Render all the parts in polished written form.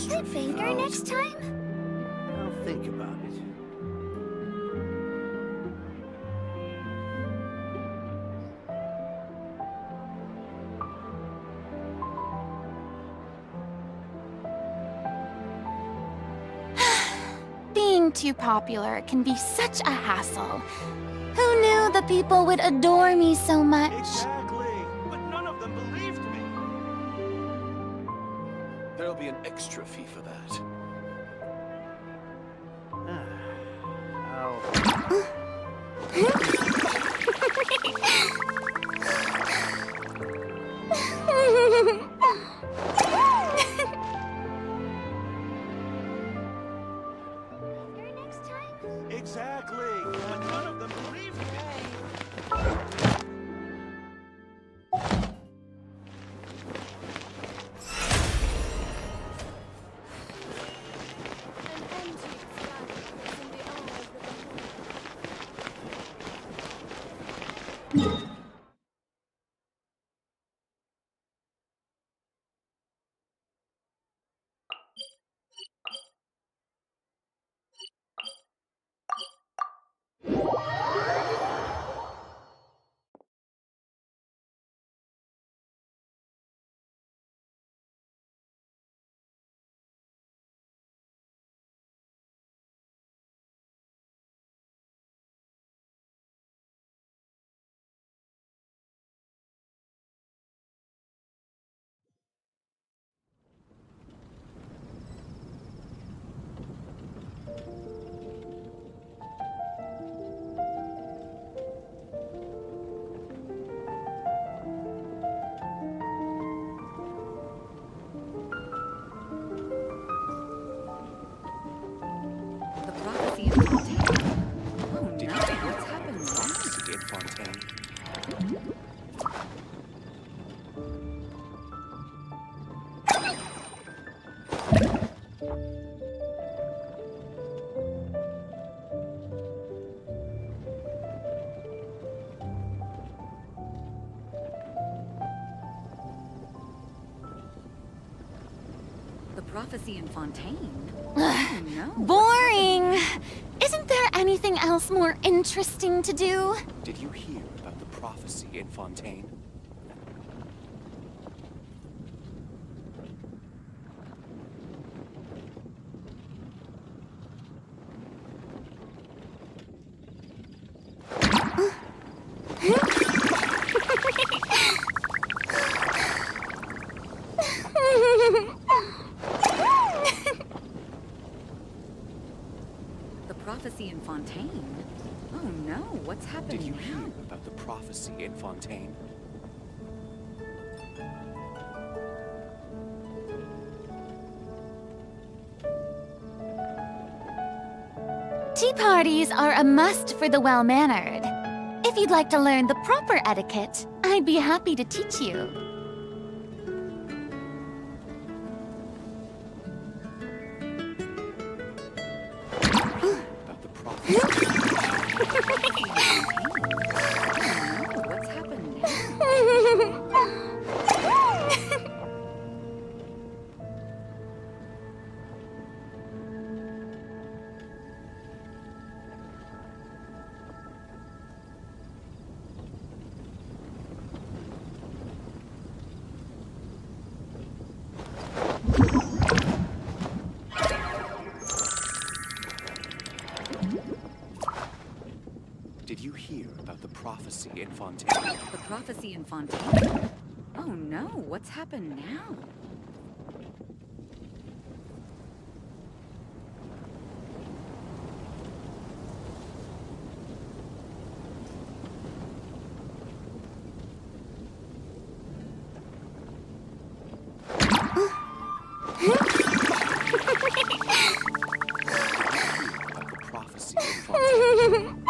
extra finger next time? I'll think about it. Being too popular can be such a hassle. Who knew the people would adore me so much? Exactly, but none of them believed me. There'll be an extra fee for that. Exactly, but none of them believed me. The prophecy in Fontaine. Oh Did no, you hear what's about happened the now? prophecy in Fontaine? The prophecy in Fontaine? Oh no. Boring! Isn't there anything else more interesting to do? Did you hear about the prophecy in Fontaine? The prophecy in Fontaine? Oh no, what's happening Did you now? hear about the prophecy in Fontaine? Tea parties are a must for the well-mannered. If you'd like to learn the proper etiquette, I'd be happy to teach you. About the prophecy. Oh no, what's happened now? Did you hear about the prophecy in Fontaine? The prophecy in Fontaine? Oh no, what's happened now? About the prophecy in Fontaine?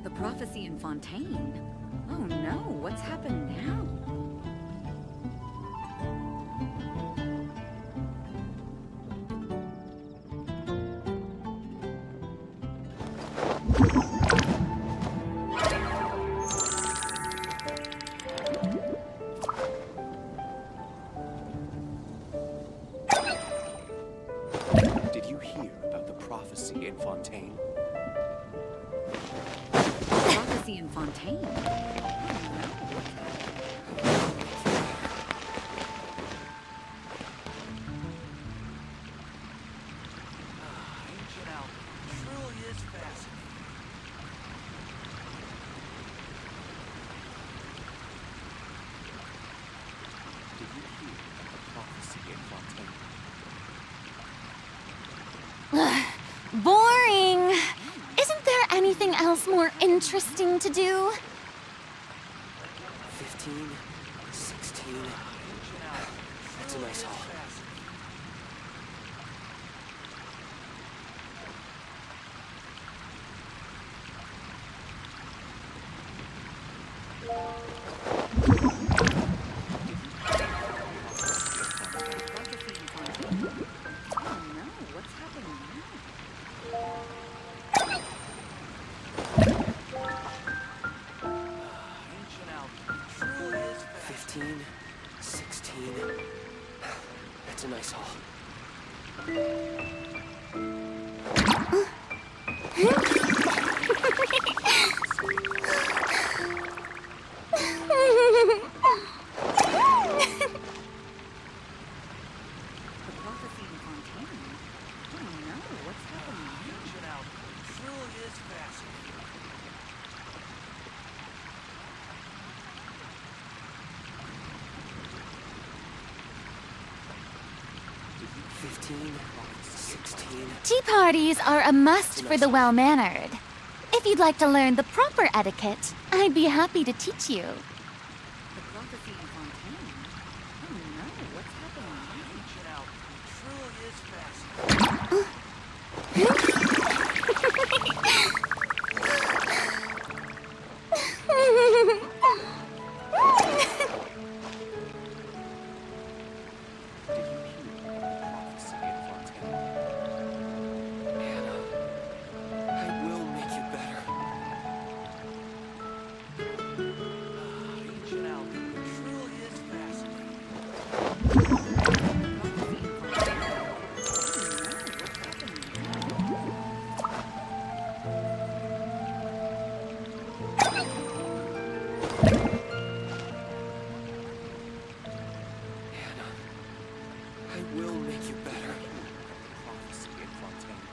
The prophecy in Fontaine? Oh no, what's happened now? in Fontaine? Prophecy in Fontaine? Ancient alchemy truly is fascinating. Did you hear about the prophecy in Fontaine? Boring! Isn't there anything else more interesting to do? 15, 16. That's a nice haul. Oh no, what's happening now? Ancient alchemy truly is fascinating. 15, 16. That's a nice haul. The prophecy in Fontaine? Oh no, what's happening now? Ancient alchemy truly is fascinating. Did you 15, 16. Tea parties are a must for the well-mannered. If you'd like to learn the proper etiquette, I'd be happy to teach you. The prophecy in Fontaine? Oh no, what's happening now? Ancient alchemy truly is fascinating. Did you hear about the prophecy in Fontaine? Hannah, I will make you better. Ancient alchemy truly is fascinating. Hannah, I will make you better. Prophecy in Fontaine.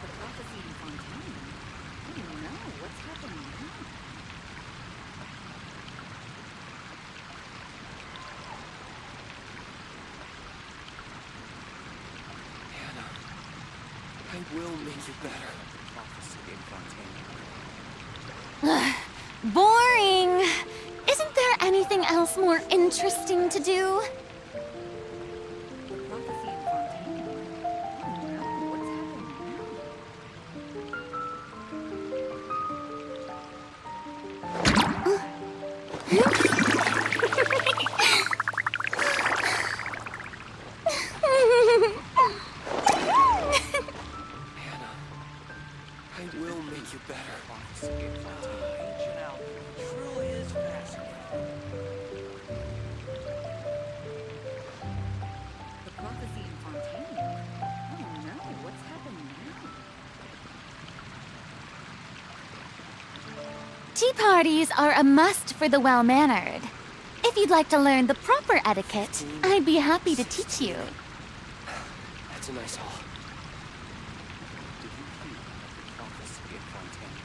The prophecy in Fontaine? Oh no, what's happening now? Hannah, I will make you better. Prophecy in Fontaine. Boring! Isn't there anything else more interesting to do? The prophecy in Fontaine? Oh no, what's happening now? Hannah, I will make you better. Prophecy in Fontaine. Ancient alchemy truly is fascinating. The prophecy in Fontaine? Oh no, what's happening now? Tea parties are a must for the well-mannered. If you'd like to learn the proper etiquette, I'd be happy to teach you. That's a nice haul. Did you hear about the prophecy in Fontaine?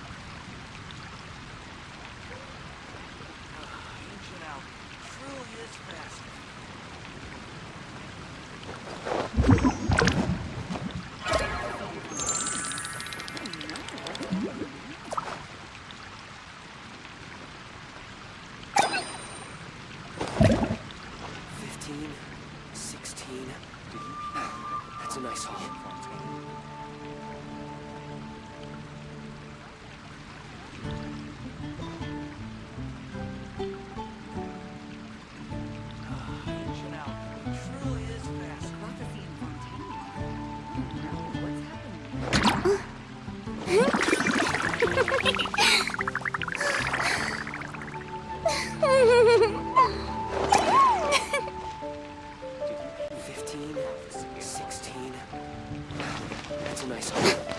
Ancient alchemy truly is fascinating. 15, 16. That's a nice haul. Did you 15, prophecy in 16. That's a nice hole.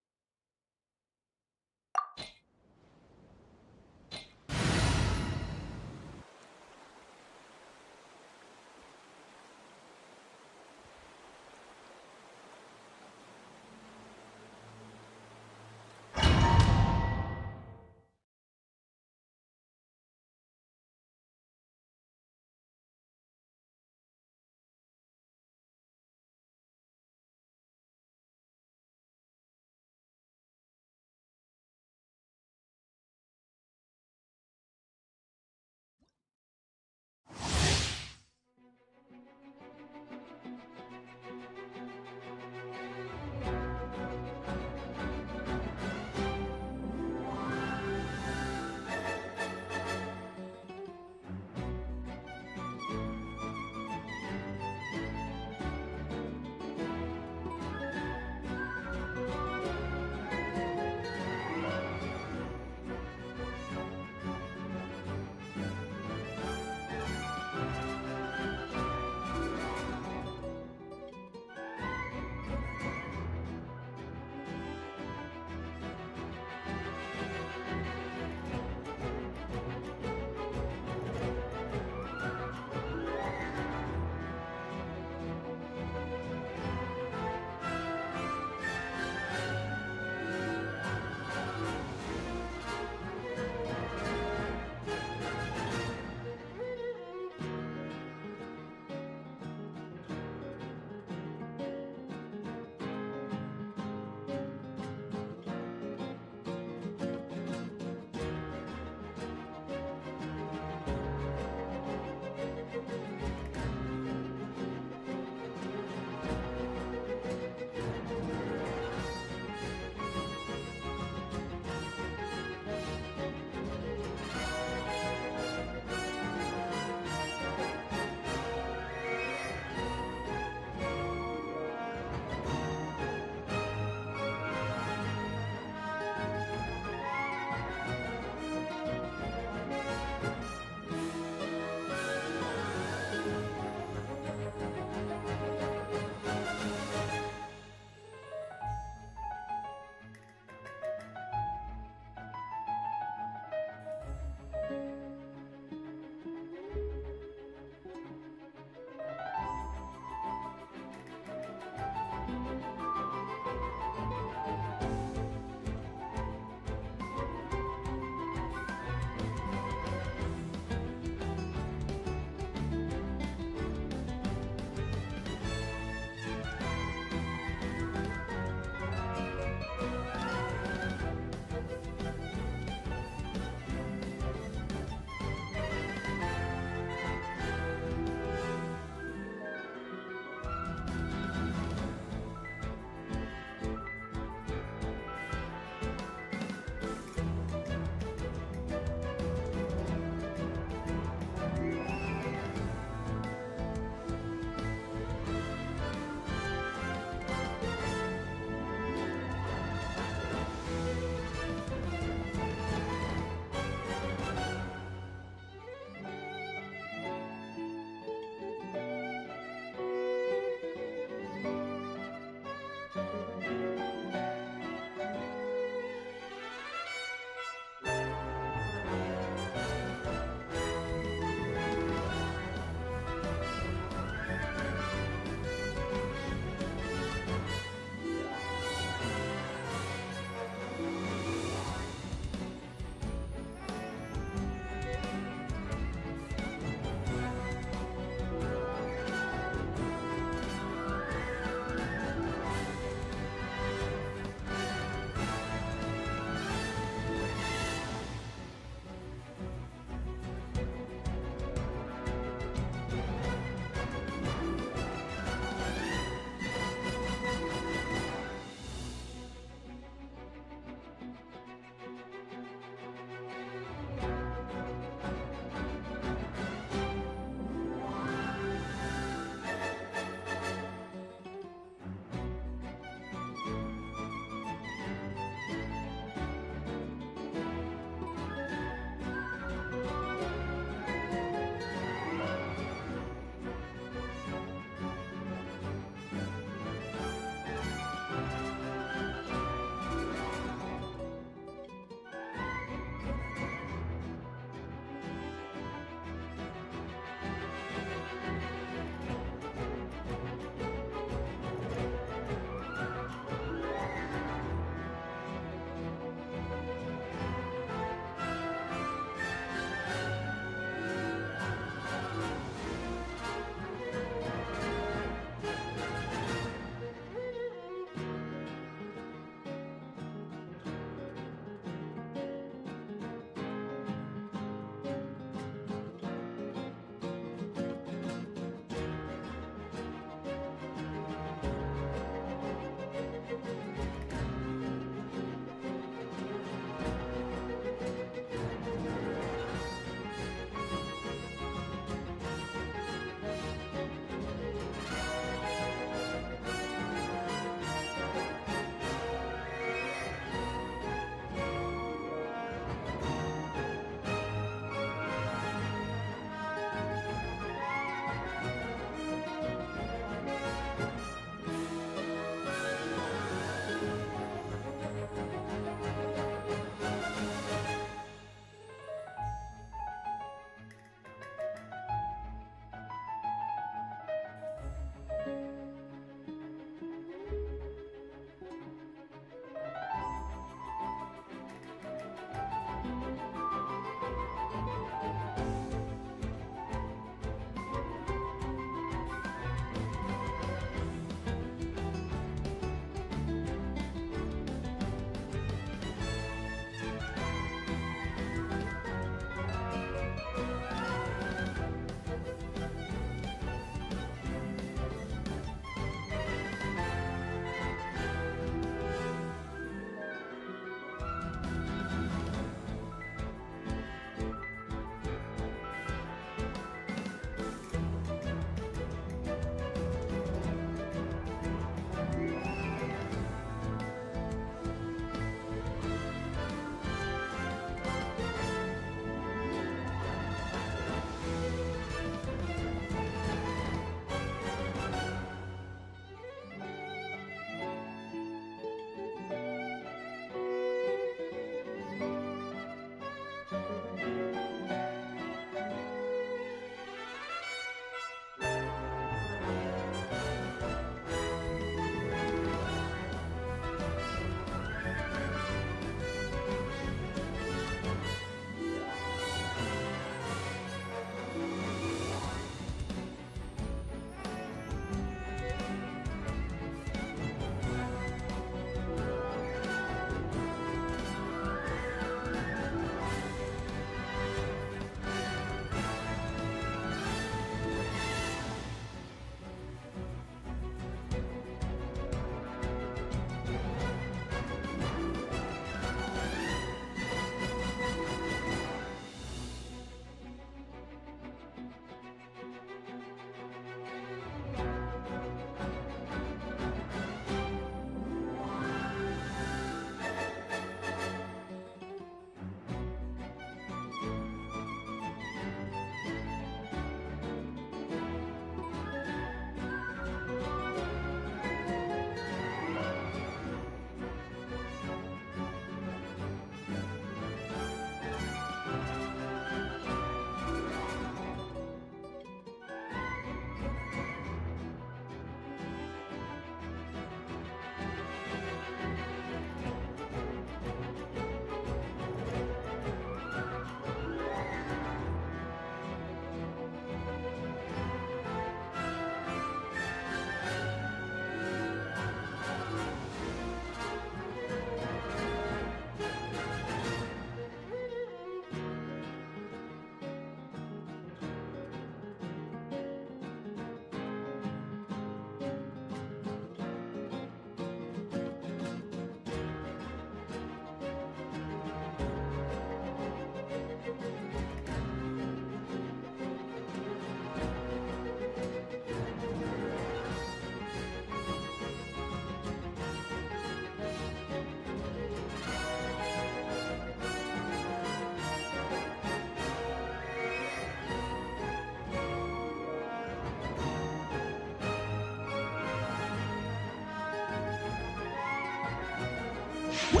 Shower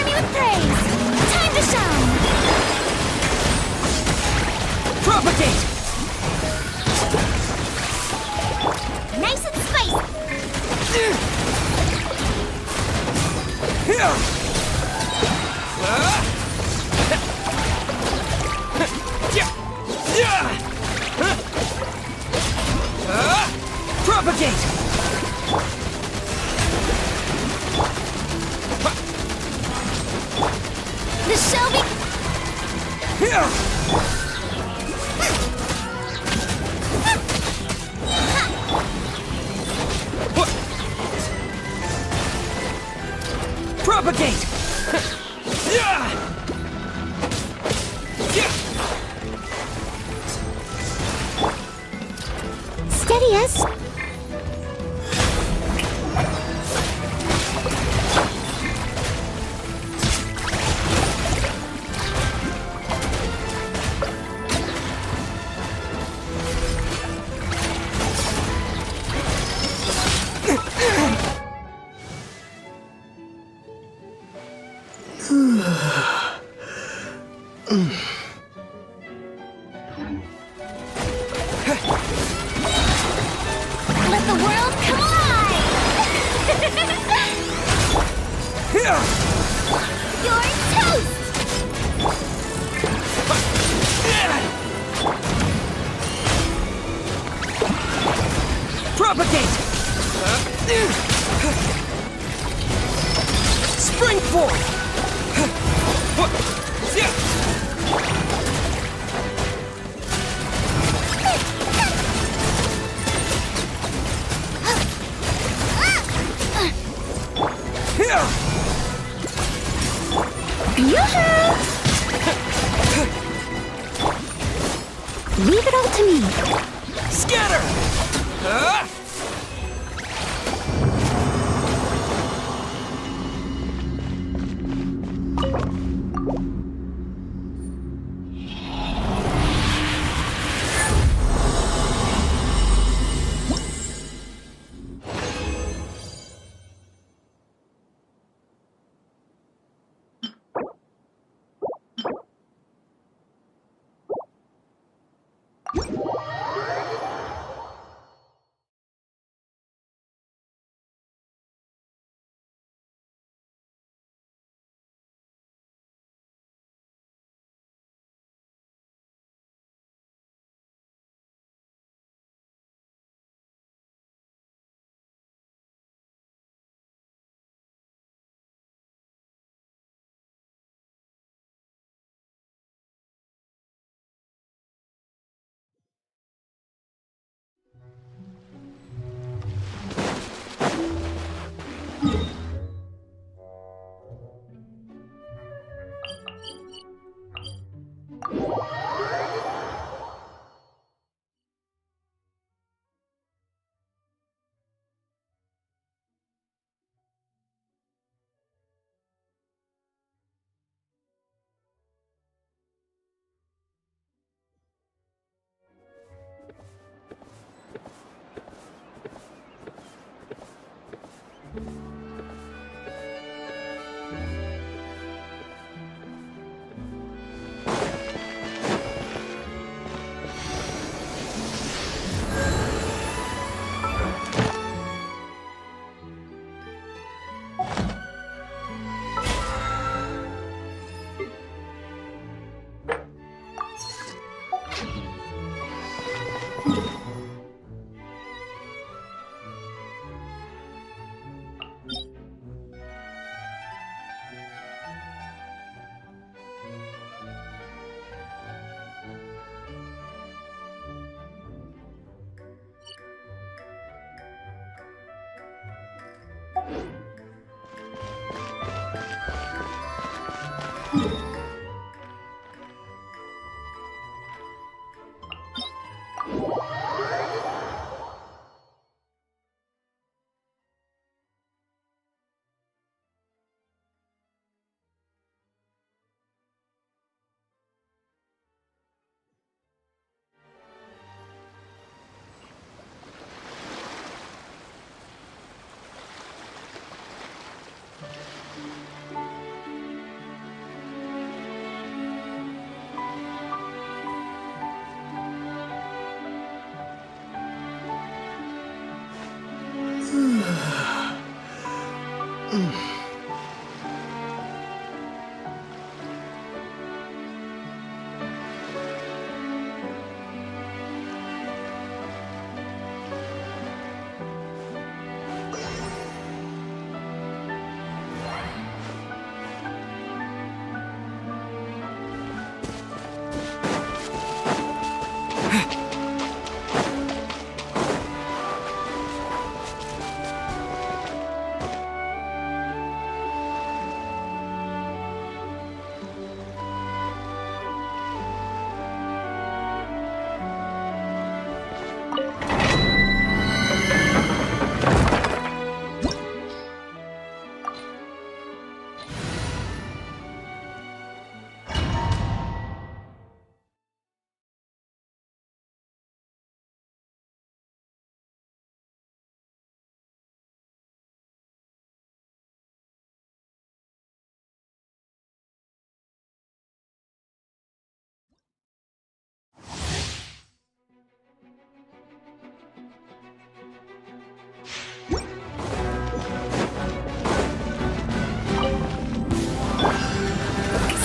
me with praise! Time to shine! Propagate! Nice and spicy! Here! Propagate! The show be... Here! Propagate! Steady as... Let the world collide! Here! You're toast! Propagate! Spring forth! Here! Yoo-hoo! Leave it all to me. Scatter!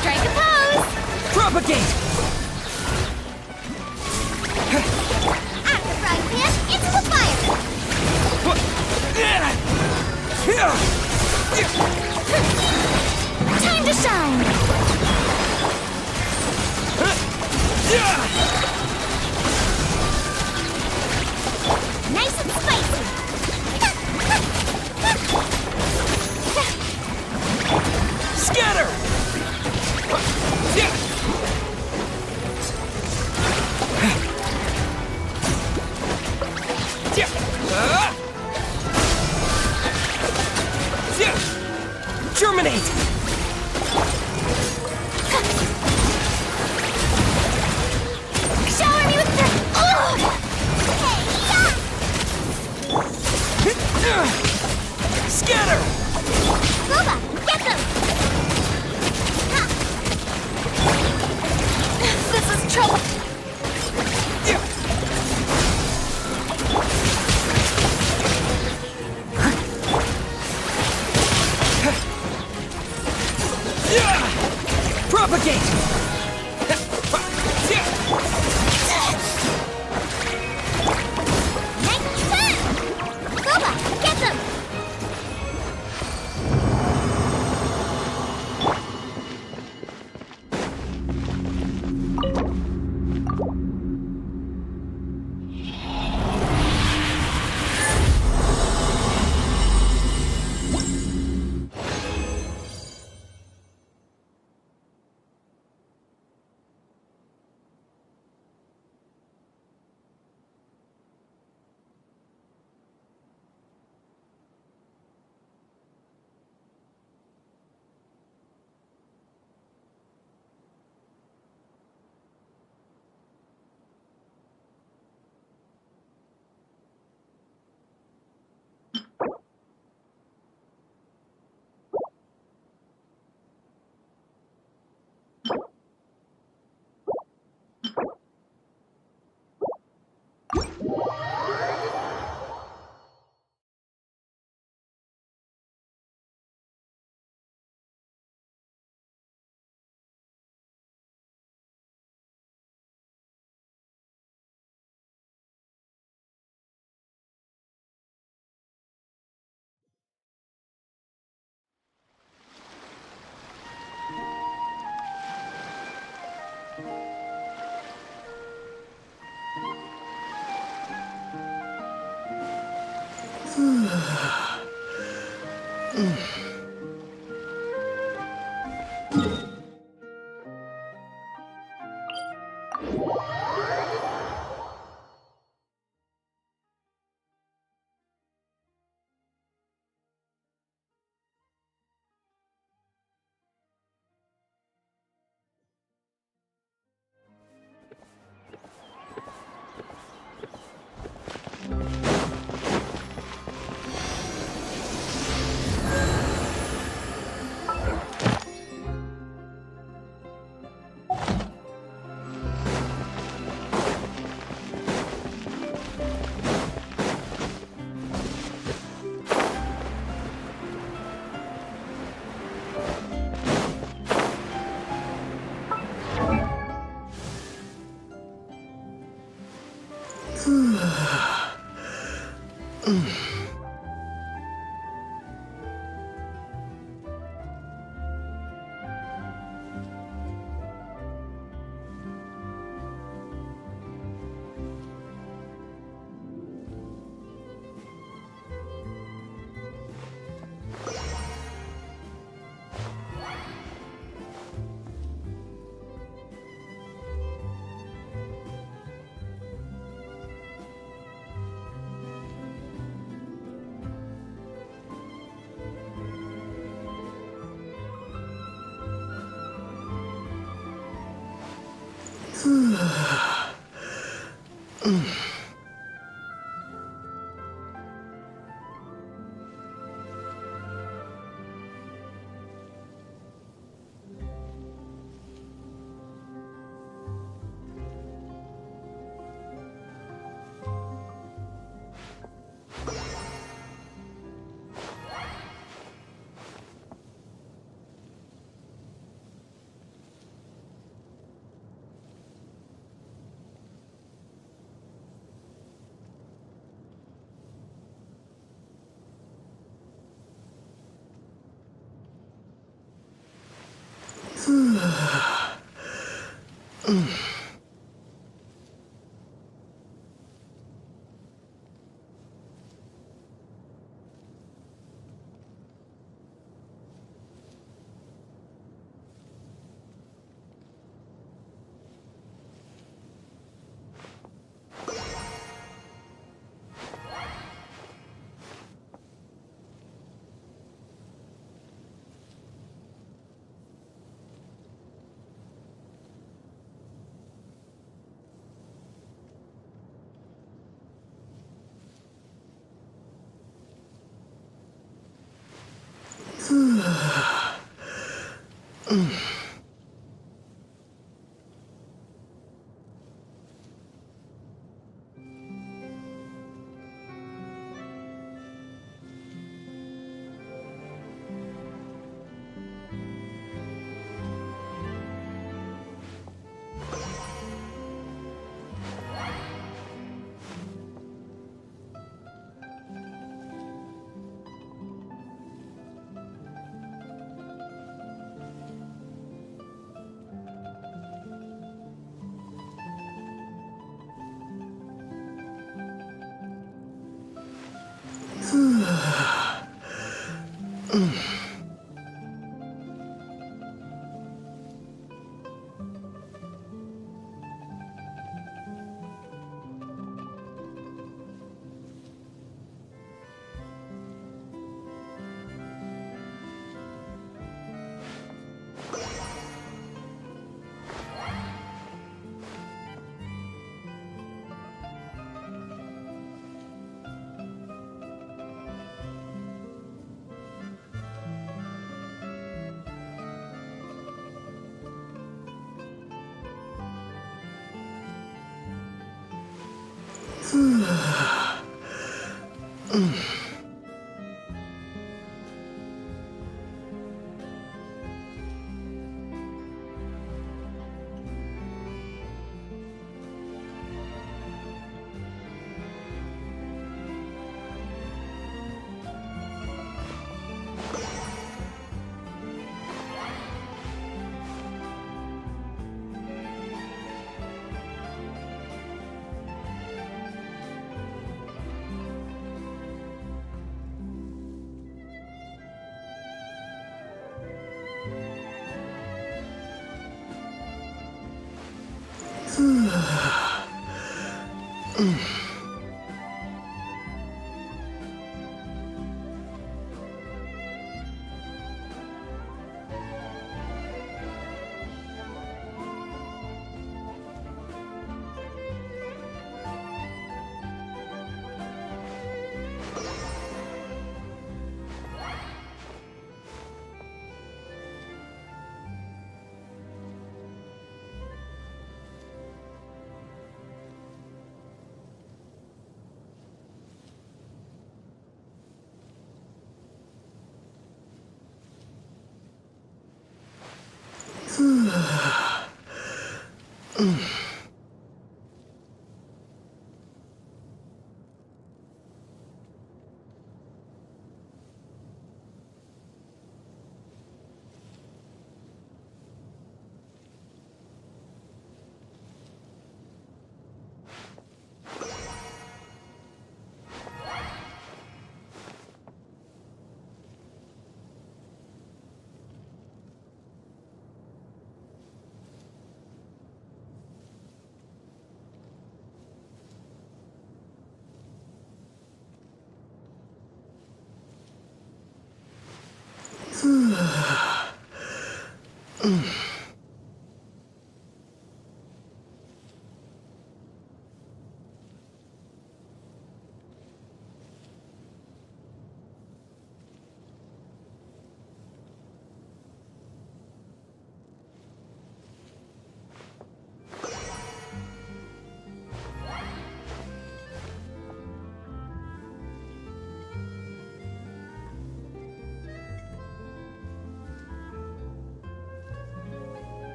Strike a pose! Propagate! Out of the frying pan, into the fire! Time to shine! Nice and spicy! Scatter! Germinate! Shower me with the... Scatter! Booba, get them! This is trouble! Propagate! Nice turn! Booba, get them!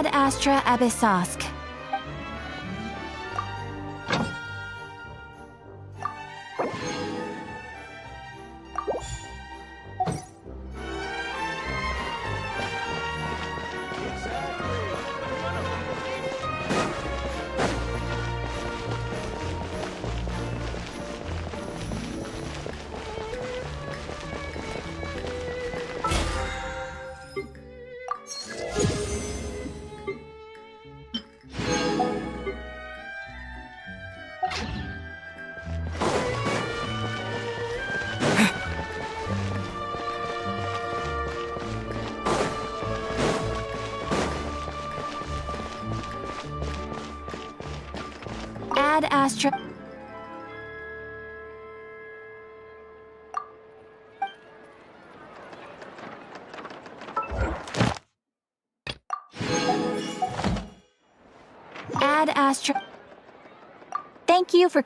Ad Astra Abyssosk. Add astro... Add astro... Thank you for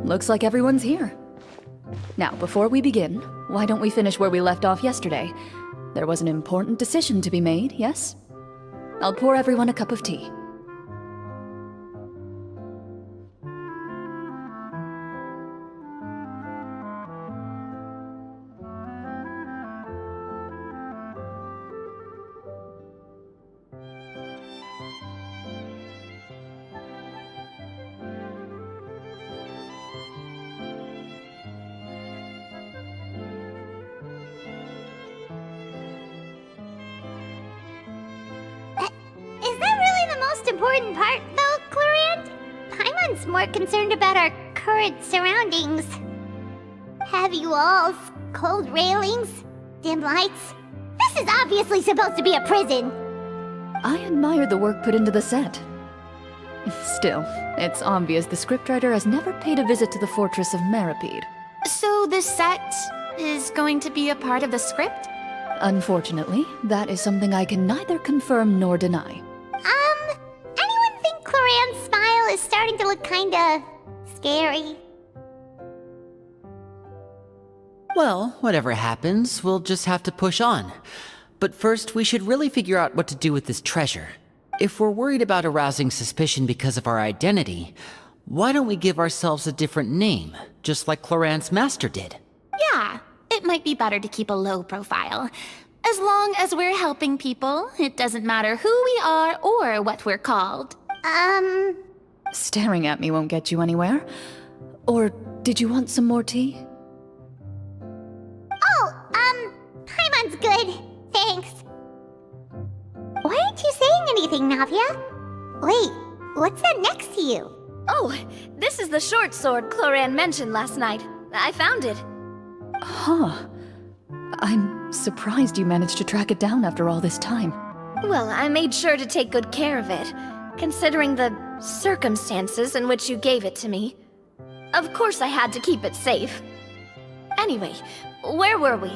looks like everyone's here. Now, before we begin, why don't we finish where we left off yesterday? There was an important decision to be made, yes? I'll pour everyone a cup of tea. Is that really the most important part, though, Clarant? Paimon's more concerned about our current surroundings. Heavy walls, cold railings, dim lights. This is obviously supposed to be a prison. I admire the work put into the set. Still, it's obvious the scriptwriter has never paid a visit to the fortress of Maripede. So this set is going to be a part of the script? Unfortunately, that is something I can neither confirm nor deny. Anyone think Clarant's smile is starting to look kinda scary? Well, whatever happens, we'll just have to push on. But first, we should really figure out what to do with this treasure. If we're worried about arousing suspicion because of our identity, why don't we give ourselves a different name, just like Clarant's master did? Yeah, it might be better to keep a low profile. As long as we're helping people, it doesn't matter who we are or what we're called. Staring at me won't get you anywhere. Or did you want some more tea? Paimon's good. Thanks. Why aren't you saying anything, Navia? Wait, what's that next to you? Oh, this is the short sword Cloran mentioned last night. I found it. Huh. I'm surprised you managed to track it down after all this time. Well, I made sure to take good care of it, considering the circumstances in which you gave it to me. Of course I had to keep it safe. Anyway, where were we?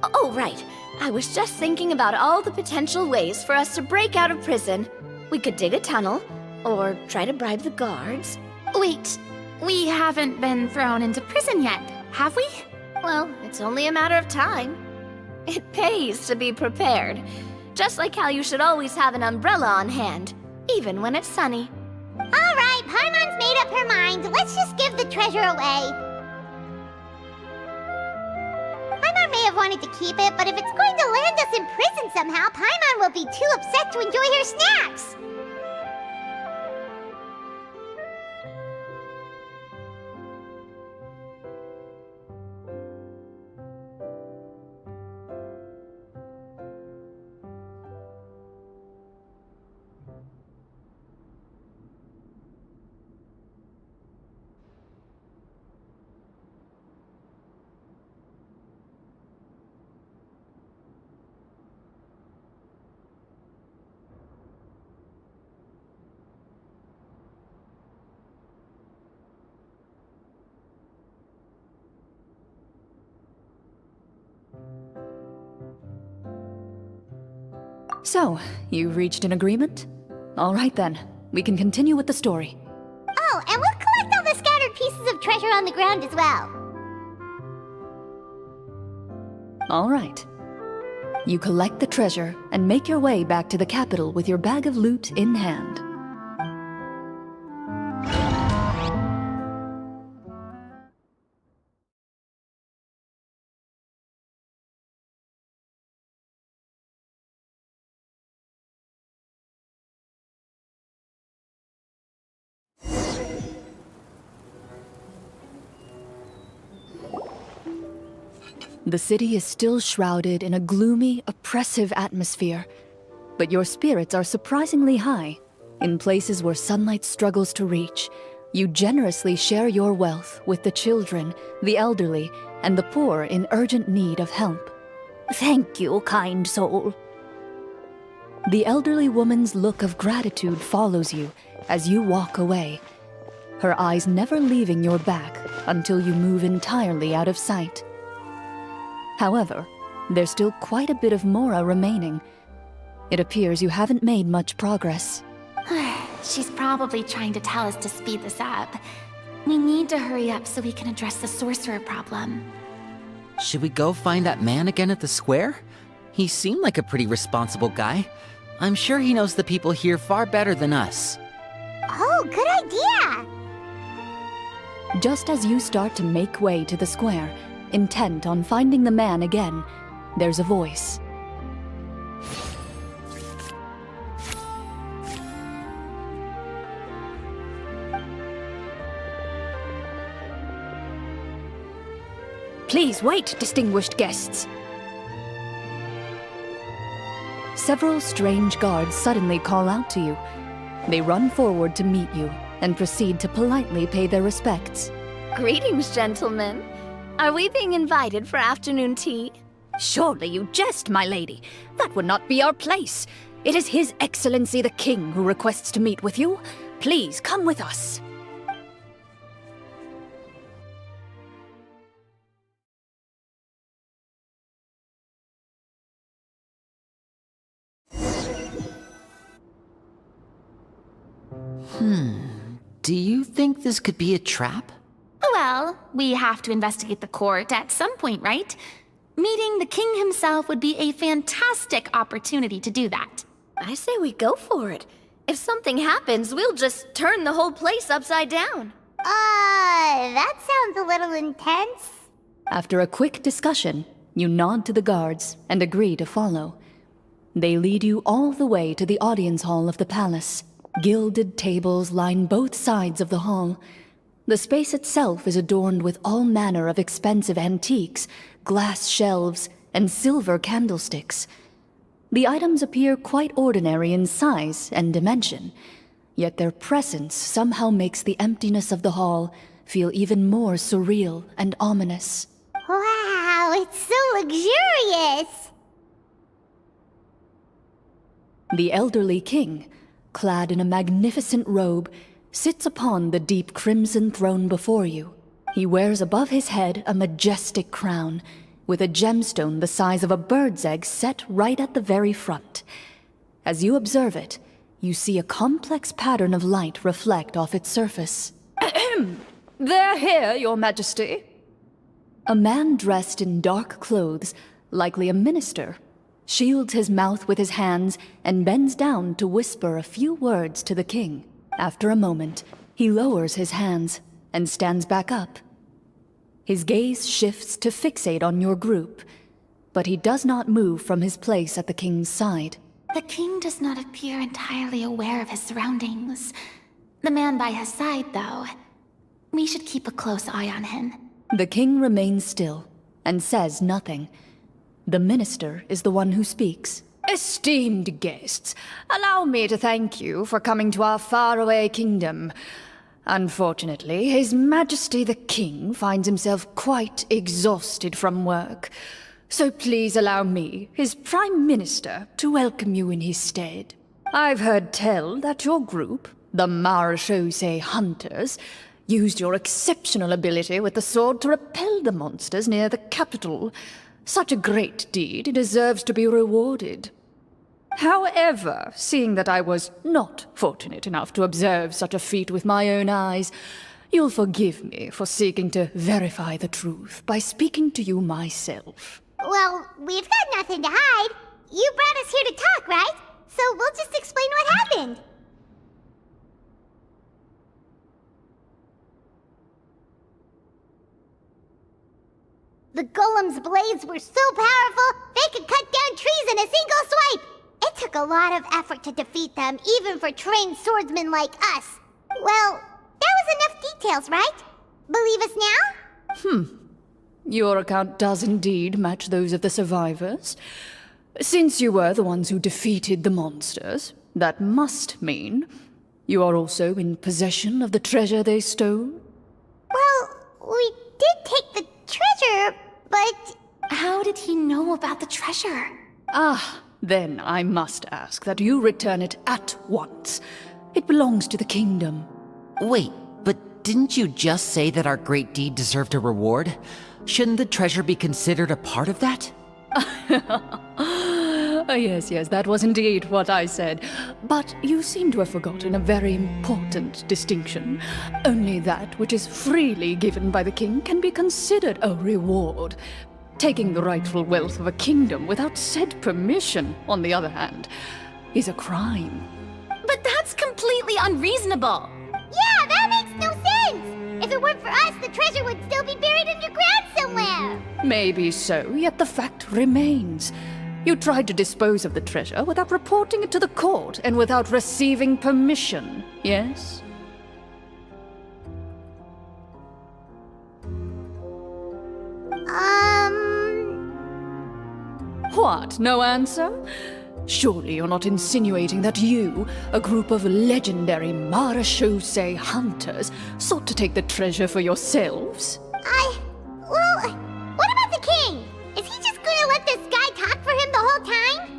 Oh, right. I was just thinking about all the potential ways for us to break out of prison. We could dig a tunnel, or try to bribe the guards. Wait, we haven't been thrown into prison yet, have we? Well, it's only a matter of time. It pays to be prepared. Just like how you should always have an umbrella on hand, even when it's sunny. Alright, Paimon's made up her mind. Let's just give the treasure away. Paimon may have wanted to keep it, but if it's going to land us in prison somehow, Paimon will be too upset to enjoy her snacks. So, you've reached an agreement? All right then, we can continue with the story. Oh, and we'll collect all the scattered pieces of treasure on the ground as well. All right. You collect the treasure and make your way back to the capital with your bag of loot in hand. The city is still shrouded in a gloomy, oppressive atmosphere, but your spirits are surprisingly high. In places where sunlight struggles to reach, you generously share your wealth with the children, the elderly, and the poor in urgent need of help. Thank you, kind soul. The elderly woman's look of gratitude follows you as you walk away, her eyes never leaving your back until you move entirely out of sight. However, there's still quite a bit of Mora remaining. It appears you haven't made much progress. She's probably trying to tell us to speed this up. We need to hurry up so we can address the sorcerer problem. Should we go find that man again at the square? He seemed like a pretty responsible guy. I'm sure he knows the people here far better than us. Oh, good idea! Just as you start to make way to the square, intent on finding the man again, there's a voice. Please wait, distinguished guests. Several strange guards suddenly call out to you. They run forward to meet you and proceed to politely pay their respects. Greetings, gentlemen. Are we being invited for afternoon tea? Surely you jest, my lady. That would not be our place. It is His Excellency the King who requests to meet with you. Please come with us. Do you think this could be a trap? Well, we have to investigate the court at some point, right? Meeting the king himself would be a fantastic opportunity to do that. I say we go for it. If something happens, we'll just turn the whole place upside down. That sounds a little intense. After a quick discussion, you nod to the guards and agree to follow. They lead you all the way to the audience hall of the palace. Gilded tables line both sides of the hall. The space itself is adorned with all manner of expensive antiques, glass shelves, and silver candlesticks. The items appear quite ordinary in size and dimension, yet their presence somehow makes the emptiness of the hall feel even more surreal and ominous. Wow, it's so luxurious! The elderly king, clad in a magnificent robe, sits upon the deep crimson throne before you. He wears above his head a majestic crown, with a gemstone the size of a bird's egg set right at the very front. As you observe it, you see a complex pattern of light reflect off its surface. They're here, Your Majesty. A man dressed in dark clothes, likely a minister, shields his mouth with his hands and bends down to whisper a few words to the king. After a moment, he lowers his hands and stands back up. His gaze shifts to fixate on your group, but he does not move from his place at the king's side. The king does not appear entirely aware of his surroundings. The man by his side, though. We should keep a close eye on him. The king remains still and says nothing. The minister is the one who speaks. Esteemed guests, allow me to thank you for coming to our faraway kingdom. Unfortunately, His Majesty the King finds himself quite exhausted from work. So please allow me, his Prime Minister, to welcome you in his stead. I've heard tell that your group, the Marechaussee Hunters, used your exceptional ability with the sword to repel the monsters near the capital. Such a great deed deserves to be rewarded. However, seeing that I was not fortunate enough to observe such a feat with my own eyes, you'll forgive me for seeking to verify the truth by speaking to you myself. Well, we've got nothing to hide. You brought us here to talk, right? So we'll just explain what happened. The golem's blades were so powerful, they could cut down trees in a single swipe! It took a lot of effort to defeat them, even for trained swordsmen like us. Well, that was enough details, right? Believe us now? Your account does indeed match those of the survivors. Since you were the ones who defeated the monsters, that must mean you are also in possession of the treasure they stole? Well, we did take the treasure, but... How did he know about the treasure? Then I must ask that you return it at once. It belongs to the kingdom. Wait, but didn't you just say that our great deed deserved a reward? Shouldn't the treasure be considered a part of that? Yes, that was indeed what I said. But you seem to have forgotten a very important distinction. Only that which is freely given by the king can be considered a reward. Taking the rightful wealth of a kingdom without said permission, on the other hand, is a crime. But that's completely unreasonable. Yeah, that makes no sense! If it weren't for us, the treasure would still be buried underground somewhere! Maybe so, yet the fact remains. You tried to dispose of the treasure without reporting it to the court and without receiving permission, yes? What, no answer? Surely you're not insinuating that you, a group of legendary marechaussee hunters, sought to take the treasure for yourselves? Well, what about the king? Is he just gonna let this guy talk for him the whole time?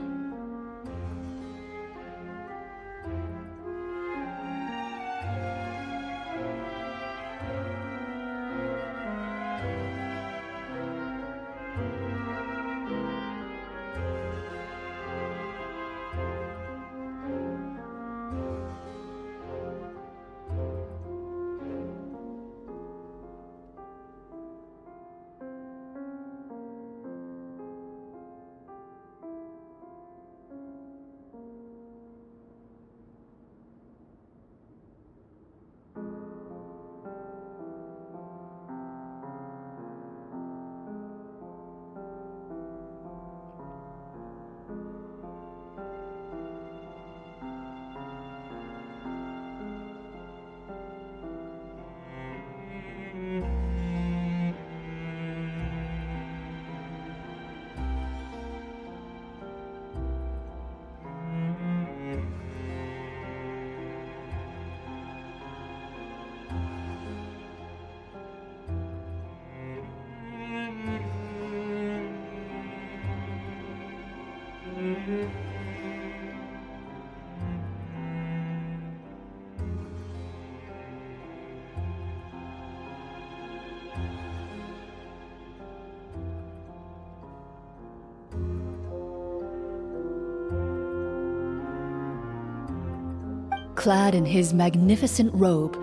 Clad in his magnificent robe,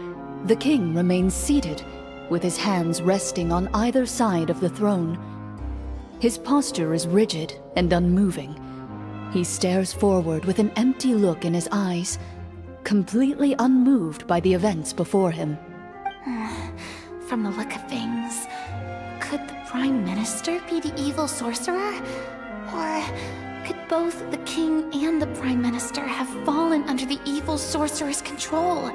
the king remains seated, with his hands resting on either side of the throne. His posture is rigid and unmoving. He stares forward with an empty look in his eyes, completely unmoved by the events before him. From the look of things, could the Prime Minister be the evil sorcerer? Or could both the king and the Prime Minister have fallen under the evil sorcerer's control?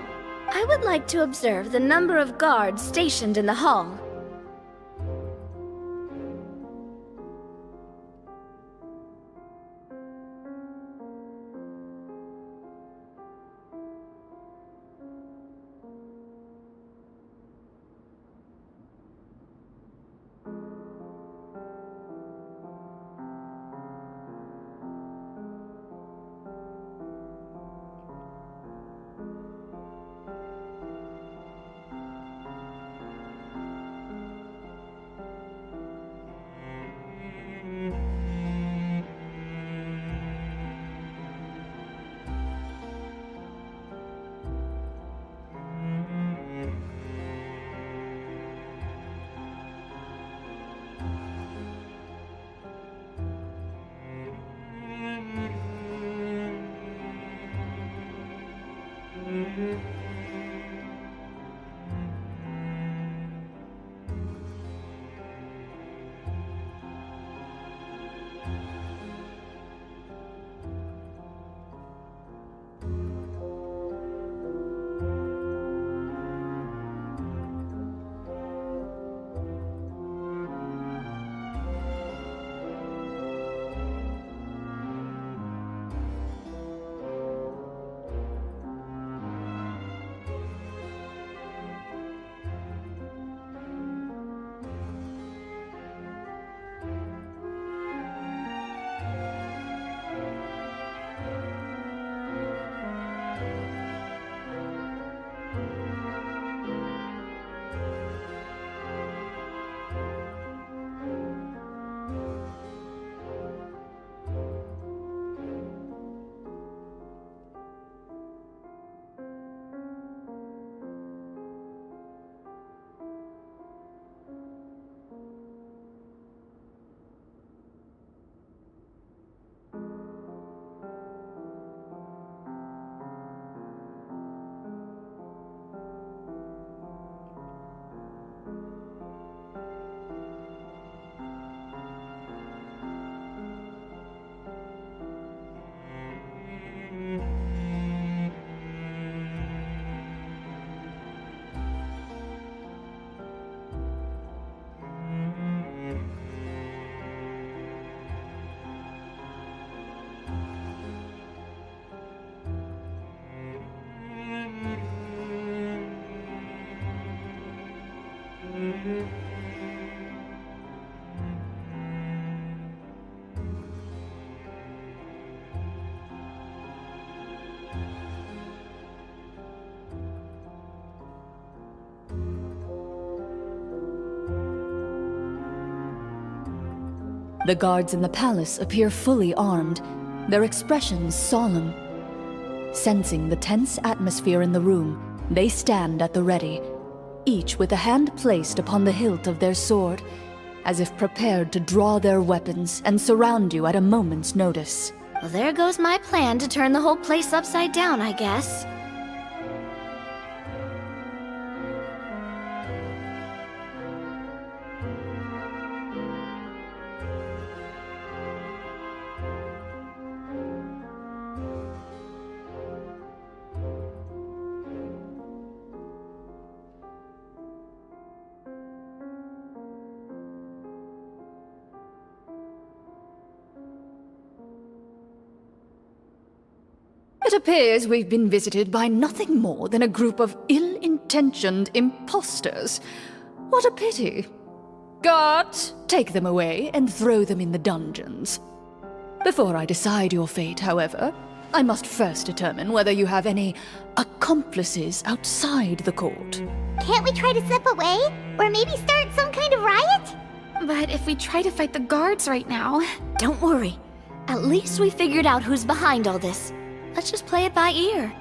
I would like to observe the number of guards stationed in the hall. The guards in the palace appear fully armed, their expressions solemn. Sensing the tense atmosphere in the room, they stand at the ready, each with a hand placed upon the hilt of their sword, as if prepared to draw their weapons and surround you at a moment's notice. Well, there goes my plan to turn the whole place upside down, I guess. It appears we've been visited by nothing more than a group of ill-intentioned imposters. What a pity. Guards, take them away and throw them in the dungeons. Before I decide your fate, however, I must first determine whether you have any accomplices outside the court. Can't we try to slip away? Or maybe start some kind of riot? But if we try to fight the guards right now... Don't worry. At least we figured out who's behind all this. Let's just play it by ear.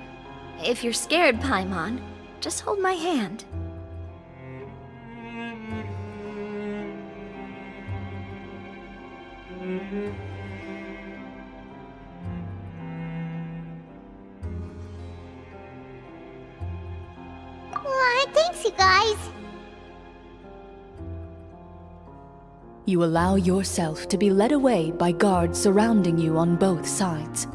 If you're scared, Paimon, just hold my hand. Thanks, you guys. You allow yourself to be led away by guards surrounding you on both sides.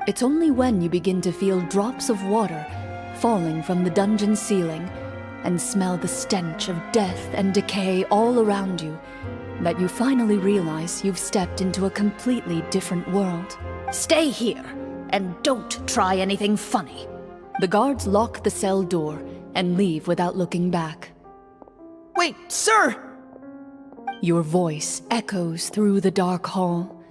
It's only when you begin to feel drops of water falling from the dungeon ceiling and smell the stench of death and decay all around you that you finally realize you've stepped into a completely different world. Stay here and don't try anything funny. The guards lock the cell door and leave without looking back. Wait, sir! Your voice echoes through the dark hall,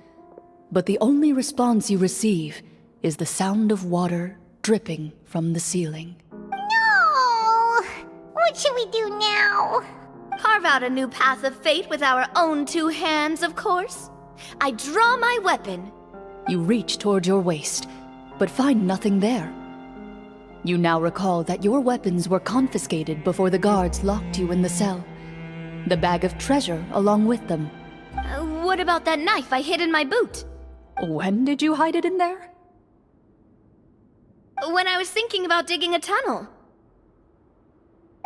but the only response you receive is the sound of water dripping from the ceiling. No! What should we do now? Carve out a new path of fate with our own two hands, of course. I draw my weapon. You reach toward your waist, but find nothing there. You now recall that your weapons were confiscated before the guards locked you in the cell. The bag of treasure along with them. What about that knife I hid in my boot? When did you hide it in there? When I was thinking about digging a tunnel.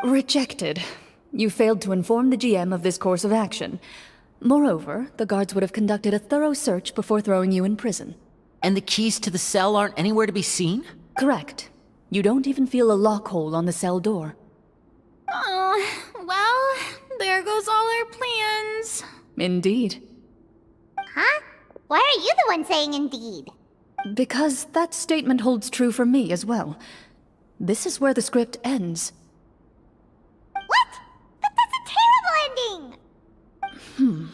Rejected. You failed to inform the GM of this course of action. Moreover, the guards would have conducted a thorough search before throwing you in prison. And the keys to the cell aren't anywhere to be seen? Correct. You don't even feel a lock hole on the cell door. Oh, well, there goes all our plans. Indeed. Huh? Why are you the one saying indeed? Because that statement holds true for me as well. This is where the script ends. What? But that's a terrible ending!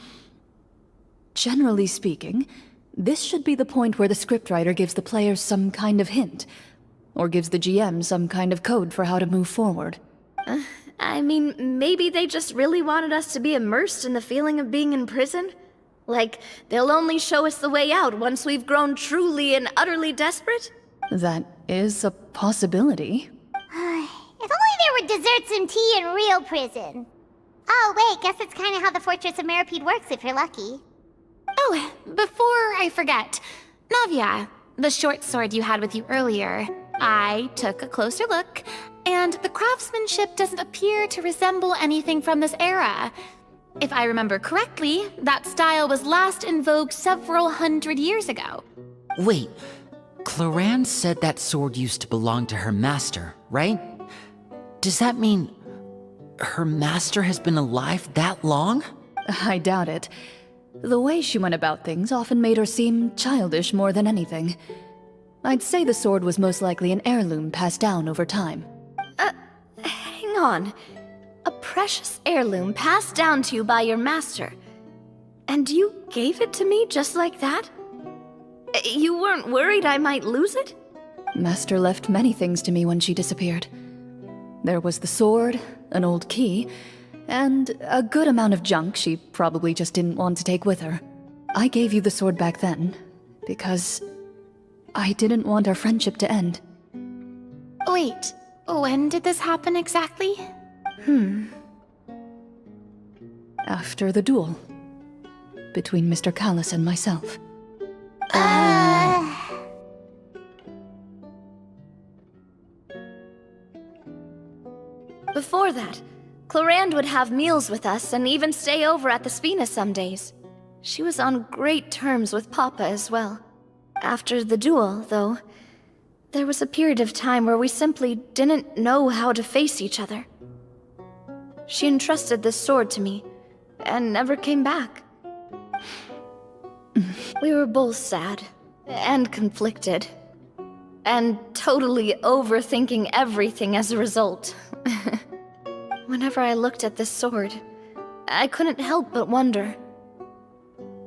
Generally speaking, this should be the point where the scriptwriter gives the players some kind of hint, or gives the GM some kind of code for how to move forward. I mean, maybe they just really wanted us to be immersed in the feeling of being in prison? Like, they'll only show us the way out once we've grown truly and utterly desperate? That is a possibility. If only there were desserts and tea in real prison. Oh, wait, guess it's kind of how the Fortress of Meripede works if you're lucky. Oh, before I forget, Navia, the short sword you had with you earlier, I took a closer look, and the craftsmanship doesn't appear to resemble anything from this era. If I remember correctly, that style was last in vogue several hundred years ago. Wait, Cloran said that sword used to belong to her master, right? Does that mean her master has been alive that long? I doubt it. The way she went about things often made her seem childish more than anything. I'd say the sword was most likely an heirloom passed down over time. Hang on. A precious heirloom passed down to you by your master. And you gave it to me just like that? You weren't worried I might lose it? Master left many things to me when she disappeared. There was the sword, an old key, and a good amount of junk she probably just didn't want to take with her. I gave you the sword back then, because I didn't want our friendship to end. Wait, when did this happen exactly? After the duel. Between Mr. Callis and myself. Before that, Clorinde would have meals with us and even stay over at the Spina some days. She was on great terms with Papa as well. After the duel, though, there was a period of time where we simply didn't know how to face each other. She entrusted this sword to me, and never came back. We were both sad, and conflicted, and totally overthinking everything as a result. Whenever I looked at this sword, I couldn't help but wonder.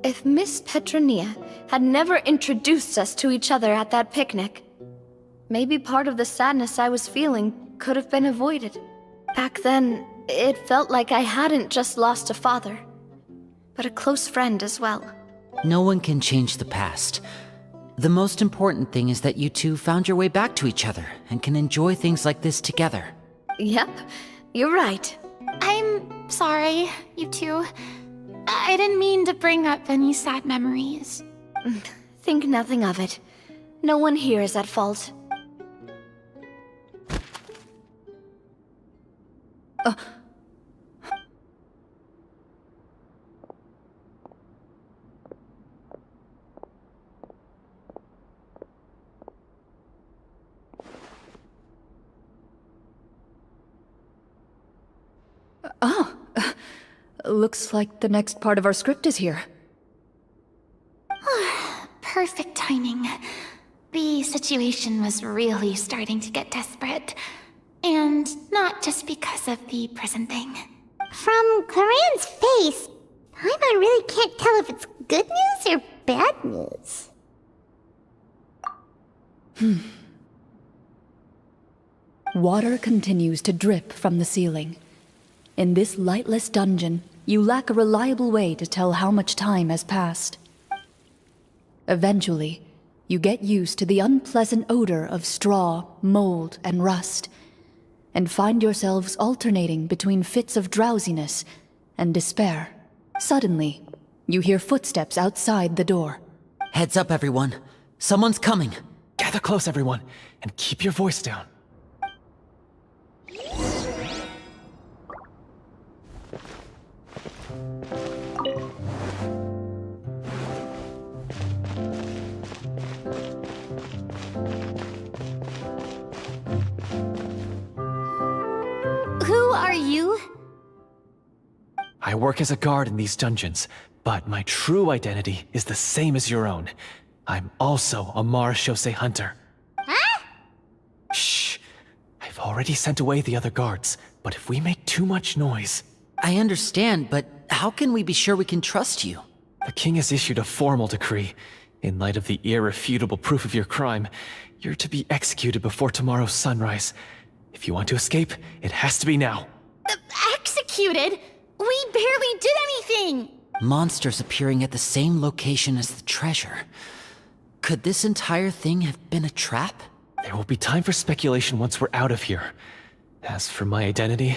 If Miss Petronia had never introduced us to each other at that picnic, maybe part of the sadness I was feeling could have been avoided. Back then, it felt like I hadn't just lost a father, but a close friend as well. No one can change the past. The most important thing is that you two found your way back to each other and can enjoy things like this together. Yep, you're right. I'm sorry, you two. I didn't mean to bring up any sad memories. Think nothing of it. No one here is at fault. Looks like the next part of our script is here. Perfect timing. The situation was really starting to get desperate. And not just because of the prison thing. From Claren's face, Paimon really can't tell if it's good news or bad news. Water continues to drip from the ceiling. In this lightless dungeon, you lack a reliable way to tell how much time has passed. Eventually, you get used to the unpleasant odor of straw, mold, and rust, and find yourselves alternating between fits of drowsiness and despair. Suddenly, you hear footsteps outside the door. Heads up, everyone. Someone's coming. Gather close, everyone, and keep your voice down. Who are you? I work as a guard in these dungeons, but my true identity is the same as your own. I'm also a marechaussee hunter. Huh? Shh. I've already sent away the other guards, but if we make too much noise... I understand, but how can we be sure we can trust you? The king has issued a formal decree. In light of the irrefutable proof of your crime, you're to be executed before tomorrow's sunrise. If you want to escape, it has to be now. Executed? We barely did anything! Monsters appearing at the same location as the treasure. Could this entire thing have been a trap? There will be time for speculation once we're out of here. As for my identity,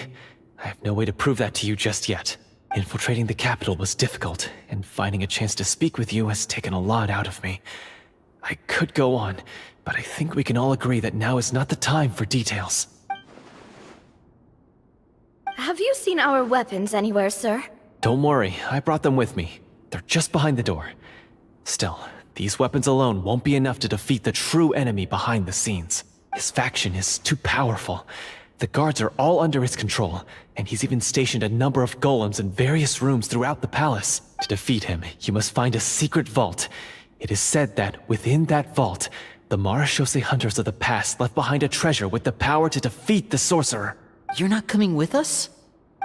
I have no way to prove that to you just yet. Infiltrating the capital was difficult, and finding a chance to speak with you has taken a lot out of me. I could go on, but I think we can all agree that now is not the time for details. Have you seen our weapons anywhere, sir? Don't worry, I brought them with me. They're just behind the door. Still, these weapons alone won't be enough to defeat the true enemy behind the scenes. His faction is too powerful. The guards are all under his control, and he's even stationed a number of golems in various rooms throughout the palace. To defeat him, you must find a secret vault. It is said that within that vault, the marechaussee hunters of the past left behind a treasure with the power to defeat the sorcerer. You're not coming with us?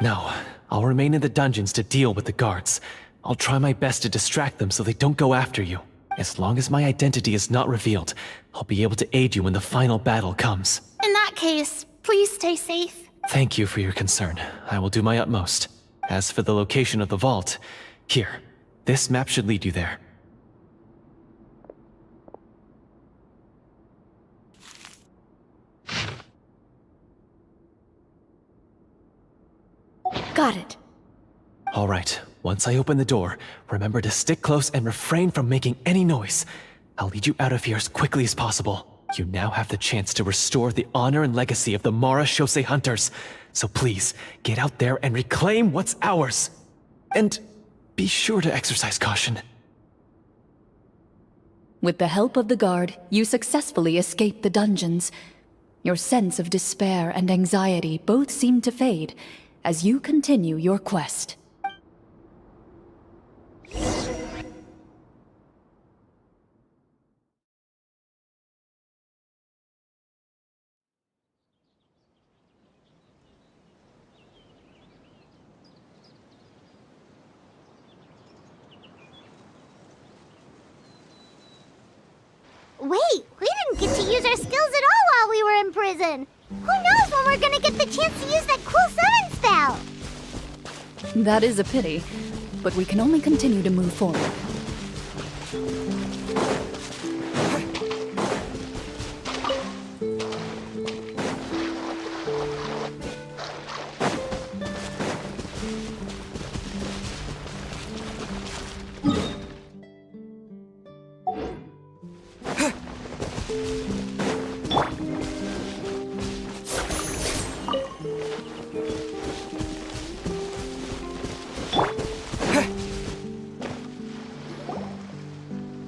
No, I'll remain in the dungeons to deal with the guards. I'll try my best to distract them so they don't go after you. As long as my identity is not revealed, I'll be able to aid you when the final battle comes. In that case, please stay safe. Thank you for your concern. I will do my utmost. As for the location of the vault, here, this map should lead you there. Got it. All right, once I open the door, remember to stick close and refrain from making any noise. I'll lead you out of here as quickly as possible. You now have the chance to restore the honor and legacy of the Mara Shosei Hunters. So please, get out there and reclaim what's ours. And be sure to exercise caution. With the help of the guard, you successfully escape the dungeons. Your sense of despair and anxiety both seem to fade as you continue your quest. Wait, we didn't get to use our skills at all while we were in prison. Who knows when we're gonna get the chance to use that cool summon spell? That is a pity, but we can only continue to move forward.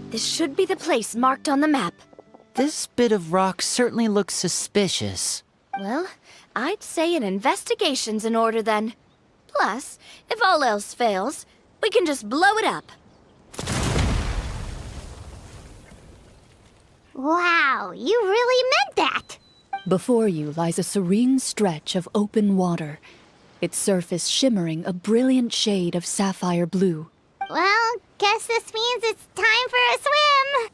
This should be the place marked on the map. This bit of rock certainly looks suspicious. Well, I'd say an investigation's in order then. Plus, if all else fails, we can just blow it up. Wow, you really meant that! Before you lies a serene stretch of open water, its surface shimmering a brilliant shade of sapphire blue. Well, guess this means it's time for a swim!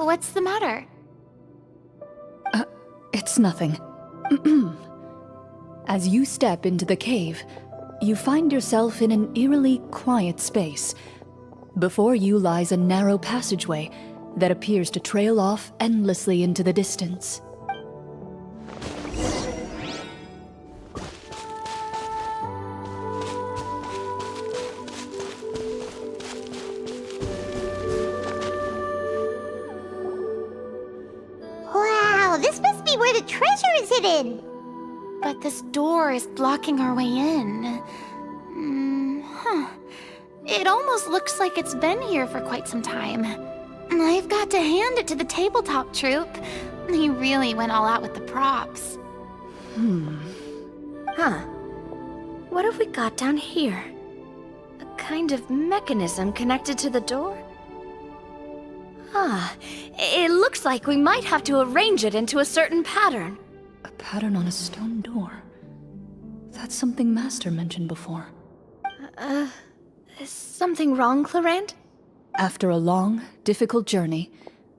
What's the matter? It's nothing. As you step into the cave, you find yourself in an eerily quiet space. Before you lies a narrow passageway that appears to trail off endlessly into the distance. Wow, this must be where the treasure is hidden! But this door is blocking our way in. It almost looks like it's been here for quite some time. I've got to hand it to the tabletop troupe. They really went all out with the props. Huh. What have we got down here? A kind of mechanism connected to the door? Ah, it looks like we might have to arrange it into a certain pattern. A pattern on a stone door. That's something Master mentioned before. Is something wrong, Clarant? After a long, difficult journey,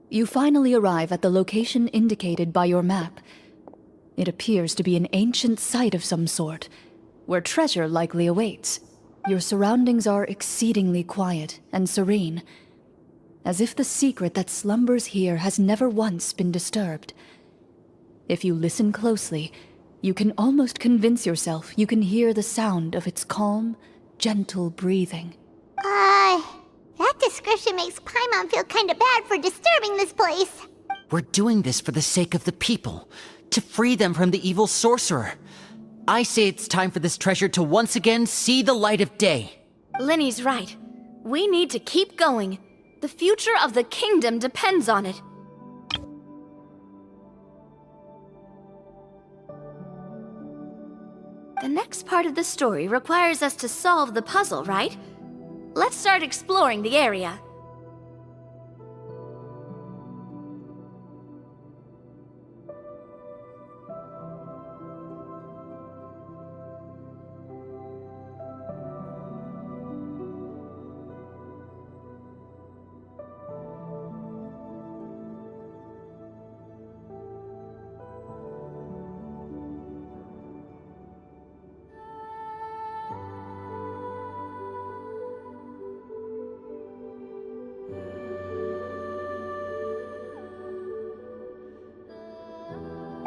you finally arrive at the location indicated by your map. It appears to be an ancient site of some sort, where treasure likely awaits. Your surroundings are exceedingly quiet and serene, as if the secret that slumbers here has never once been disturbed. If you listen closely, You can almost convince yourself you can hear the sound of its calm, gentle breathing. That description makes Paimon feel kinda bad for disturbing this place. We're doing this for the sake of the people, to free them from the evil sorcerer. I say it's time for this treasure to once again see the light of day. Linny's right. We need to keep going. The future of the kingdom depends on it. The next part of the story requires us to solve the puzzle, right? Let's start exploring the area.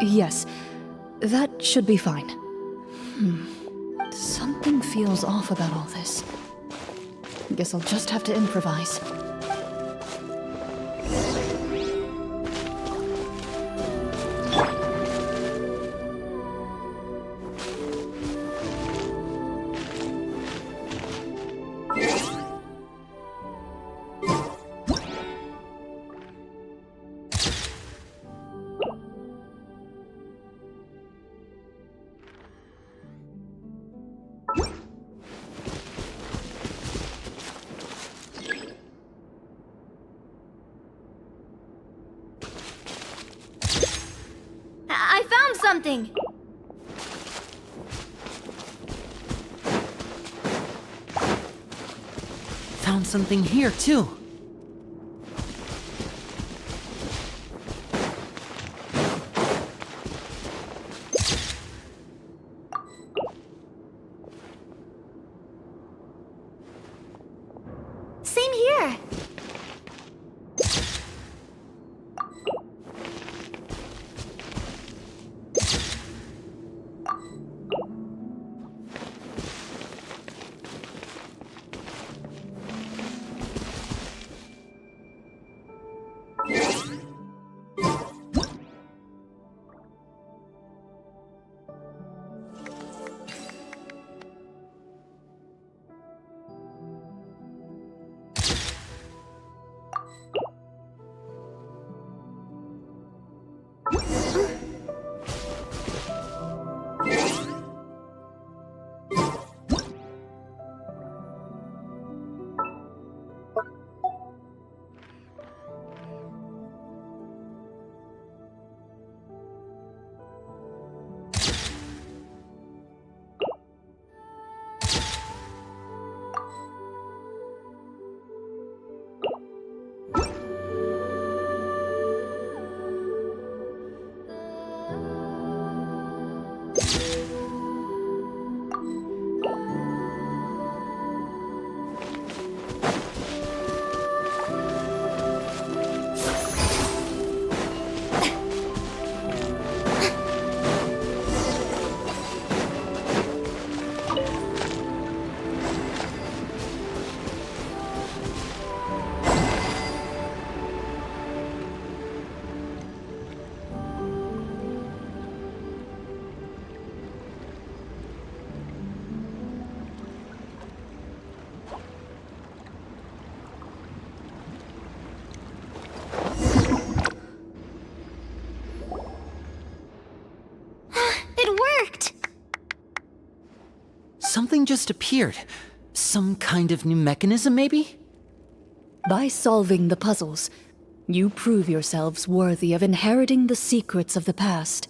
Yes, that should be fine. Something feels off about all this. Guess I'll just have to improvise. I found something! Found something here, too. Same here. Something just appeared. Some kind of new mechanism, maybe? By solving the puzzles, you prove yourselves worthy of inheriting the secrets of the past.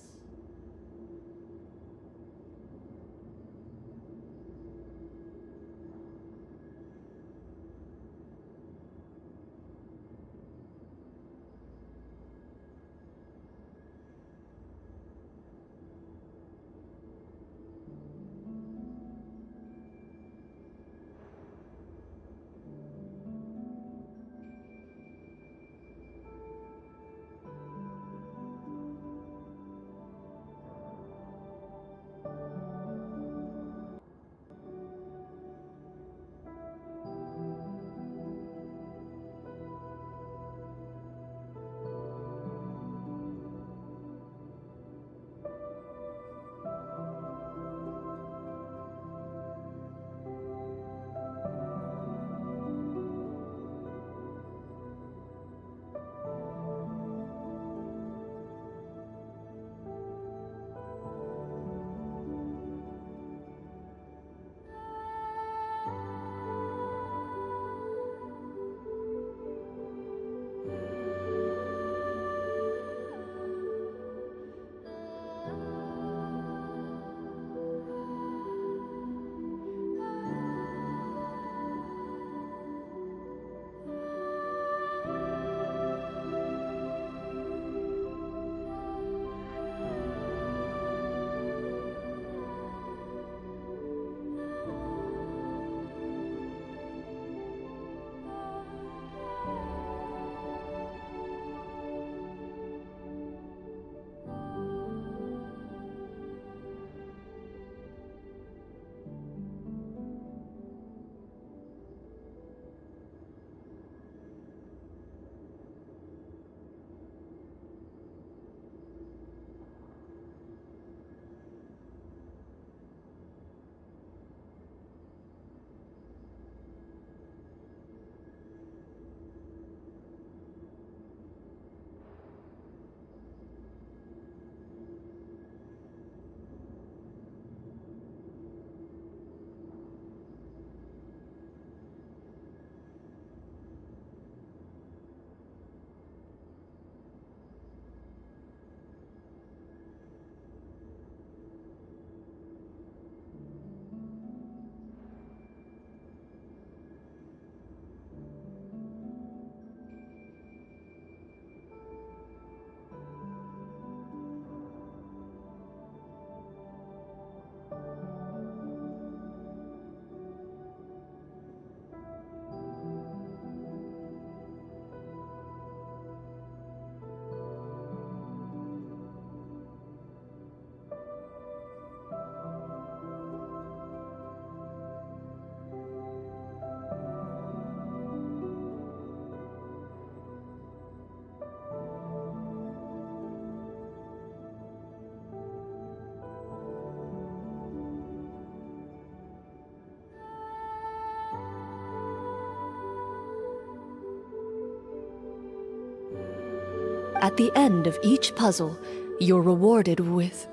At the end of each puzzle, you're rewarded with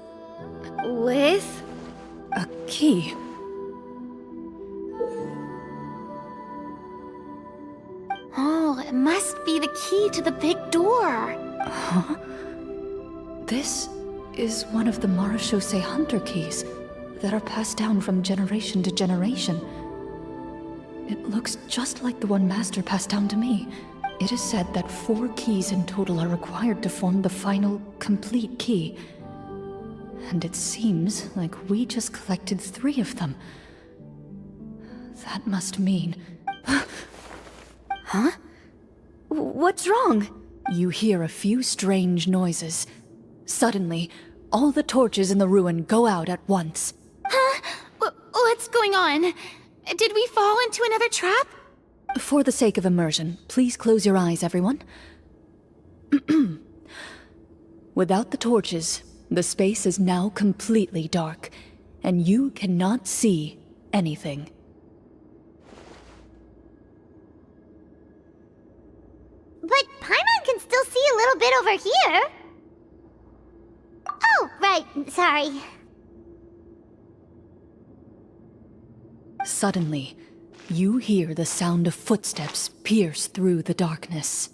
With? a key. Oh, it must be the key to the big door. This is one of the Marechaussee Hunter keys that are passed down from generation to generation. It looks just like the one Master passed down to me. It is said that 4 keys in total are required to form the final, complete key. And it seems like we just collected 3 of them. That must mean... Huh? What's wrong? You hear a few strange noises. Suddenly, all the torches in the ruin go out at once. Huh? What's going on? Did we fall into another trap? For the sake of immersion, please close your eyes, everyone. Without the torches, the space is now completely dark, and you cannot see anything. But Paimon can still see a little bit over here. Oh, right, sorry. Suddenly, you hear the sound of footsteps pierce through the darkness.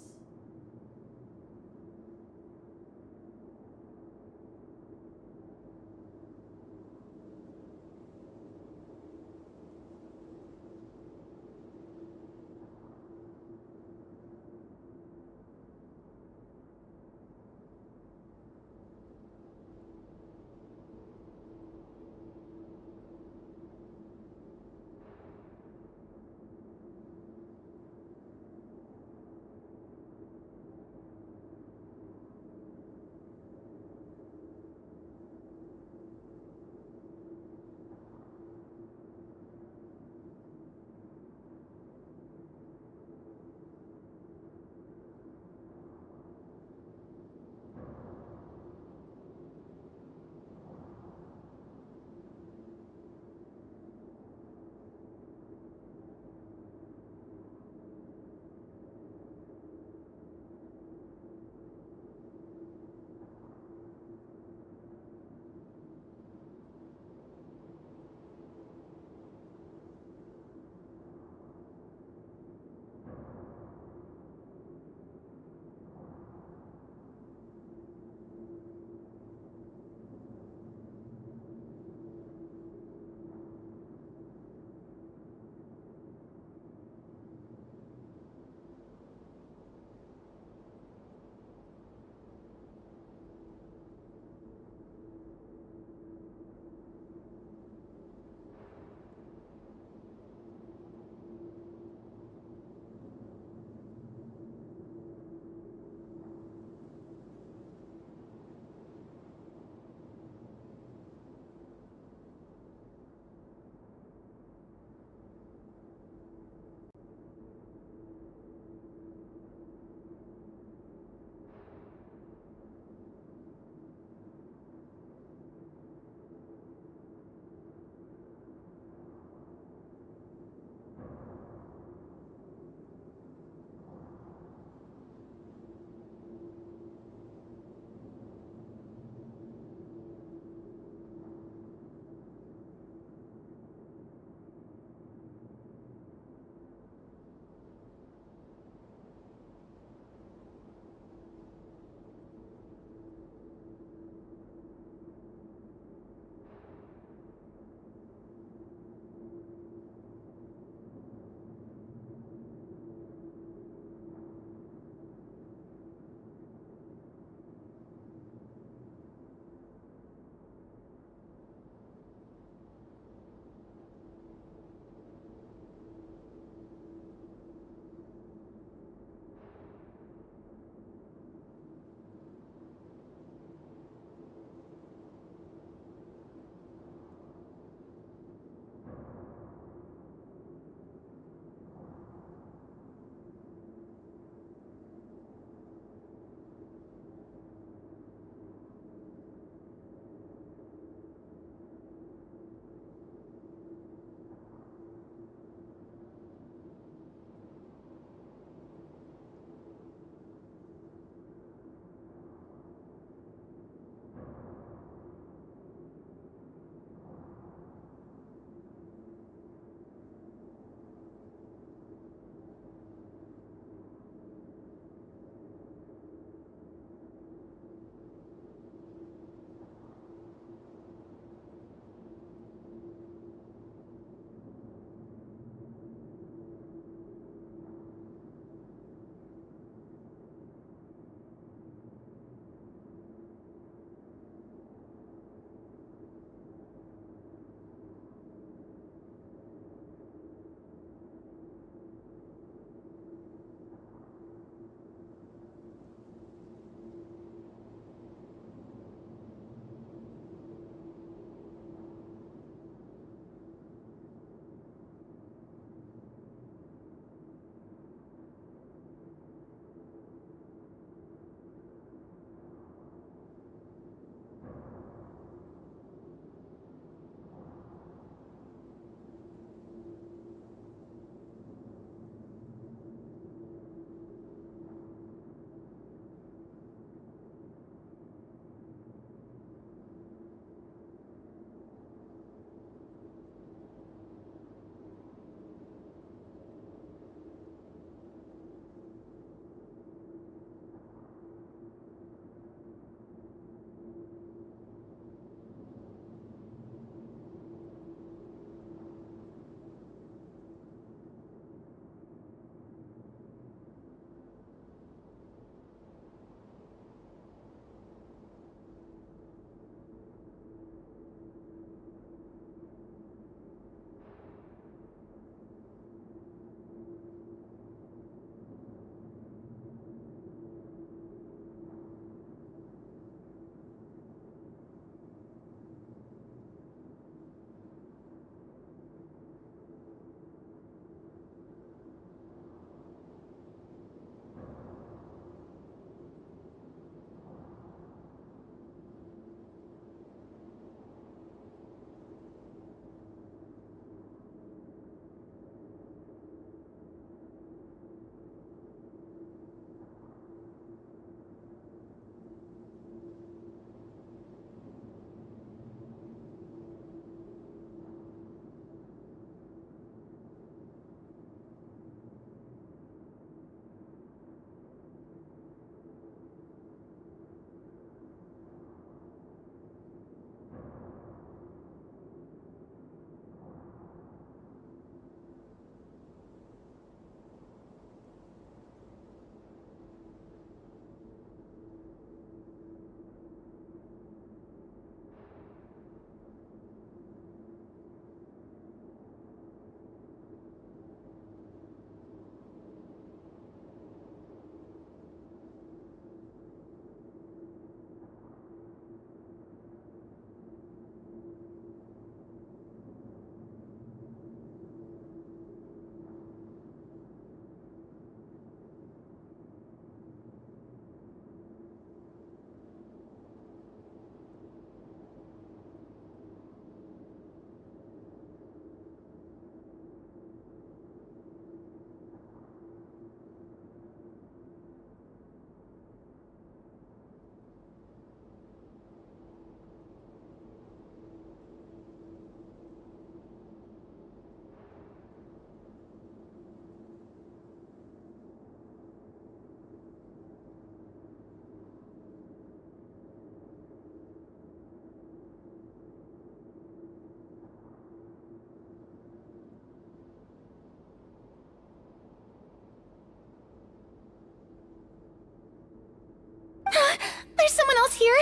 There's someone else here.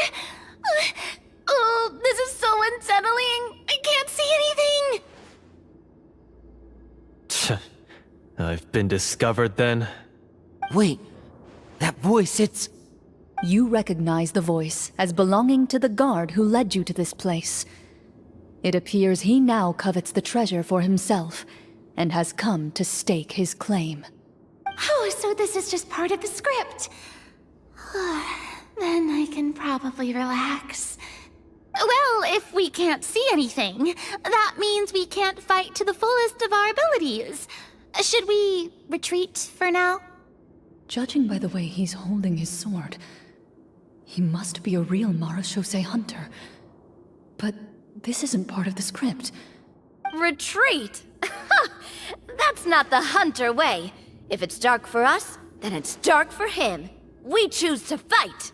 Oh, this is so unsettling. I can't see anything. I've been discovered then? Wait, that voice, it's... You recognize the voice as belonging to the guard who led you to this place. It appears he now covets the treasure for himself, and has come to stake his claim. Oh, so this is just part of the script. Then I can probably relax. Well, if we can't see anything, that means we can't fight to the fullest of our abilities. Should we retreat for now? Judging by the way he's holding his sword, he must be a real marechaussee hunter. But this isn't part of the script. Retreat? That's not the hunter way. If it's dark for us, then it's dark for him. We choose to fight.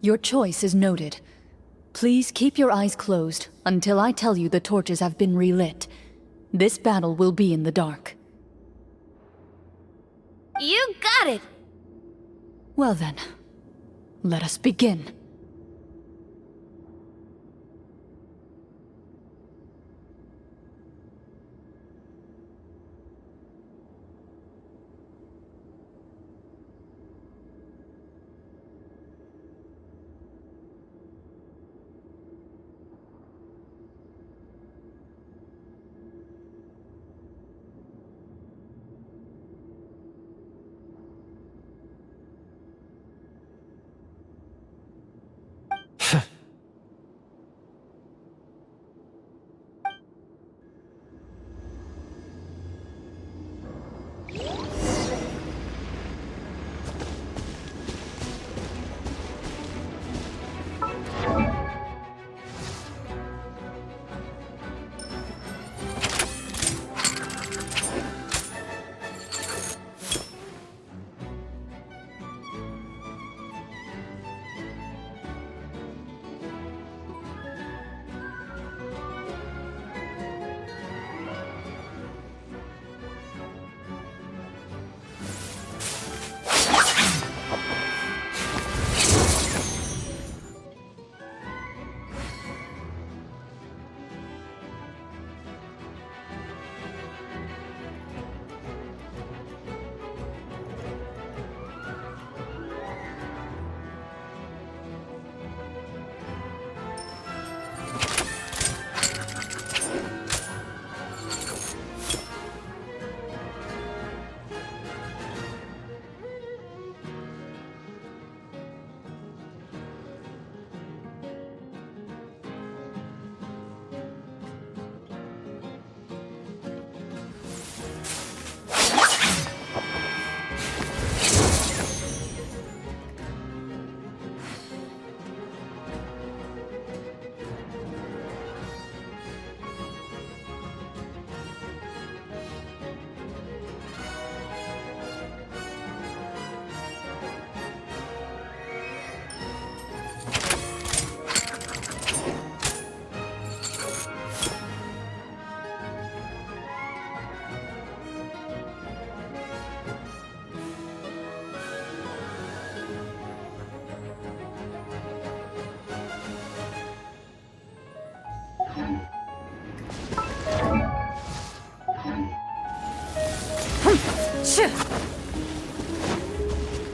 Your choice is noted. Please keep your eyes closed until I tell you the torches have been relit. This battle will be in the dark. You got it! Well then, let us begin.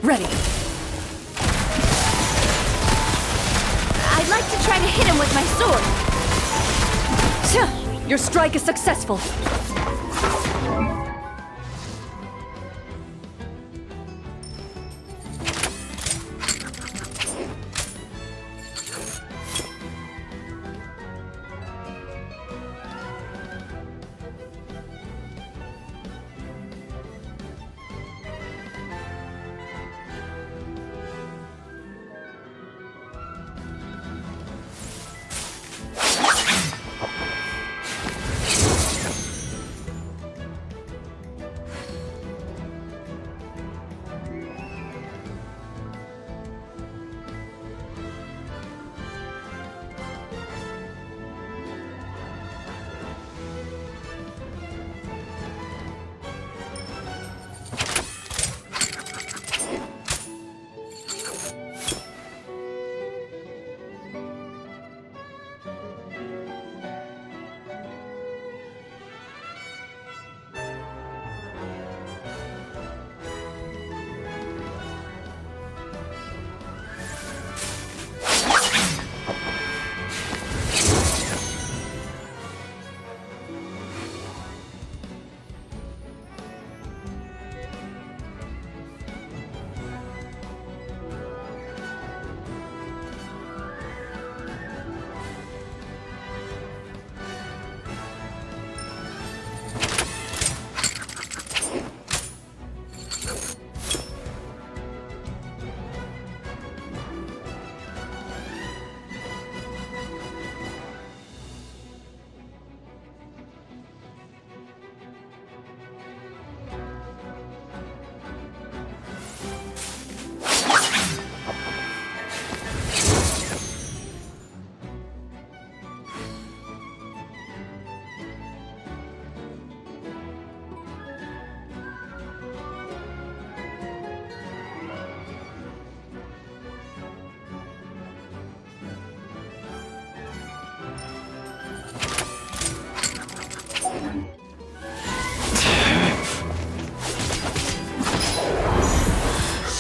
Ready. I'd like to try to hit him with my sword. Your strike is successful.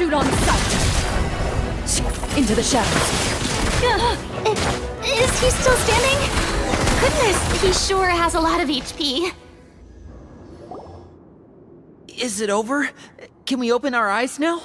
Shoot on sight! Into the shadows. Is he still standing? Goodness, he sure has a lot of HP. Is it over? Can we open our eyes now?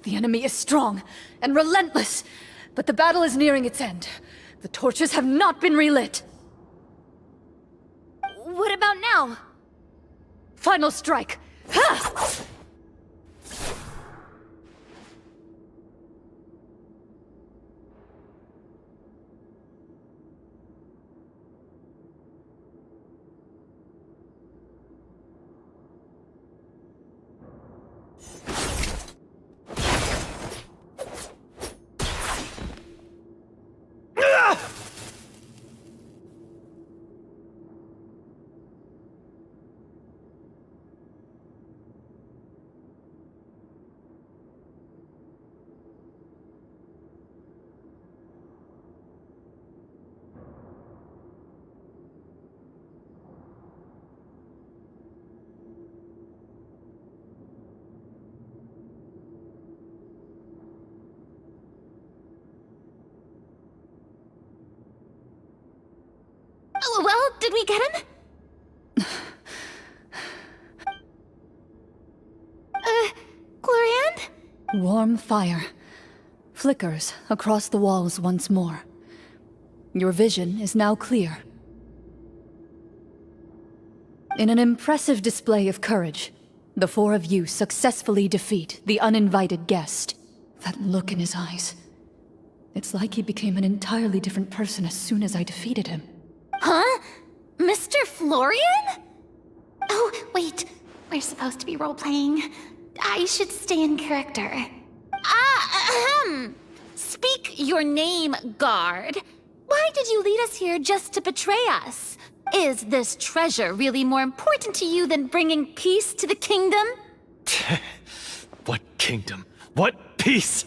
The enemy is strong and relentless, but the battle is nearing its end. The torches have not been relit. What about now? Final strike. Ha! Oh, well, did we get him? Glorian? Warm fire flickers across the walls once more. Your vision is now clear. In an impressive display of courage, the four of you successfully defeat the uninvited guest. That look in his eyes. It's like he became an entirely different person as soon as I defeated him. Huh? Mr. Florian? Oh, wait. We're supposed to be role-playing. I should stay in character. Speak your name, guard. Why did you lead us here just to betray us? Is this treasure really more important to you than bringing peace to the kingdom? What kingdom? What peace?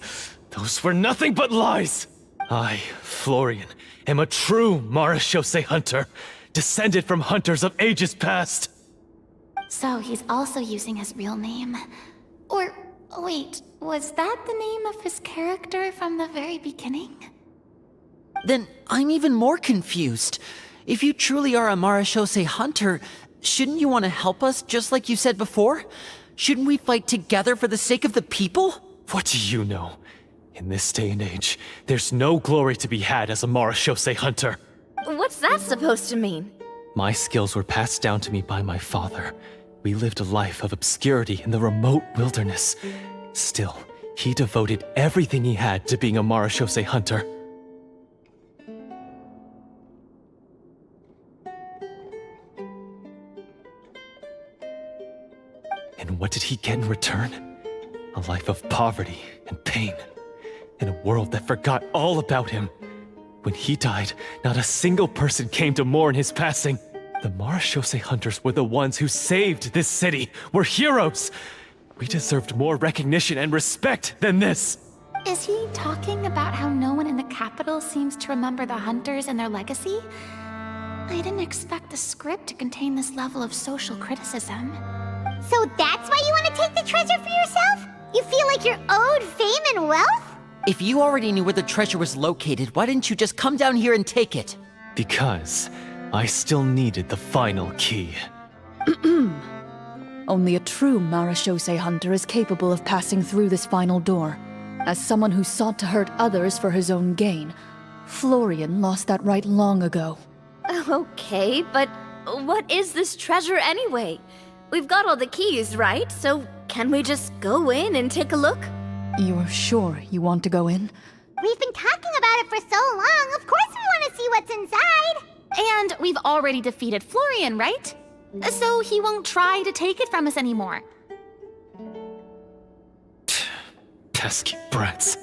Those were nothing but lies! I, Florian, am a true Marechaussee hunter, descended from hunters of ages past. So he's also using his real name. Or, wait, was that the name of his character from the very beginning? Then I'm even more confused. If you truly are a Marechaussee hunter, shouldn't you want to help us just like you said before? Shouldn't we fight together for the sake of the people? What do you know? In this day and age, there's no glory to be had as a Marechaussee hunter. What's that supposed to mean? My skills were passed down to me by my father. We lived a life of obscurity in the remote wilderness. Still, he devoted everything he had to being a Marechaussee hunter. And what did he get in return? A life of poverty and pain. In a world that forgot all about him. When he died, not a single person came to mourn his passing. The Marechaussee hunters were the ones who saved this city. We're heroes! We deserved more recognition and respect than this! Is he talking about how no one in the capital seems to remember the hunters and their legacy? I didn't expect the script to contain this level of social criticism. So that's why you want to take the treasure for yourself? You feel like you're owed fame and wealth? If you already knew where the treasure was located, why didn't you just come down here and take it? Because I still needed the final key. Only a true Marechaussee hunter is capable of passing through this final door. As someone who sought to hurt others for his own gain, Florian lost that right long ago. Okay, but what is this treasure anyway? We've got all the keys, right? So can we just go in and take a look? You're sure you want to go in? We've been talking about it for so long. Of course we want to see what's inside. And we've already defeated Florian, right? So he won't try to take it from us anymore. Pesky brats.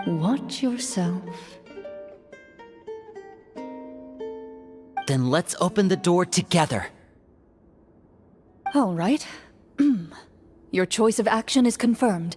Watch yourself. Then let's open the door together. All right. Your choice of action is confirmed.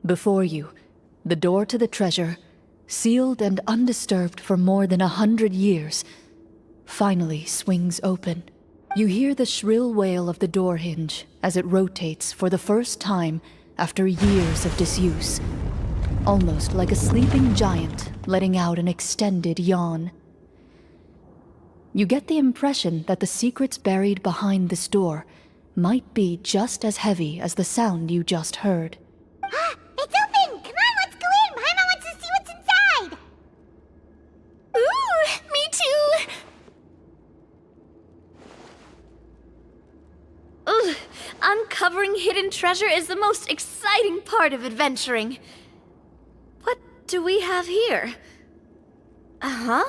Before you, the door to the treasure, sealed and undisturbed for more than 100 years, finally swings open. You hear the shrill wail of the door hinge as it rotates for the first time after years of disuse, almost like a sleeping giant letting out an extended yawn. You get the impression that the secrets buried behind this door might be just as heavy as the sound you just heard. It's open! Come on, let's go in! Paimon wants to see what's inside! Ooh, me too! Ugh, uncovering hidden treasure is the most exciting part of adventuring. What do we have here? Uh-huh.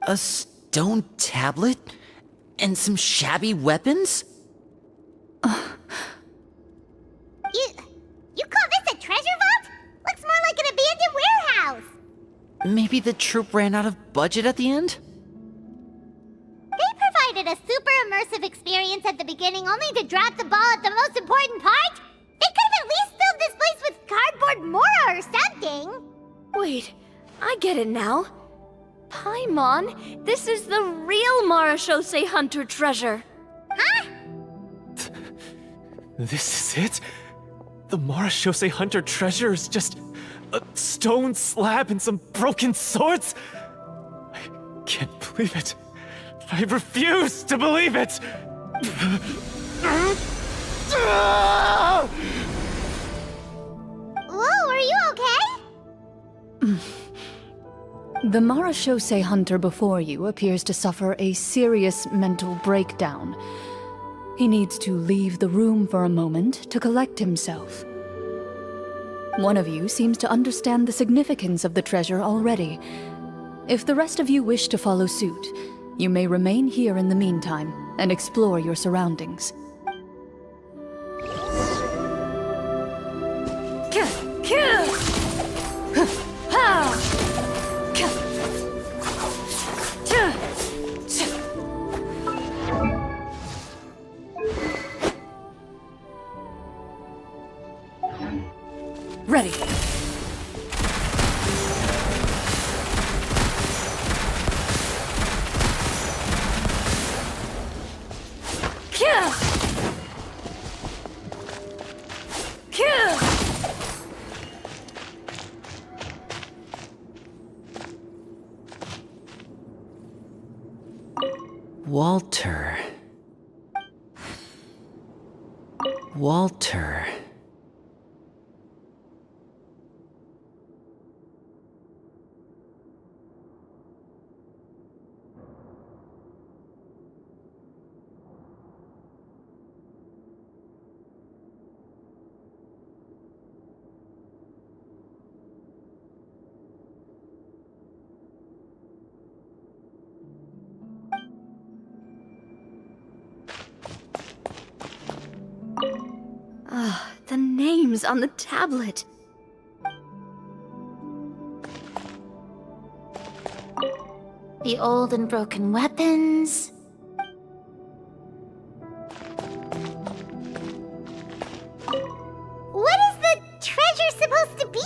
A stone tablet? And some shabby weapons? You call this a treasure vault? Looks more like an abandoned warehouse. Maybe the troop ran out of budget at the end? They provided a super immersive experience at the beginning only to drop the ball at the most important part? They could have at least filled this place with cardboard Mora or something. Wait, I get it now. Paimon, this is the real Marachose Hunter treasure. Huh? This is it? The Marachose Hunter treasure is just a stone slab and some broken swords? I can't believe it. I refuse to believe it! Whoa, are you okay? The Marachose Hunter before you appears to suffer a serious mental breakdown. He needs to leave the room for a moment to collect himself. One of you seems to understand the significance of the treasure already. If the rest of you wish to follow suit, you may remain here in the meantime and explore your surroundings. Ready. Walter. Walter. Ah, the names on the tablet. The old and broken weapons. What is the treasure supposed to be?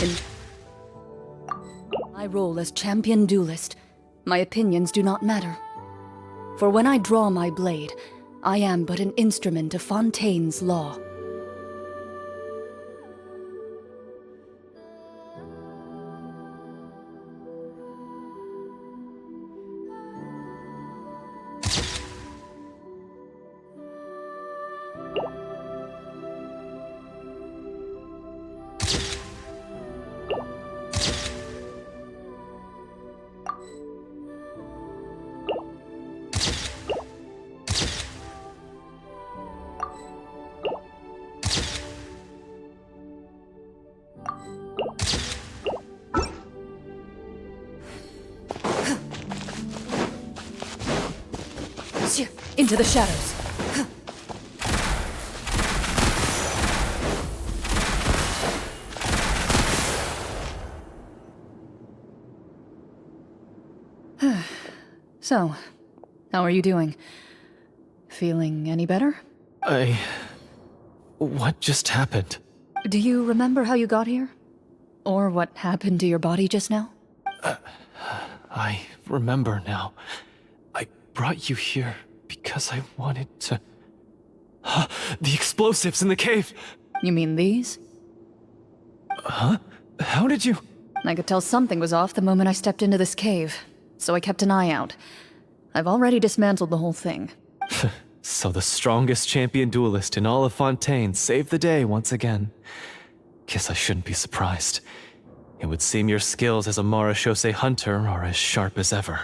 In my role as champion duelist, my opinions do not matter. For when I draw my blade, I am but an instrument of Fontaine's law. Into the shadows. So, how are you doing? Feeling any better? What just happened? Do you remember how you got here? Or what happened to your body just now? I remember now. I brought you here because I wanted to... The explosives in the cave! You mean these? Huh? How did you... I could tell something was off the moment I stepped into this cave, so I kept an eye out. I've already dismantled the whole thing. So the strongest champion duelist in all of Fontaine saved the day once again. Guess I shouldn't be surprised. It would seem your skills as a marechaussee hunter are as sharp as ever.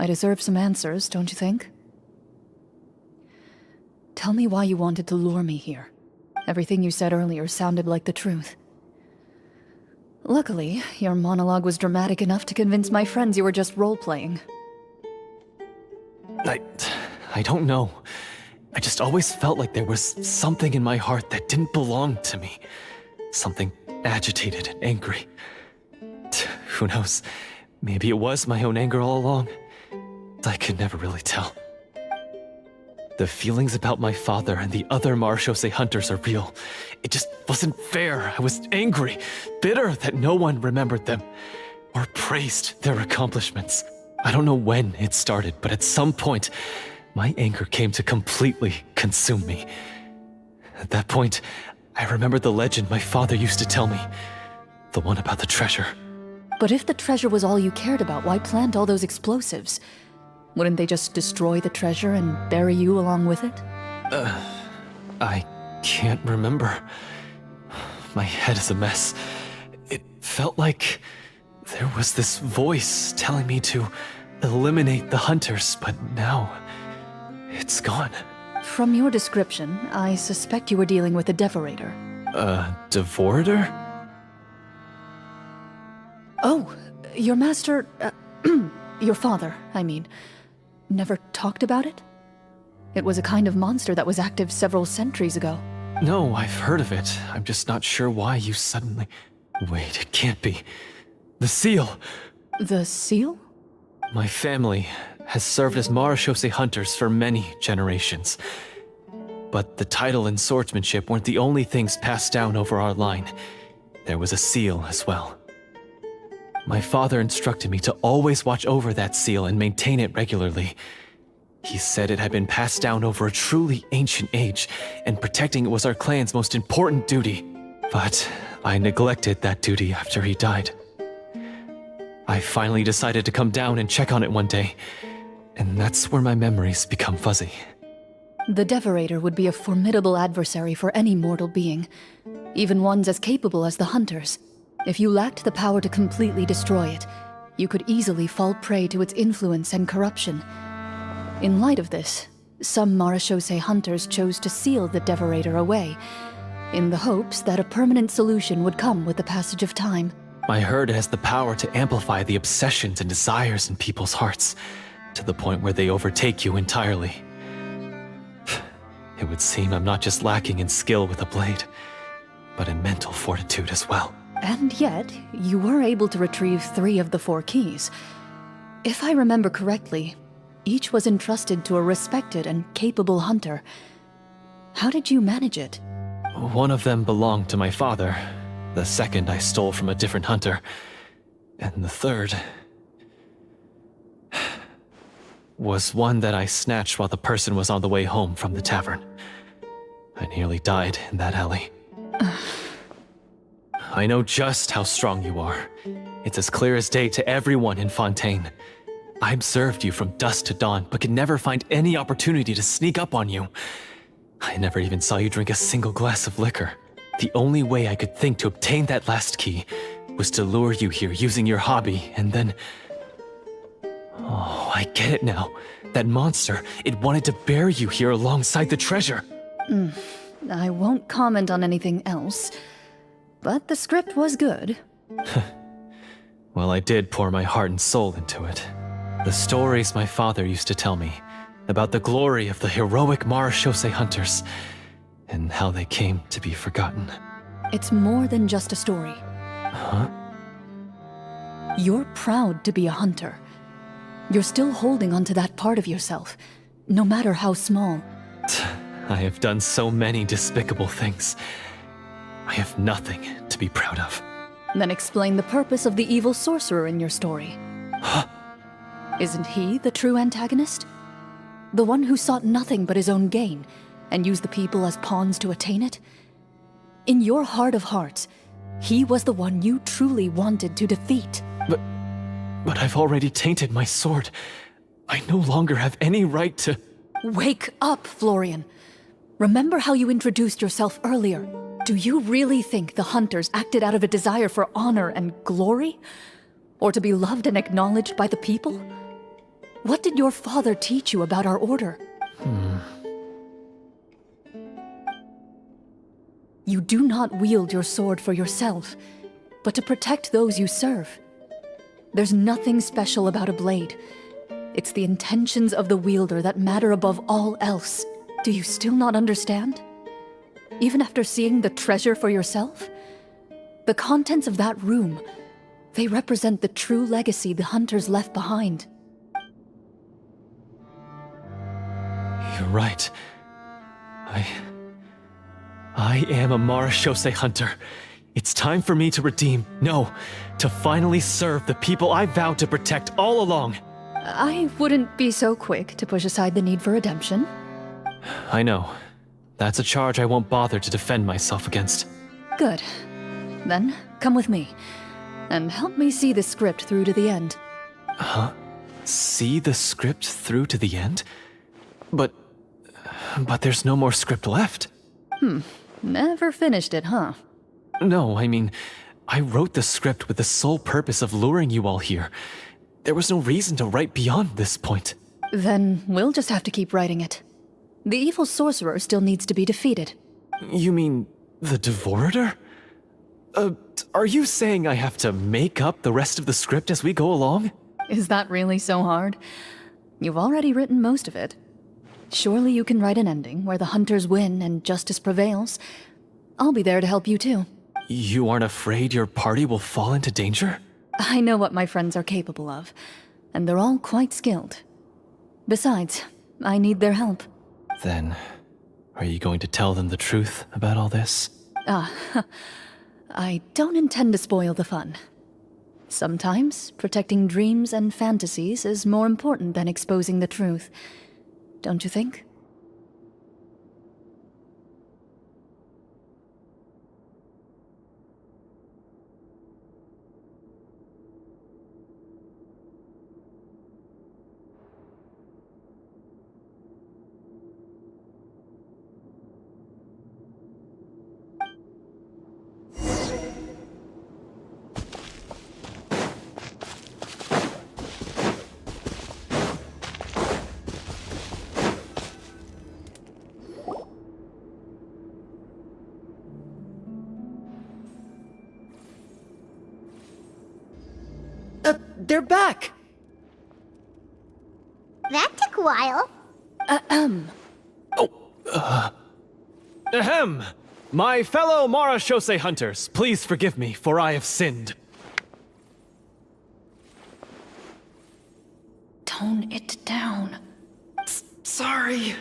I deserve some answers, don't you think? Tell me why you wanted to lure me here. Everything you said earlier sounded like the truth. Luckily, your monologue was dramatic enough to convince my friends you were just role-playing. I don't know. I just always felt like there was something in my heart that didn't belong to me. Something agitated and angry. Who knows? Maybe it was my own anger all along. I could never really tell. The feelings about my father and the other marechaussee hunters are real. It just wasn't fair. I was angry, bitter that no one remembered them or praised their accomplishments. I don't know when it started, but at some point, my anger came to completely consume me. At that point, I remembered the legend my father used to tell me. The one about the treasure. But if the treasure was all you cared about, why plant all those explosives? Wouldn't they just destroy the treasure and bury you along with it? I can't remember. My head is a mess. It felt like there was this voice telling me to eliminate the hunters, but now it's gone. From your description, I suspect you were dealing with a devorator. Devorator? Oh, your master... your father, I mean, never talked about it? It was a kind of monster that was active several centuries ago. No, I've heard of it. I'm just not sure why you suddenly... Wait, it can't be. The seal! The seal? My family has served as marechaussee hunters for many generations. But the title and swordsmanship weren't the only things passed down over our line. There was a seal as well. My father instructed me to always watch over that seal and maintain it regularly. He said it had been passed down over a truly ancient age, and protecting it was our clan's most important duty. But I neglected that duty after he died. I finally decided to come down and check on it one day, and that's where my memories become fuzzy. The Devorator would be a formidable adversary for any mortal being, even ones as capable as the Hunters. If you lacked the power to completely destroy it, you could easily fall prey to its influence and corruption. In light of this, some Marechaussee Hunters chose to seal the Devorator away, in the hopes that a permanent solution would come with the passage of time. I heard it has the power to amplify the obsessions and desires in people's hearts, to the point where they overtake you entirely. It would seem I'm not just lacking in skill with a blade, but in mental fortitude as well. And yet, you were able to retrieve 3 of the 4 keys. If I remember correctly, each was entrusted to a respected and capable hunter. How did you manage it? One of them belonged to my father. The second I stole from a different hunter. And the third was one that I snatched while the person was on the way home from the tavern. I nearly died in that alley. I know just how strong you are. It's as clear as day to everyone in Fontaine. I observed you from dusk to dawn, but could never find any opportunity to sneak up on you. I never even saw you drink a single glass of liquor. The only way I could think to obtain that last key was to lure you here using your hobby, and then... Oh, I get it now. That monster, it wanted to bury you here alongside the treasure. I won't comment on anything else, but the script was good. Well, I did pour my heart and soul into it. The stories my father used to tell me about the glory of the heroic Marechaussee hunters and how they came to be forgotten. It's more than just a story. Huh? You're proud to be a hunter. You're still holding onto that part of yourself, no matter how small. I have done so many despicable things. I have nothing to be proud of. Then explain the purpose of the evil sorcerer in your story. Huh? Isn't he the true antagonist? The one who sought nothing but his own gain, and used the people as pawns to attain it? In your heart of hearts, he was the one you truly wanted to defeat. But I've already tainted my sword. I no longer have any right to... Wake up, Florian. Remember how you introduced yourself earlier. Do you really think the hunters acted out of a desire for honor and glory? Or to be loved and acknowledged by the people? What did your father teach you about our order? You do not wield your sword for yourself, but to protect those you serve. There's nothing special about a blade. It's the intentions of the wielder that matter above all else. Do you still not understand? Even after seeing the treasure for yourself? The contents of that room, they represent the true legacy the hunters left behind. You're right. I am a Marechaussee hunter. It's time for me to redeem, no, to finally serve the people I vowed to protect all along. I wouldn't be so quick to push aside the need for redemption. I know. That's a charge I won't bother to defend myself against. Good. Then, come with me, and help me see the script through to the end. Huh? See the script through to the end? But there's no more script left. Never finished it, huh? No, I mean, I wrote the script with the sole purpose of luring you all here. There was no reason to write beyond this point. Then we'll just have to keep writing it. The evil sorcerer still needs to be defeated. You mean the Devorator? Are you saying I have to make up the rest of the script as we go along? Is that really so hard? You've already written most of it. Surely you can write an ending where the hunters win and justice prevails. I'll be there to help you too. You aren't afraid your party will fall into danger? I know what my friends are capable of, and they're all quite skilled. Besides, I need their help. Then, are you going to tell them the truth about all this? I don't intend to spoil the fun. Sometimes, protecting dreams and fantasies is more important than exposing the truth. don't you think? They're back! That took a while. Ahem! My fellow Marashose hunters, please forgive me, for I have sinned. Tone it down. Sorry.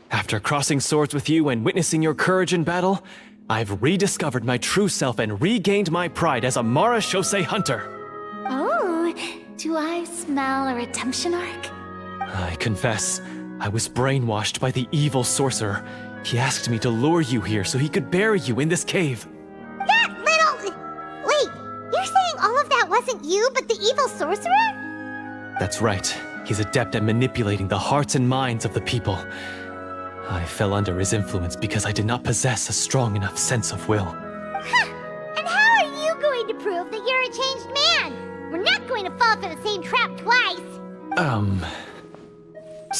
After crossing swords with you and witnessing your courage in battle, I've rediscovered my true self and regained my pride as a Marashose hunter. Oh, do I smell a redemption arc? I confess, I was brainwashed by the evil sorcerer. He asked me to lure you here so he could bury you in this cave. That little... Wait, you're saying all of that wasn't you, but the evil sorcerer? That's right. He's adept at manipulating the hearts and minds of the people. I fell under his influence because I did not possess a strong enough sense of will. Huh! And how are you going to prove that you're a changed man? We're not going to fall for the same trap twice.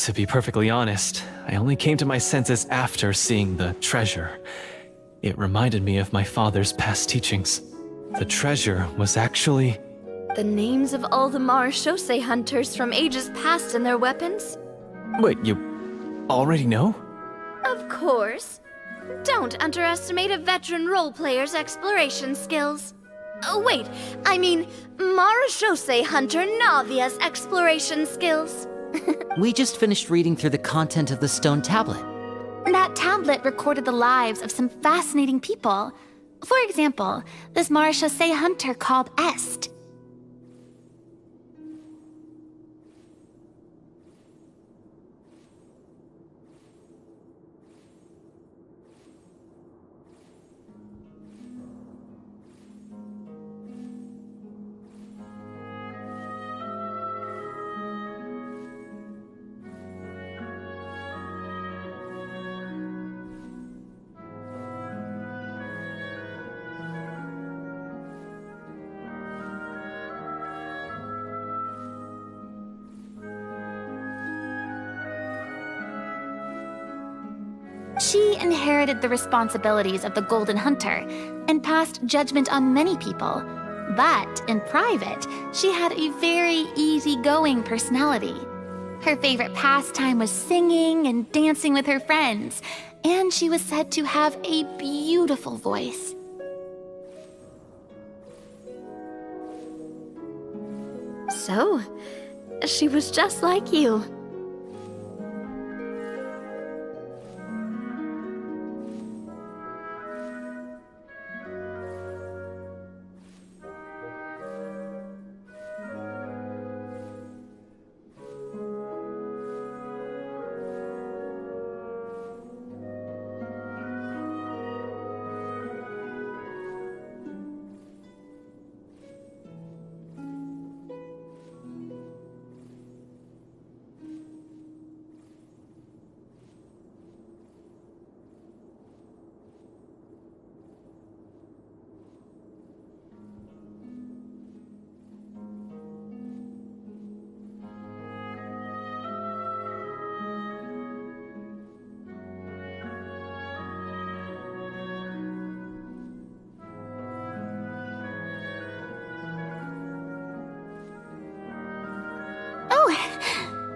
To be perfectly honest, I only came to my senses after seeing the treasure. It reminded me of my father's past teachings. The treasure was actually... The names of all the Marashose hunters from ages past and their weapons? Wait, you already know? Of course. Don't underestimate a veteran role-player's exploration skills. Oh, wait, I mean Marashose hunter Navia's exploration skills. We just finished reading through the content of the stone tablet. That tablet recorded the lives of some fascinating people. For example, this Marashose hunter called Est. She inherited the responsibilities of the Golden Hunter and passed judgment on many people. But in private, she had a very easygoing personality. Her favorite pastime was singing and dancing with her friends, and she was said to have a beautiful voice. So, she was just like you.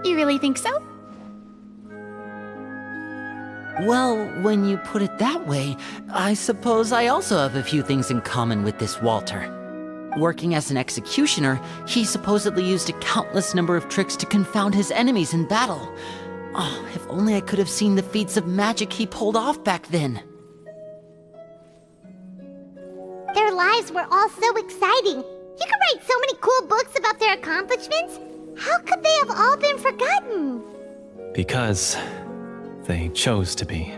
You really think so? Well, when you put it that way, I suppose I also have a few things in common with this Walter. Working as an executioner, he supposedly used a countless number of tricks to confound his enemies in battle. Oh, if only I could have seen the feats of magic he pulled off back then. Their lives were all so exciting. You could write so many cool books about their accomplishments. How could they have all been forgotten? Because they chose to be.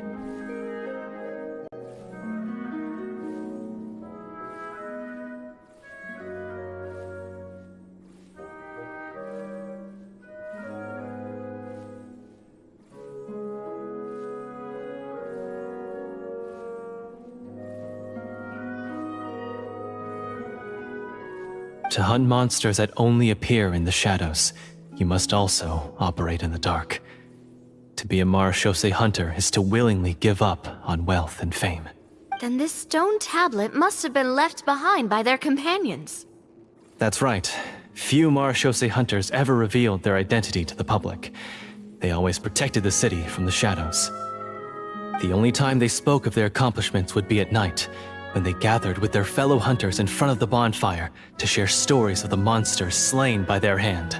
To hunt monsters that only appear in the shadows, you must also operate in the dark. To be a Marechaussee hunter is to willingly give up on wealth and fame. Then this stone tablet must have been left behind by their companions. That's right. Few Marechaussee hunters ever revealed their identity to the public. They always protected the city from the shadows. The only time they spoke of their accomplishments would be at night, when they gathered with their fellow hunters in front of the bonfire to share stories of the monsters slain by their hand.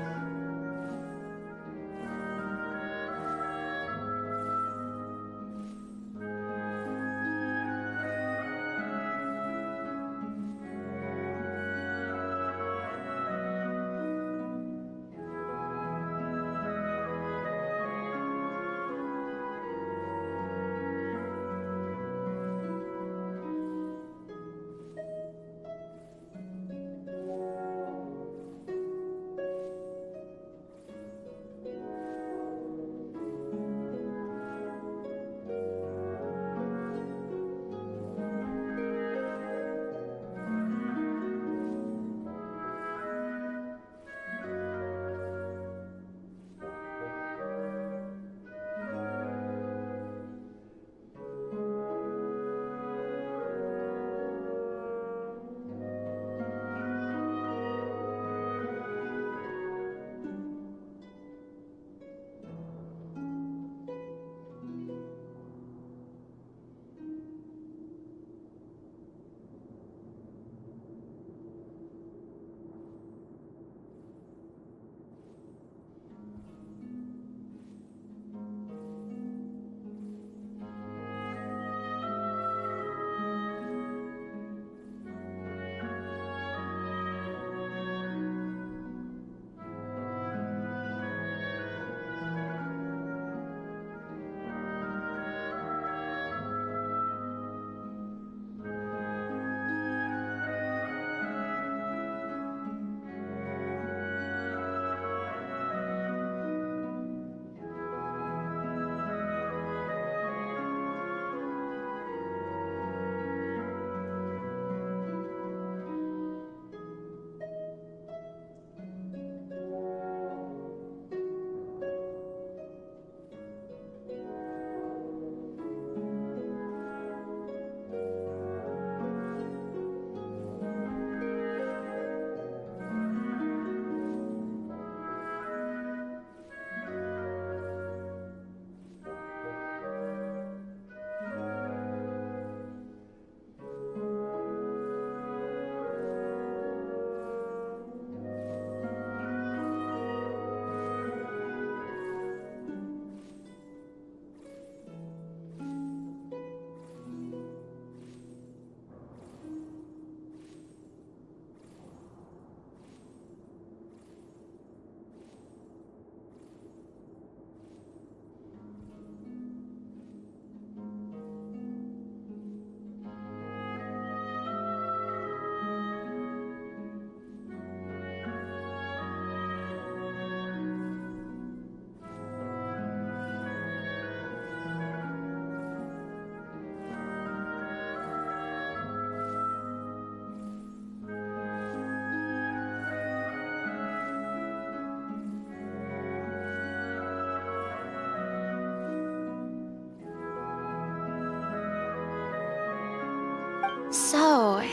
So,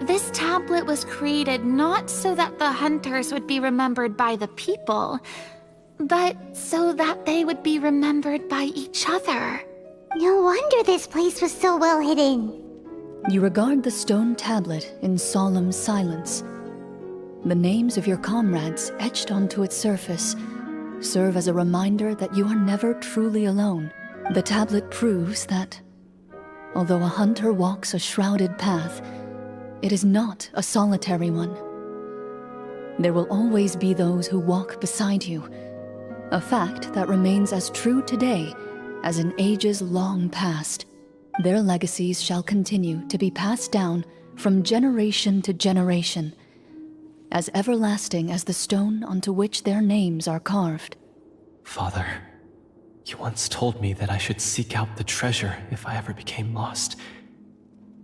this tablet was created not so that the hunters would be remembered by the people, but so that they would be remembered by each other. No wonder this place was so well hidden. You regard the stone tablet in solemn silence. The names of your comrades etched onto its surface serve as a reminder that you are never truly alone. The tablet proves that, although a hunter walks a shrouded path, it is not a solitary one. There will always be those who walk beside you. A fact that remains as true today as in ages long past. Their legacies shall continue to be passed down from generation to generation, as everlasting as the stone onto which their names are carved. Father, you once told me that I should seek out the treasure if I ever became lost.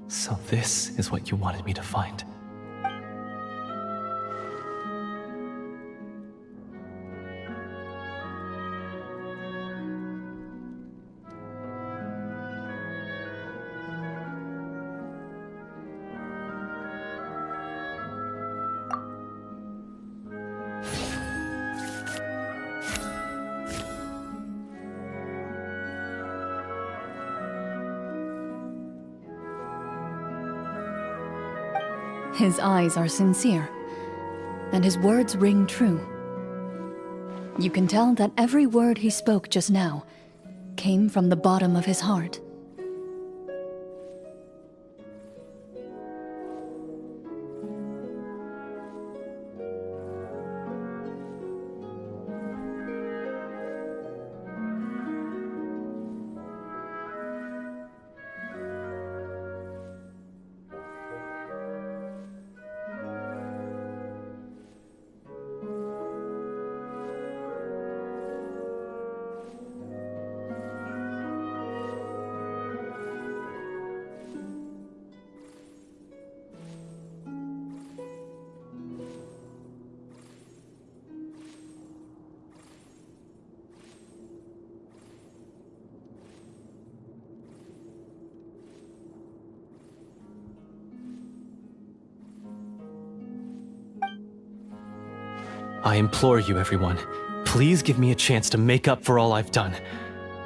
So this is what you wanted me to find. His eyes are sincere, and his words ring true. You can tell that every word he spoke just now came from the bottom of his heart. I implore you, everyone, please give me a chance to make up for all I've done.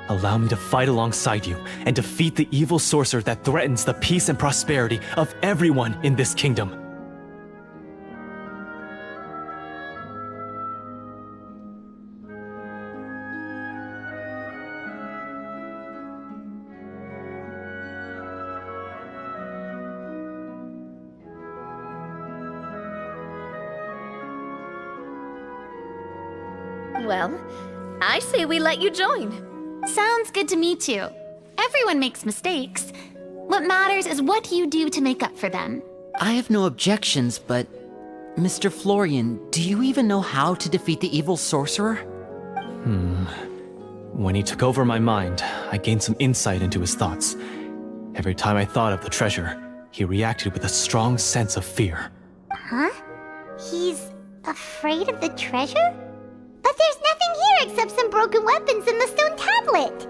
Allow me to fight alongside you and defeat the evil sorcerer that threatens the peace and prosperity of everyone in this kingdom. Well, I say we let you join. Sounds good to me too. Everyone makes mistakes. What matters is what you do to make up for them. I have no objections, but... Mr. Florian, do you even know how to defeat the evil sorcerer? When he took over my mind, I gained some insight into his thoughts. Every time I thought of the treasure, he reacted with a strong sense of fear. Huh? He's afraid of the treasure? But there's nothing here except some broken weapons and the stone tablet!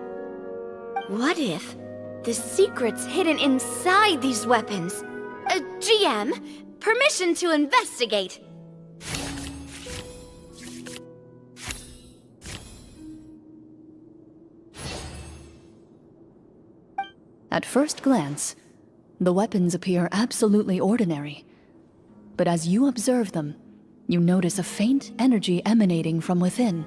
What if the secret's hidden inside these weapons? GM, permission to investigate. At first glance, the weapons appear absolutely ordinary. But as you observe them, you notice a faint energy emanating from within.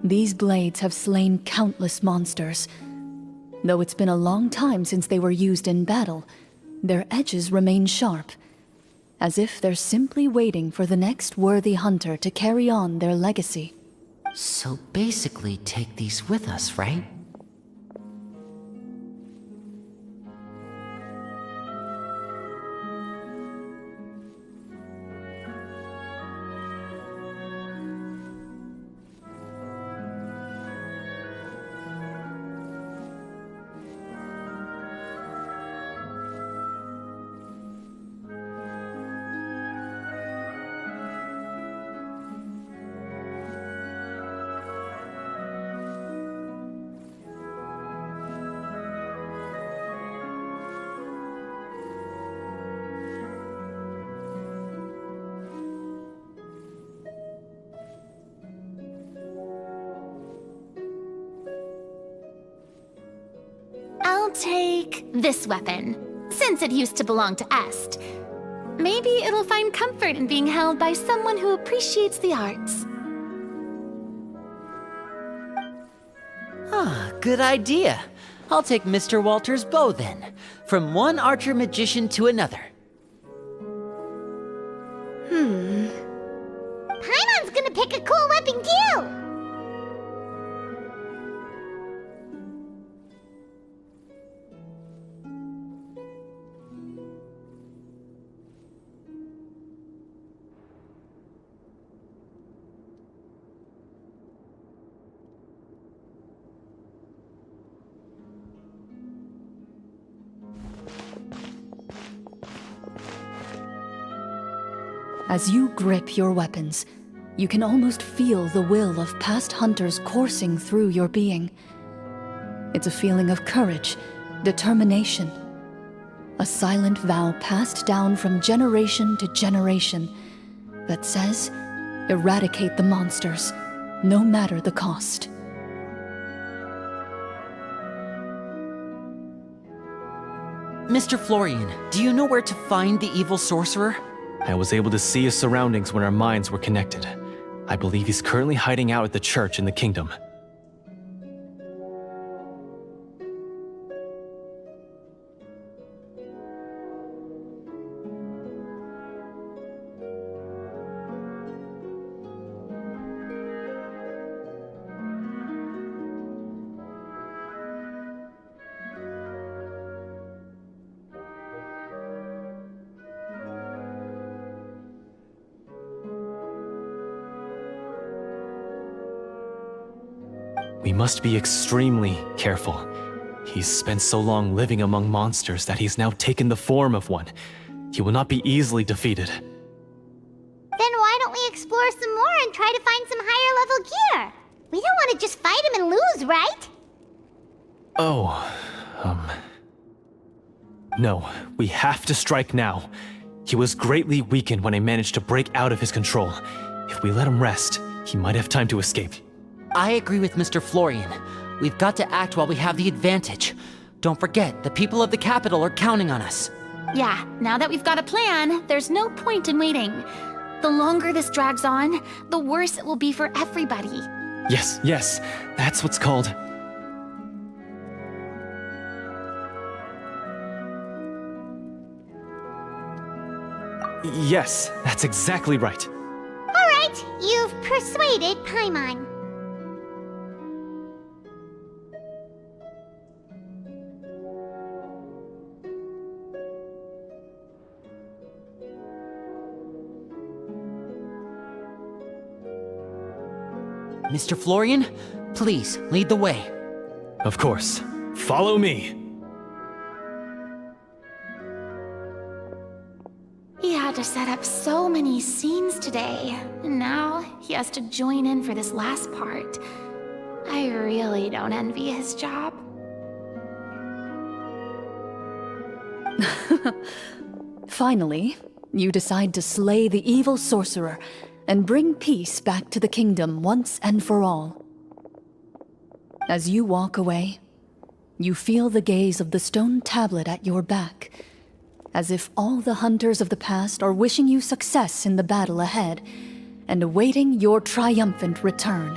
These blades have slain countless monsters. Though it's been a long time since they were used in battle, their edges remain sharp, as if they're simply waiting for the next worthy hunter to carry on their legacy. So basically, take these with us, right? I'll take this weapon, since it used to belong to Est. Maybe it'll find comfort in being held by someone who appreciates the arts. Ah, good idea. I'll take Mr. Walter's bow then. From one archer magician to another. Paimon's gonna pick a cool weapon too! As you grip your weapons, you can almost feel the will of past hunters coursing through your being. It's a feeling of courage, determination, a silent vow passed down from generation to generation that says, eradicate the monsters, no matter the cost. Mr. Florian, do you know where to find the evil sorcerer? I was able to see his surroundings when our minds were connected. I believe he's currently hiding out at the church in the kingdom. We must be extremely careful. He's spent so long living among monsters that he's now taken the form of one. He will not be easily defeated. Then why don't we explore some more and try to find some higher level gear? We don't want to just fight him and lose, right? No, we have to strike now. He was greatly weakened when I managed to break out of his control. If we let him rest, he might have time to escape. I agree with Mr. Florian. We've got to act while we have the advantage. Don't forget, the people of the capital are counting on us. Yeah, now that we've got a plan, there's no point in waiting. The longer this drags on, the worse it will be for everybody. Yes, that's what's called... Yes, that's exactly right. Alright, you've persuaded Paimon. Mr. Florian, please lead the way. Of course. Follow me. He had to set up so many scenes today, and now he has to join in for this last part. I really don't envy his job. Finally, you decide to slay the evil sorcerer and bring peace back to the kingdom once and for all. As you walk away, you feel the gaze of the stone tablet at your back, as if all the hunters of the past are wishing you success in the battle ahead and awaiting your triumphant return.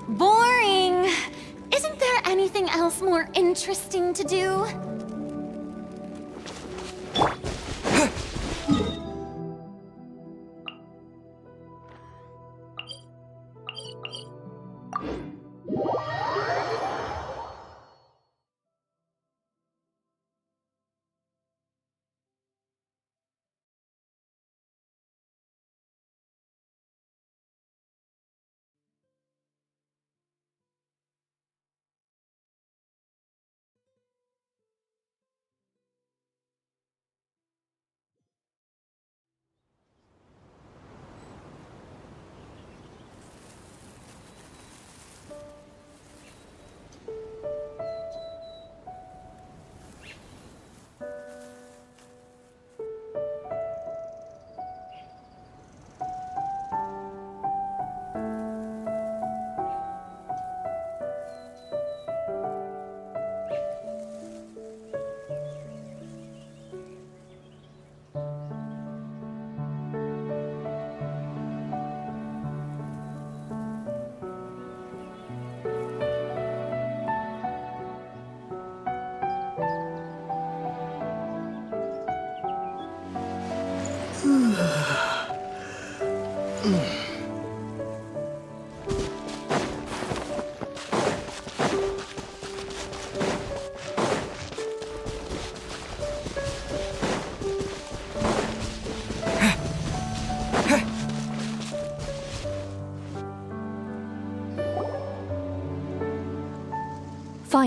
Boring! Isn't there anything else more interesting to do?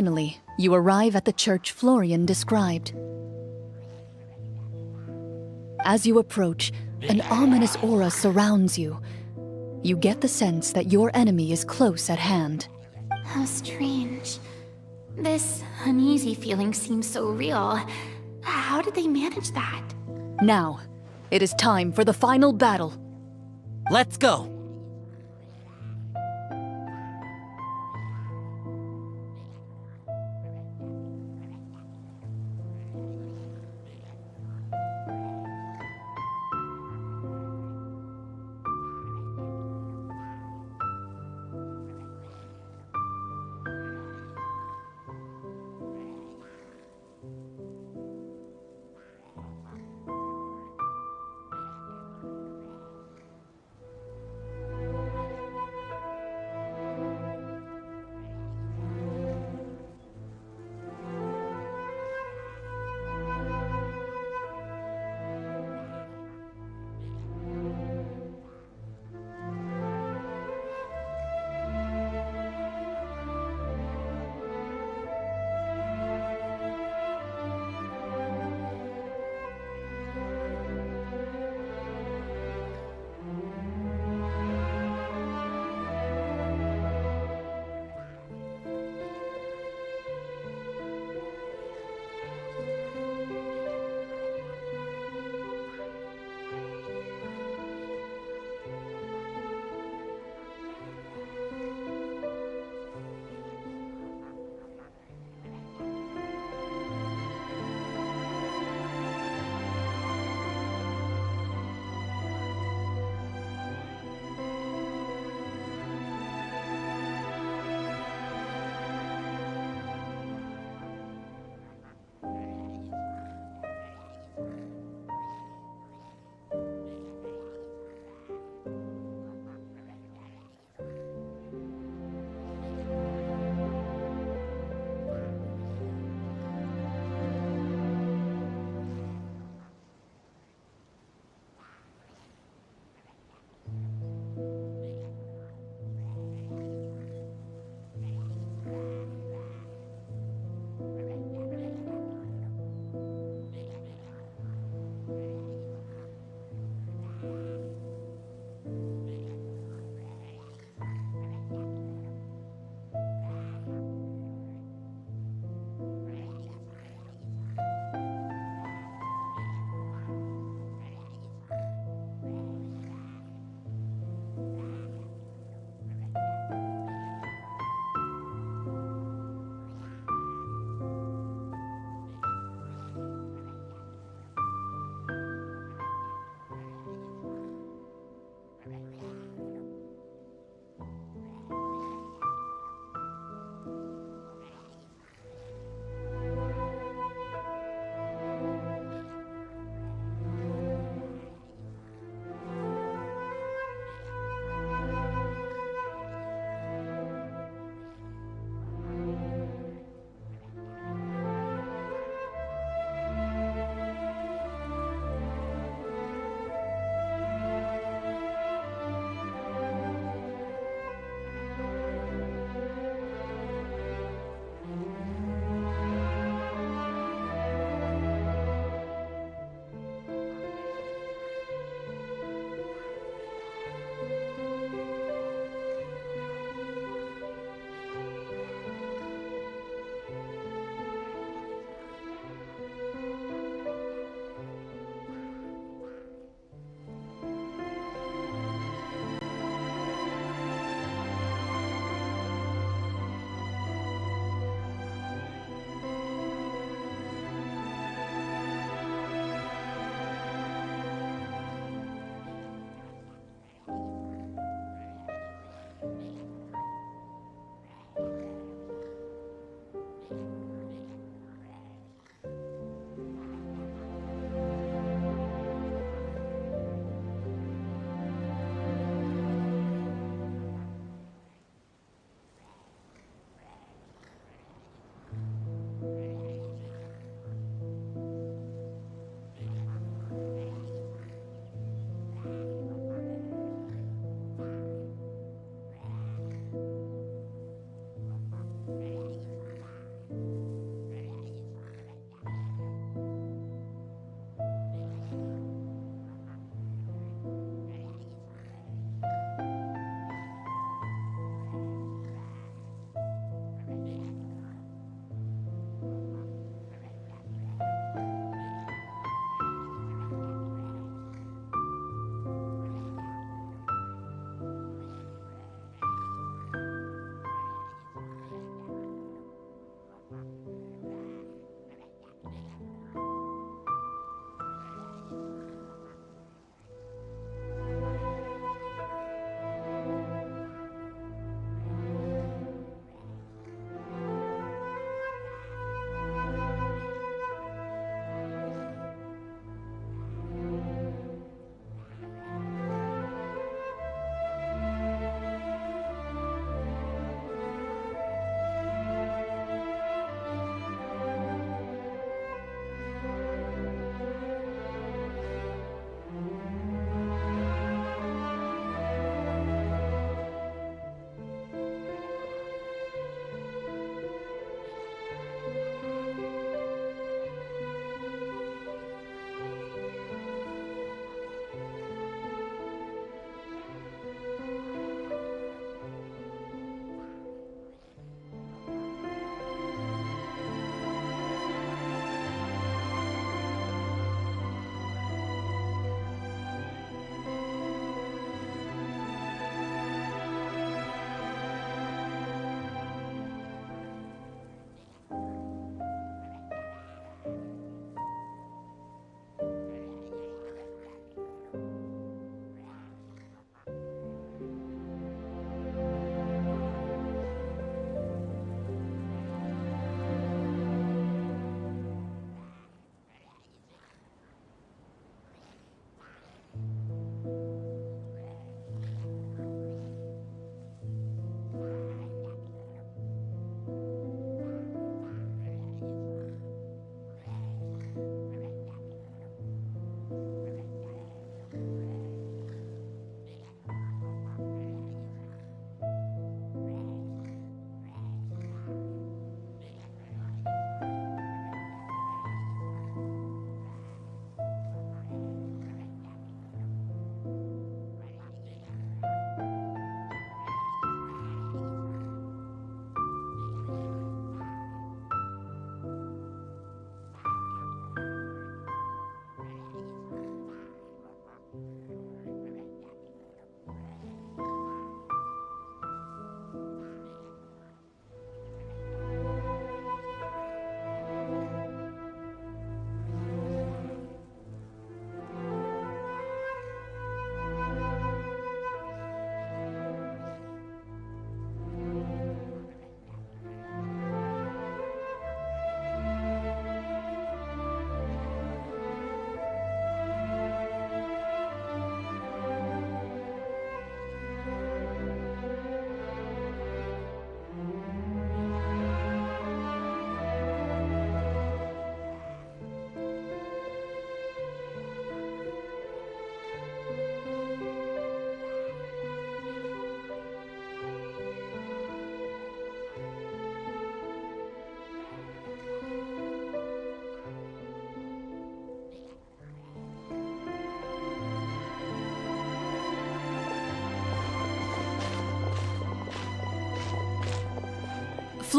Finally, you arrive at the church Florian described. As you approach, an ominous aura surrounds you. You get the sense that your enemy is close at hand. How strange. This uneasy feeling seems so real. How did they manage that? Now, it is time for the final battle. Let's go!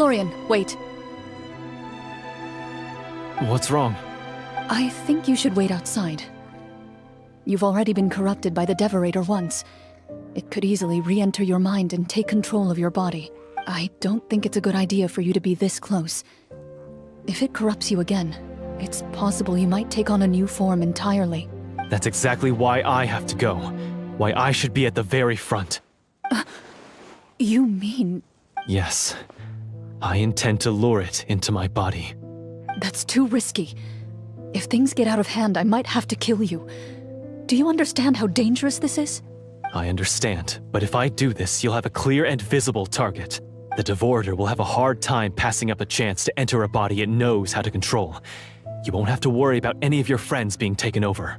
Florian, wait. What's wrong? I think you should wait outside. You've already been corrupted by the Devorator once. It could easily re-enter your mind and take control of your body. I don't think it's a good idea for you to be this close. If it corrupts you again, it's possible you might take on a new form entirely. That's exactly why I have to go. Why I should be at the very front. You mean... Yes. I intend to lure it into my body. That's too risky. If things get out of hand, I might have to kill you. Do you understand how dangerous this is? I understand, but if I do this, you'll have a clear and visible target. The Devorator will have a hard time passing up a chance to enter a body it knows how to control. You won't have to worry about any of your friends being taken over.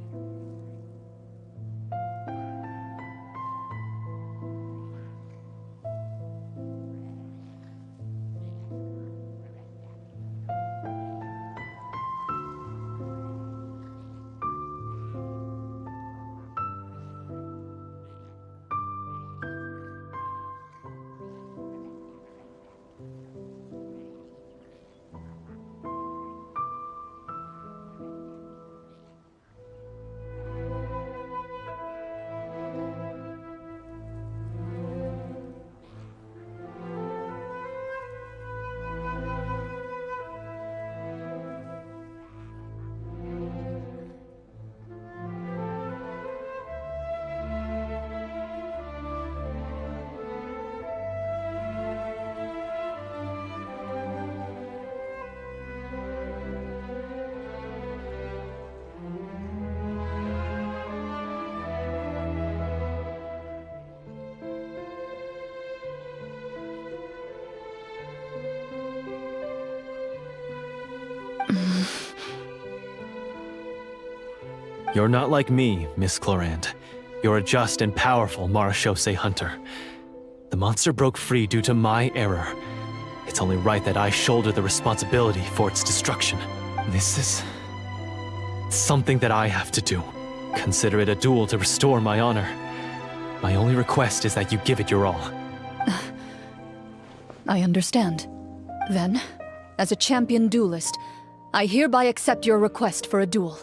You're not like me, Miss Clorand. You're a just and powerful Marechaussee hunter. The monster broke free due to my error. It's only right that I shoulder the responsibility for its destruction. This is... something that I have to do. Consider it a duel to restore my honor. My only request is that you give it your all. I understand. Then, as a champion duelist, I hereby accept your request for a duel,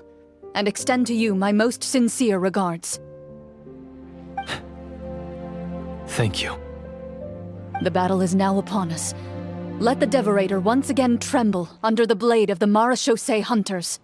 and extend to you my most sincere regards. Thank you. The battle is now upon us. Let the Devorator once again tremble under the blade of the Marechaussee hunters.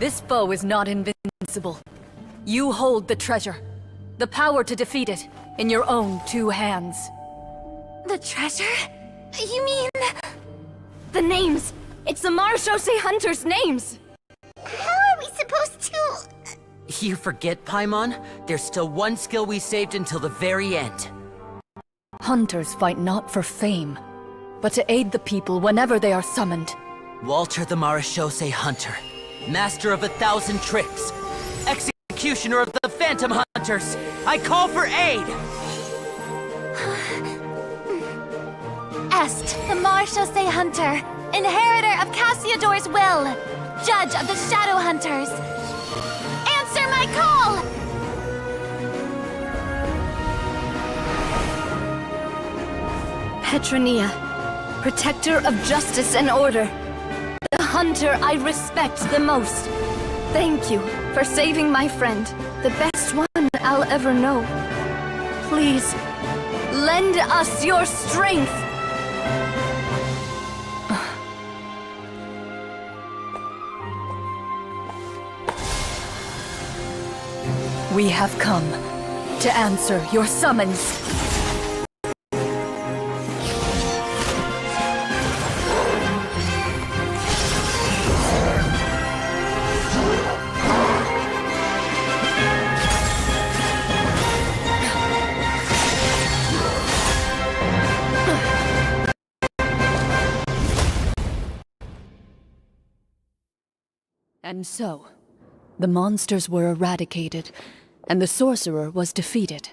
This foe is not invincible. You hold the treasure. The power to defeat it in your own 2 hands. The treasure? You mean... The names! It's the Marechaussee Hunters' names! How are we supposed to... You forget, Paimon? There's still one skill we saved until the very end. Hunters fight not for fame, but to aid the people whenever they are summoned. Walter the Marechaussee Hunter, master of 1,000 tricks, executioner of the Phantom Hunters, I call for aid! Est, the Marechaussee Hunter, inheritor of Cassiodor's will, judge of the Shadow Hunters. Answer my call! Petronia, protector of justice and order. The hunter I respect the most. Thank you for saving my friend, the best one I'll ever know. Please, lend us your strength! We have come to answer your summons. And so, the monsters were eradicated, and the sorcerer was defeated.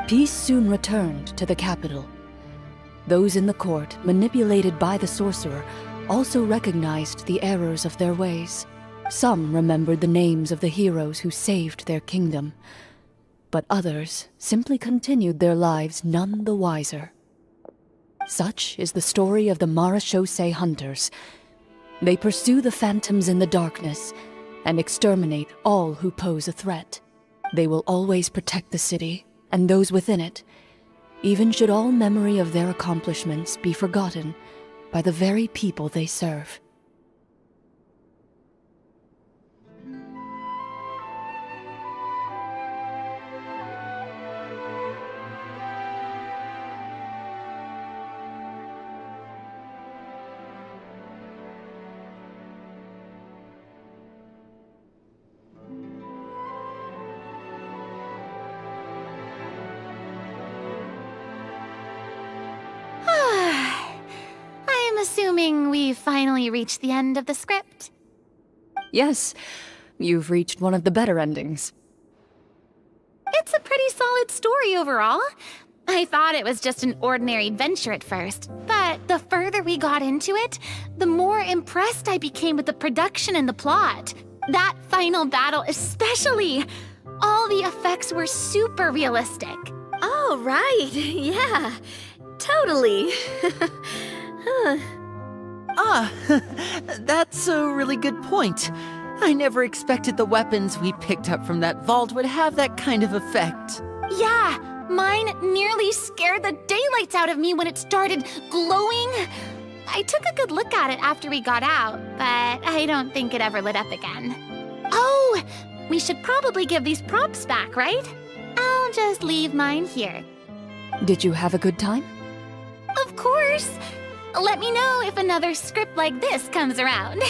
Peace soon returned to the capital. Those in the court, manipulated by the sorcerer, also recognized the errors of their ways. Some remembered the names of the heroes who saved their kingdom, but others simply continued their lives none the wiser. Such is the story of the Marechaussee Hunters. They pursue the phantoms in the darkness and exterminate all who pose a threat. They will always protect the city and those within it, even should all memory of their accomplishments be forgotten by the very people they serve. I'm assuming we've finally reached the end of the script. Yes, you've reached one of the better endings. It's a pretty solid story overall. I thought it was just an ordinary adventure at first, but the further we got into it, the more impressed I became with the production and the plot. That final battle especially. All the effects were super realistic. Oh, right. Yeah. Totally. That's a really good point. I never expected the weapons we picked up from that vault would have that kind of effect. Yeah, mine nearly scared the daylights out of me when it started glowing. I took a good look at it after we got out, but I don't think it ever lit up again. Oh, we should probably give these props back, right? I'll just leave mine here. Did you have a good time? Of course! Let me know if another script like this comes around.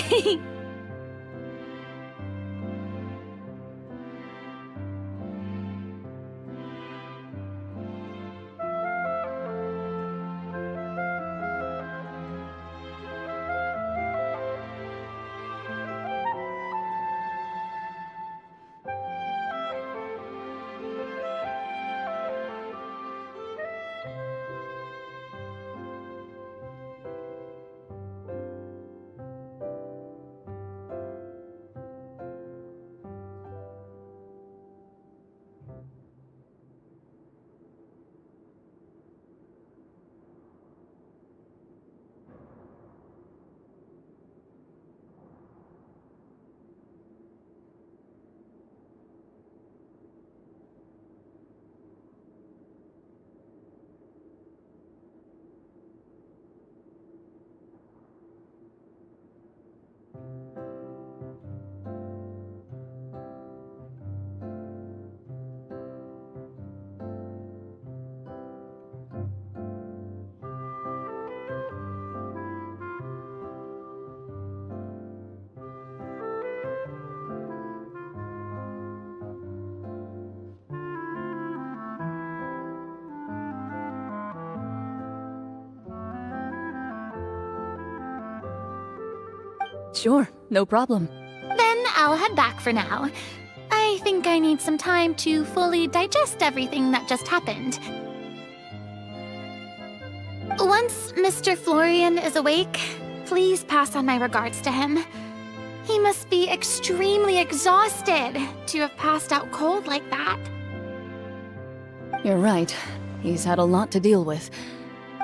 Sure, no problem. Then I'll head back for now. I think I need some time to fully digest everything that just happened. Once Mr. Florian is awake, please pass on my regards to him. He must be extremely exhausted to have passed out cold like that. You're right. He's had a lot to deal with.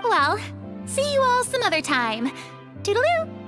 Well, see you all some other time. Toodaloo!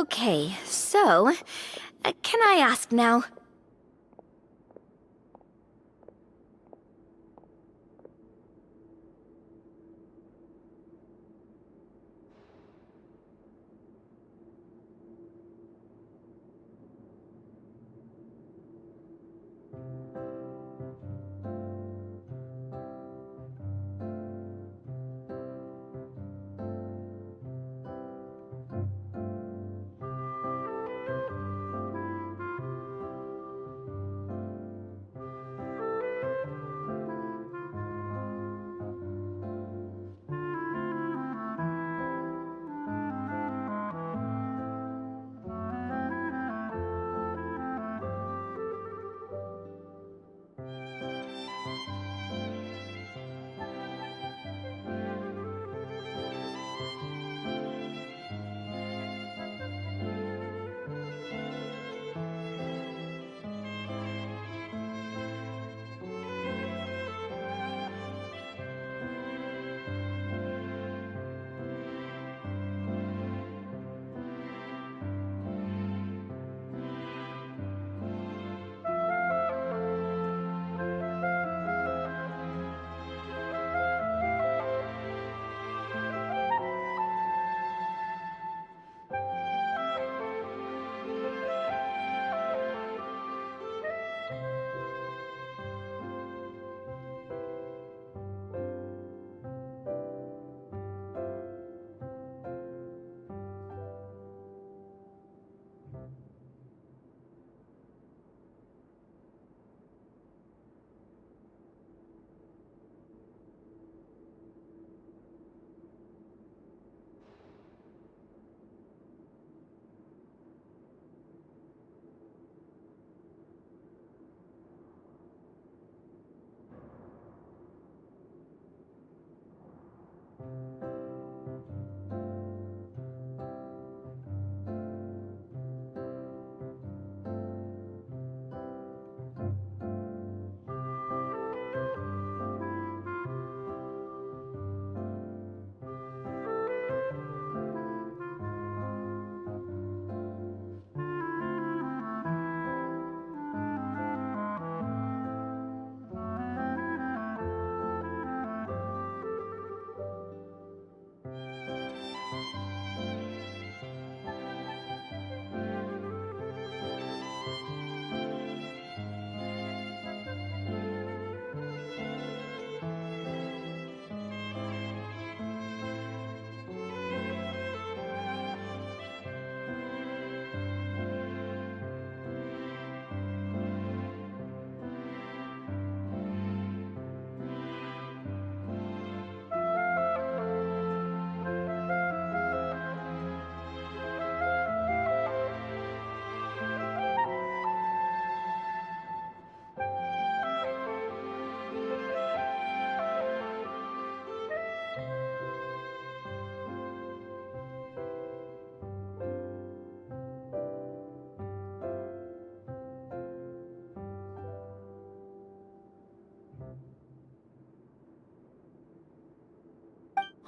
Okay, so, can I ask now?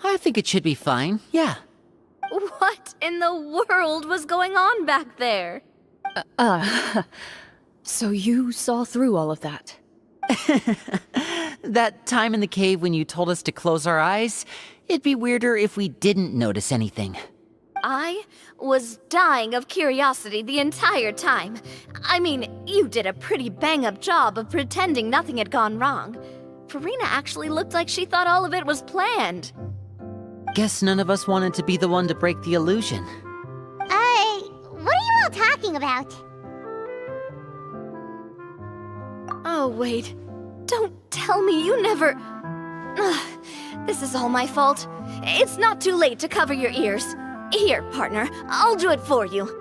I think it should be fine, yeah. What in the world was going on back there? So you saw through all of that? That time in the cave when you told us to close our eyes, it'd be weirder if we didn't notice anything. I was dying of curiosity the entire time. I mean, you did a pretty bang-up job of pretending nothing had gone wrong. Farina actually looked like she thought all of it was planned. Guess none of us wanted to be the one to break the illusion. What are you all talking about? Oh, wait. Don't tell me you never... Ugh, this is all my fault. It's not too late to cover your ears. Here, partner, I'll do it for you.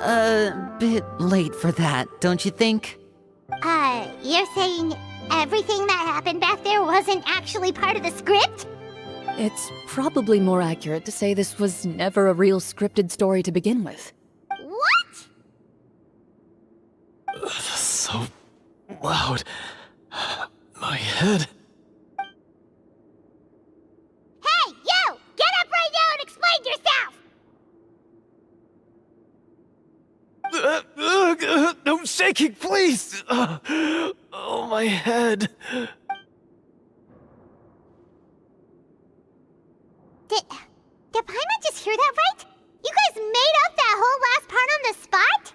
A bit late for that, don't you think? You're saying everything that happened back there wasn't actually part of the script? It's probably more accurate to say this was never a real scripted story to begin with. What? So loud. My head. Hey, you! Get up right now and explain yourself! No shaking, please! Oh, my head. Did Paimon just hear that right? You guys made up that whole last part on the spot?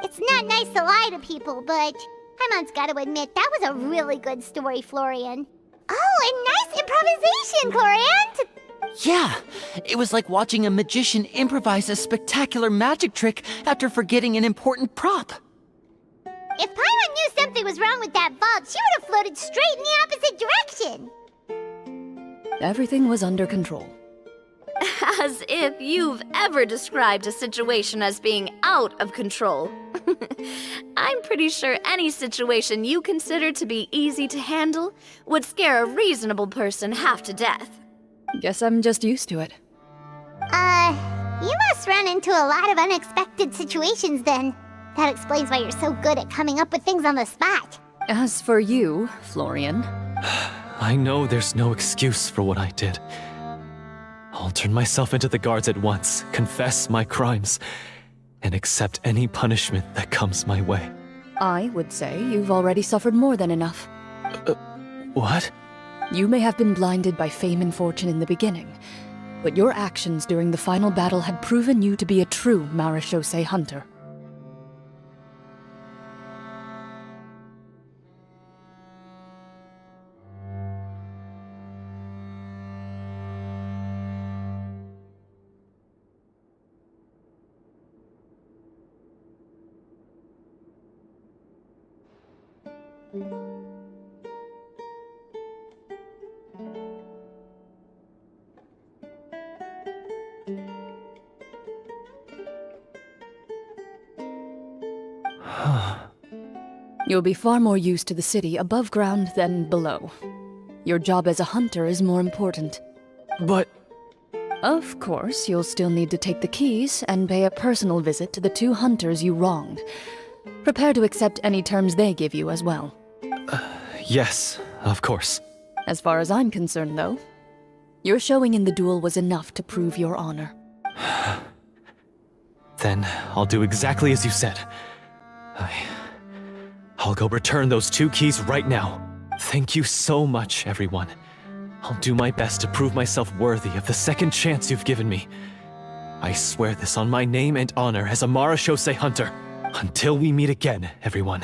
It's not nice to lie to people, but Paimon's gotta admit, that was a really good story, Florian. Oh, and nice improvisation, Florian! Yeah, it was like watching a magician improvise a spectacular magic trick after forgetting an important prop. If Paimon knew something was wrong with that vault, she would have floated straight in the opposite direction! Everything was under control. As if you've ever described a situation as being out of control. I'm pretty sure any situation you consider to be easy to handle would scare a reasonable person half to death. Guess I'm just used to it. You must run into a lot of unexpected situations then. That explains why you're so good at coming up with things on the spot. As for you, Florian, I know there's no excuse for what I did. I'll turn myself into the guards at once, confess my crimes, and accept any punishment that comes my way. I would say you've already suffered more than enough. What? You may have been blinded by fame and fortune in the beginning, but your actions during the final battle had proven you to be a true Marechaussee hunter. You'll be far more used to the city above ground than below. Your job as a hunter is more important. But... Of course, you'll still need to take the keys and pay a personal visit to the 2 hunters you wronged. Prepare to accept any terms they give you as well. yes, of course. As far as I'm concerned, though, your showing in the duel was enough to prove your honor. Then I'll do exactly as you said. I'll go return those 2 keys right now. Thank you so much, everyone. I'll do my best to prove myself worthy of the second chance you've given me. I swear this on my name and honor as a Marechaussee hunter. Until we meet again, everyone.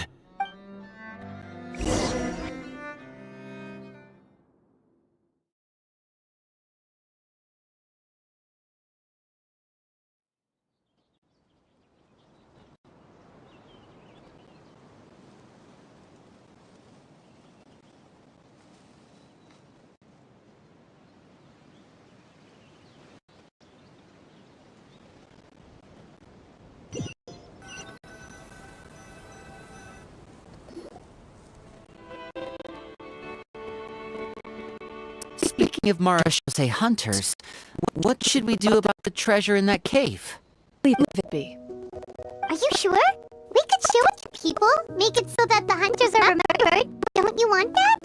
Speaking of Marechaussee hunters, what should we do about the treasure in that cave? Leave it be. Are you sure? We could show it to people, make it so that the hunters are remembered. Don't you want that?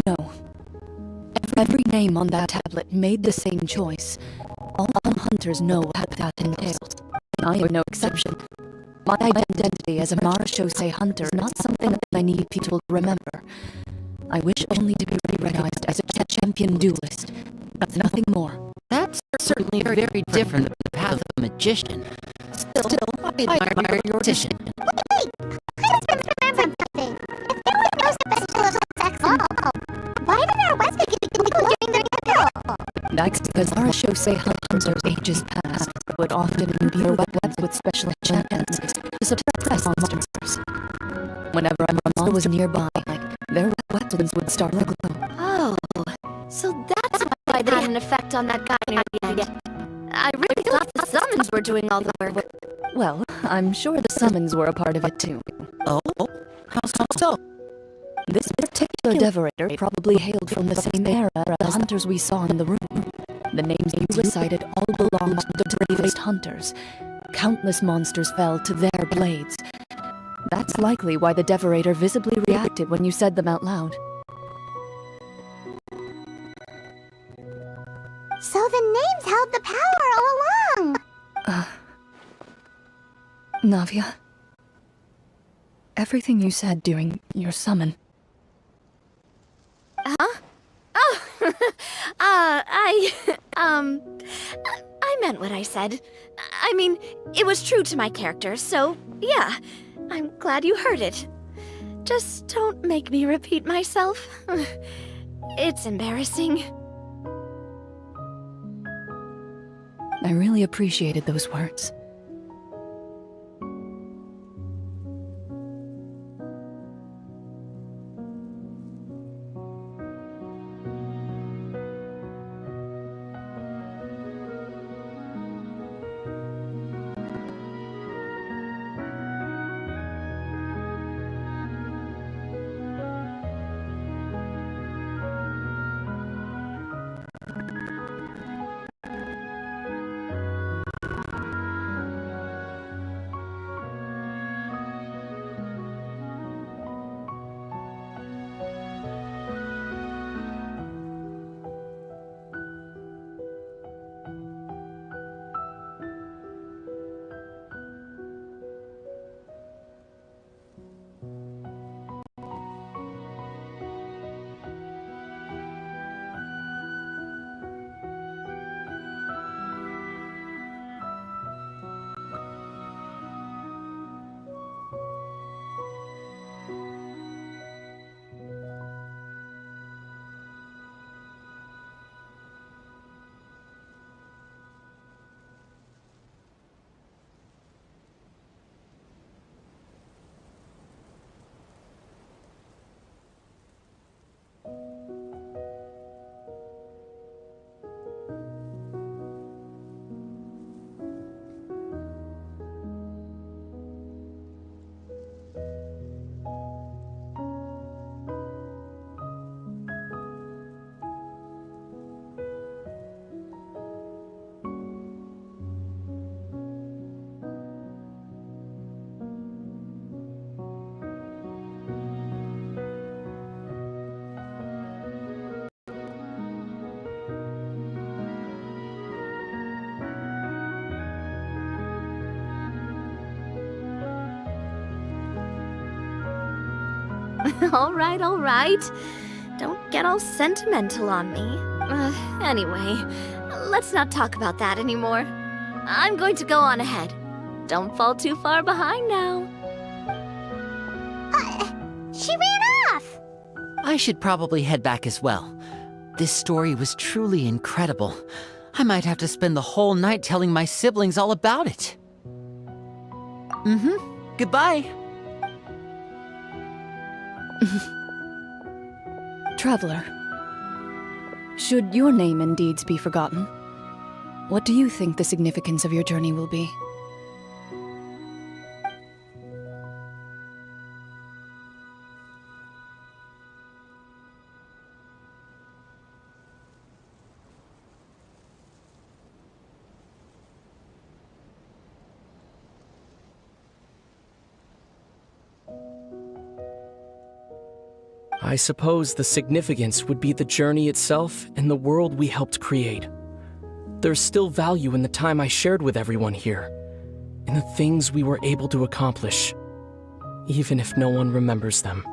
No. Every Every name on that tablet made the same choice. All hunters know what that entails. I am no exception. My identity as a Marechaussee hunter is not something that I need people to remember. I wish only to be recognized as a champion duelist. That's nothing more. That's certainly very different than the path of a magician. Still, I admire your decision. Wait! I just remembered something. If there were no special effects at all, why did our weapons get during the battle? That's because Marechaussee hunters ages past would often imbue their weapons with special enchantments to suppress monsters. Whenever a monster was nearby, their weapons would start to glow. Oh, so that's why they had an effect on that guy near the end. I really thought the summons were doing all the work. Well, I'm sure the summons were a part of it too. Oh? How so? This particular devorator probably hailed from the same era as the hunters we saw in the room. The names you recited all belonged to the bravest hunters. Countless monsters fell to their blades. That's likely why the devorator visibly reacted when you said them out loud. So the names held the power all along! Navia, everything you said during your summon. Huh? Oh, I meant what I said. I mean, it was true to my character, so yeah, I'm glad you heard it. Just don't make me repeat myself. It's embarrassing. I really appreciated those words. All right. Don't get all sentimental on me. Anyway, let's not talk about that anymore. I'm going to go on ahead. Don't fall too far behind now. She ran off! I should probably head back as well. This story was truly incredible. I might have to spend the whole night telling my siblings all about it. Goodbye. Traveler, should your name and deeds be forgotten, what do you think the significance of your journey will be? I suppose the significance would be the journey itself and the world we helped create. There's still value in the time I shared with everyone here, in the things we were able to accomplish, even if no one remembers them.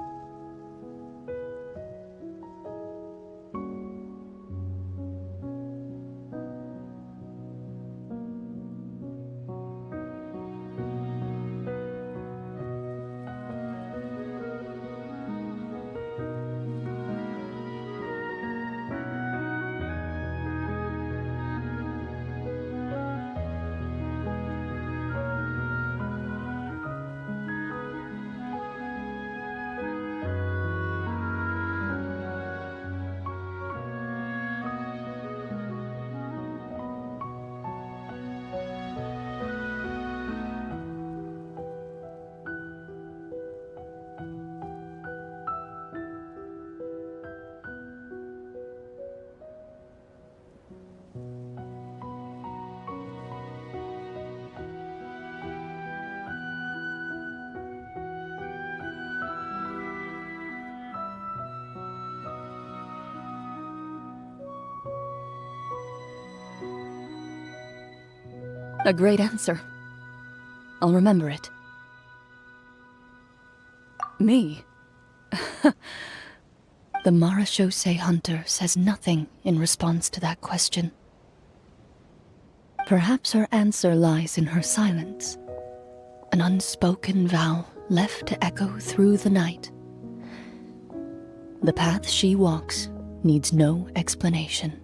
A great answer. I'll remember it. Me? The Marachose hunter says nothing in response to that question. Perhaps her answer lies in her silence. An unspoken vow left to echo through the night. The path she walks needs no explanation.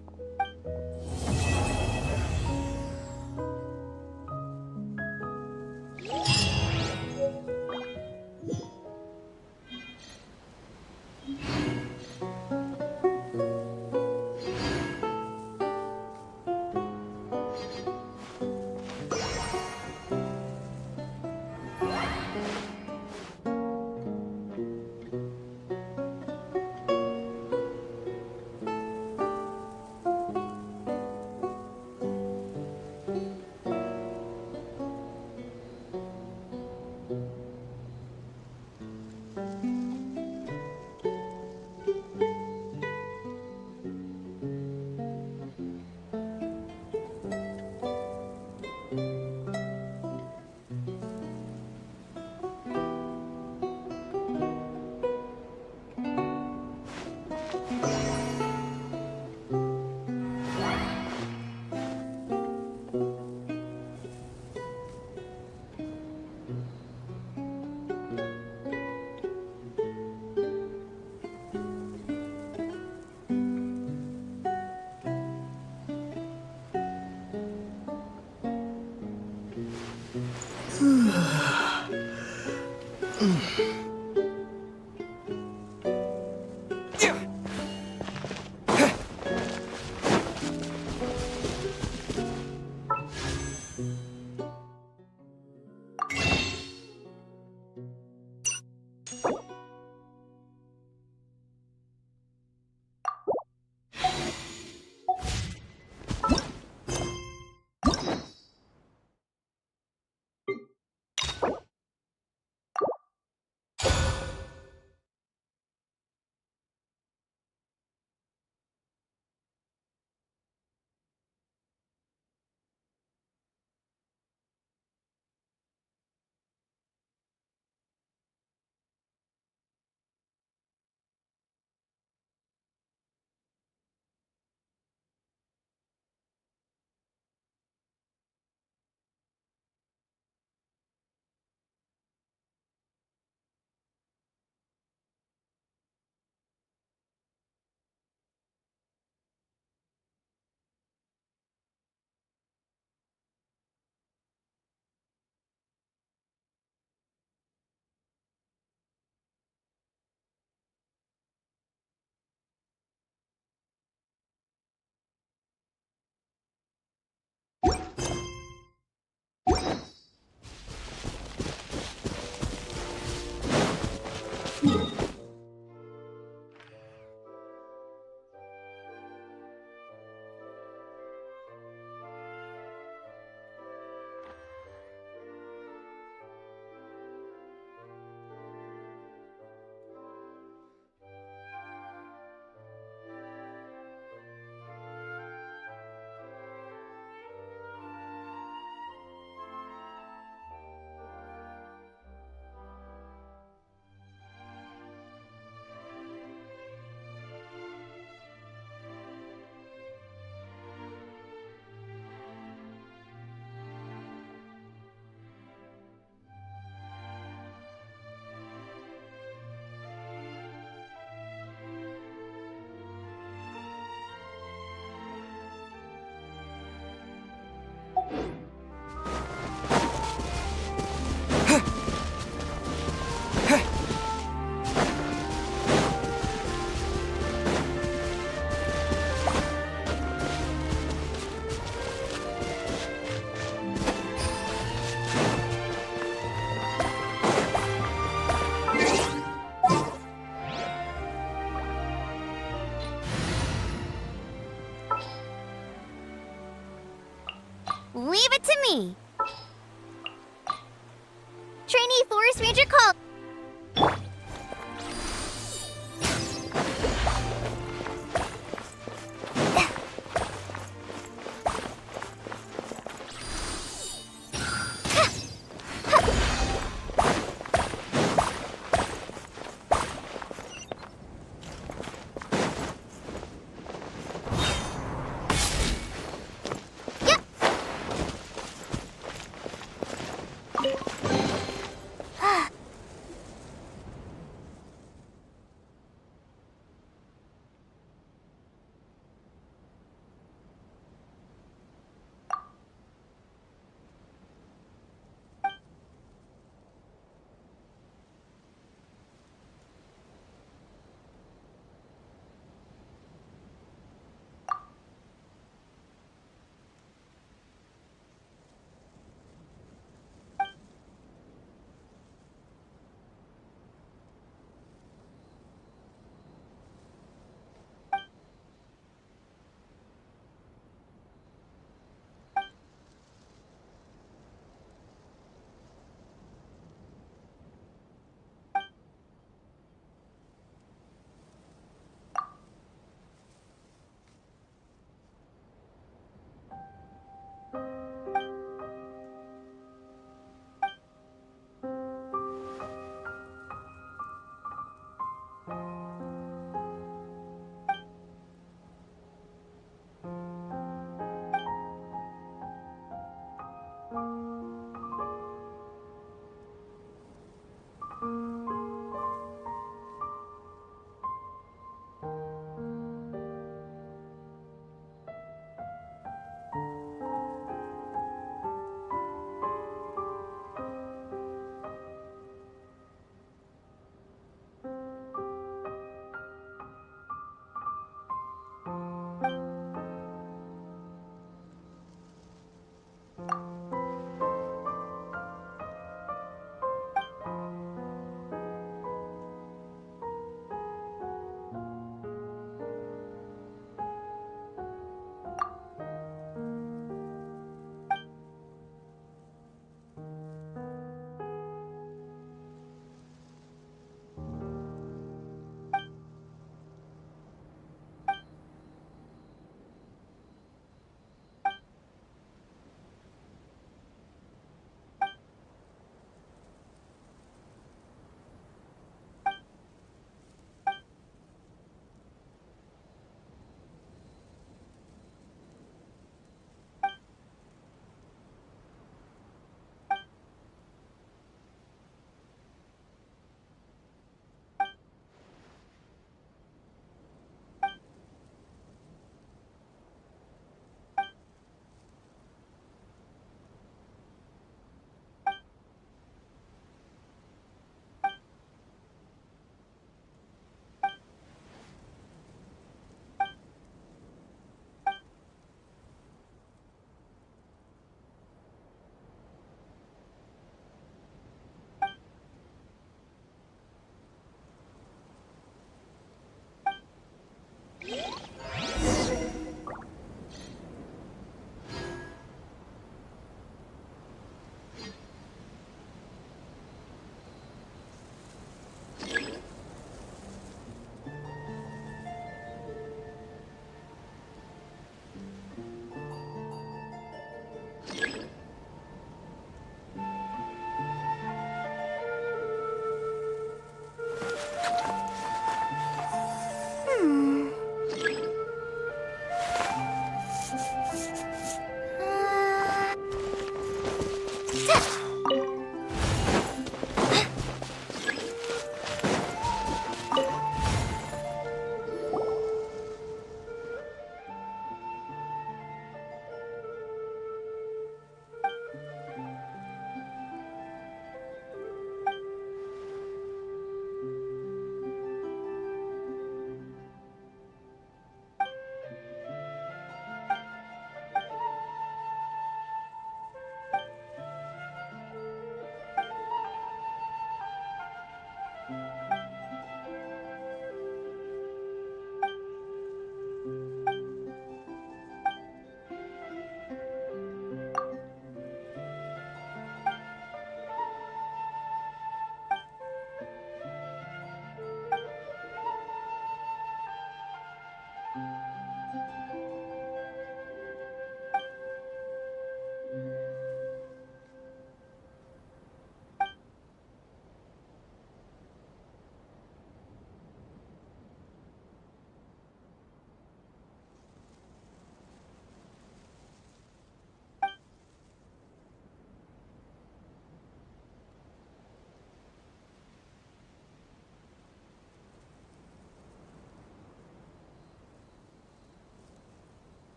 Leave it to me. Trainee Forest Ranger call.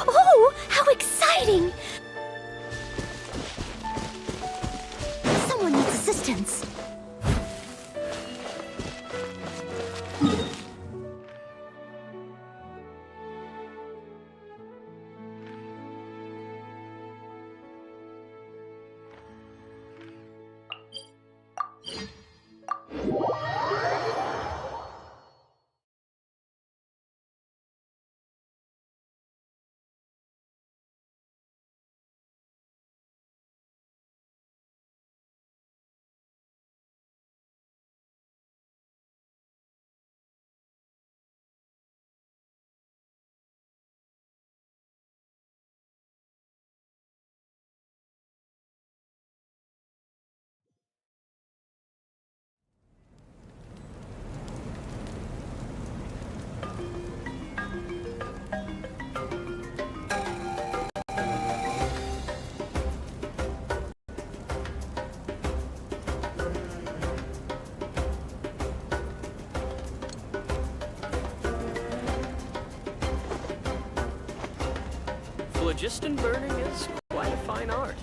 Oh, how exciting! Someone needs assistance. Phlogiston burning is quite a fine art.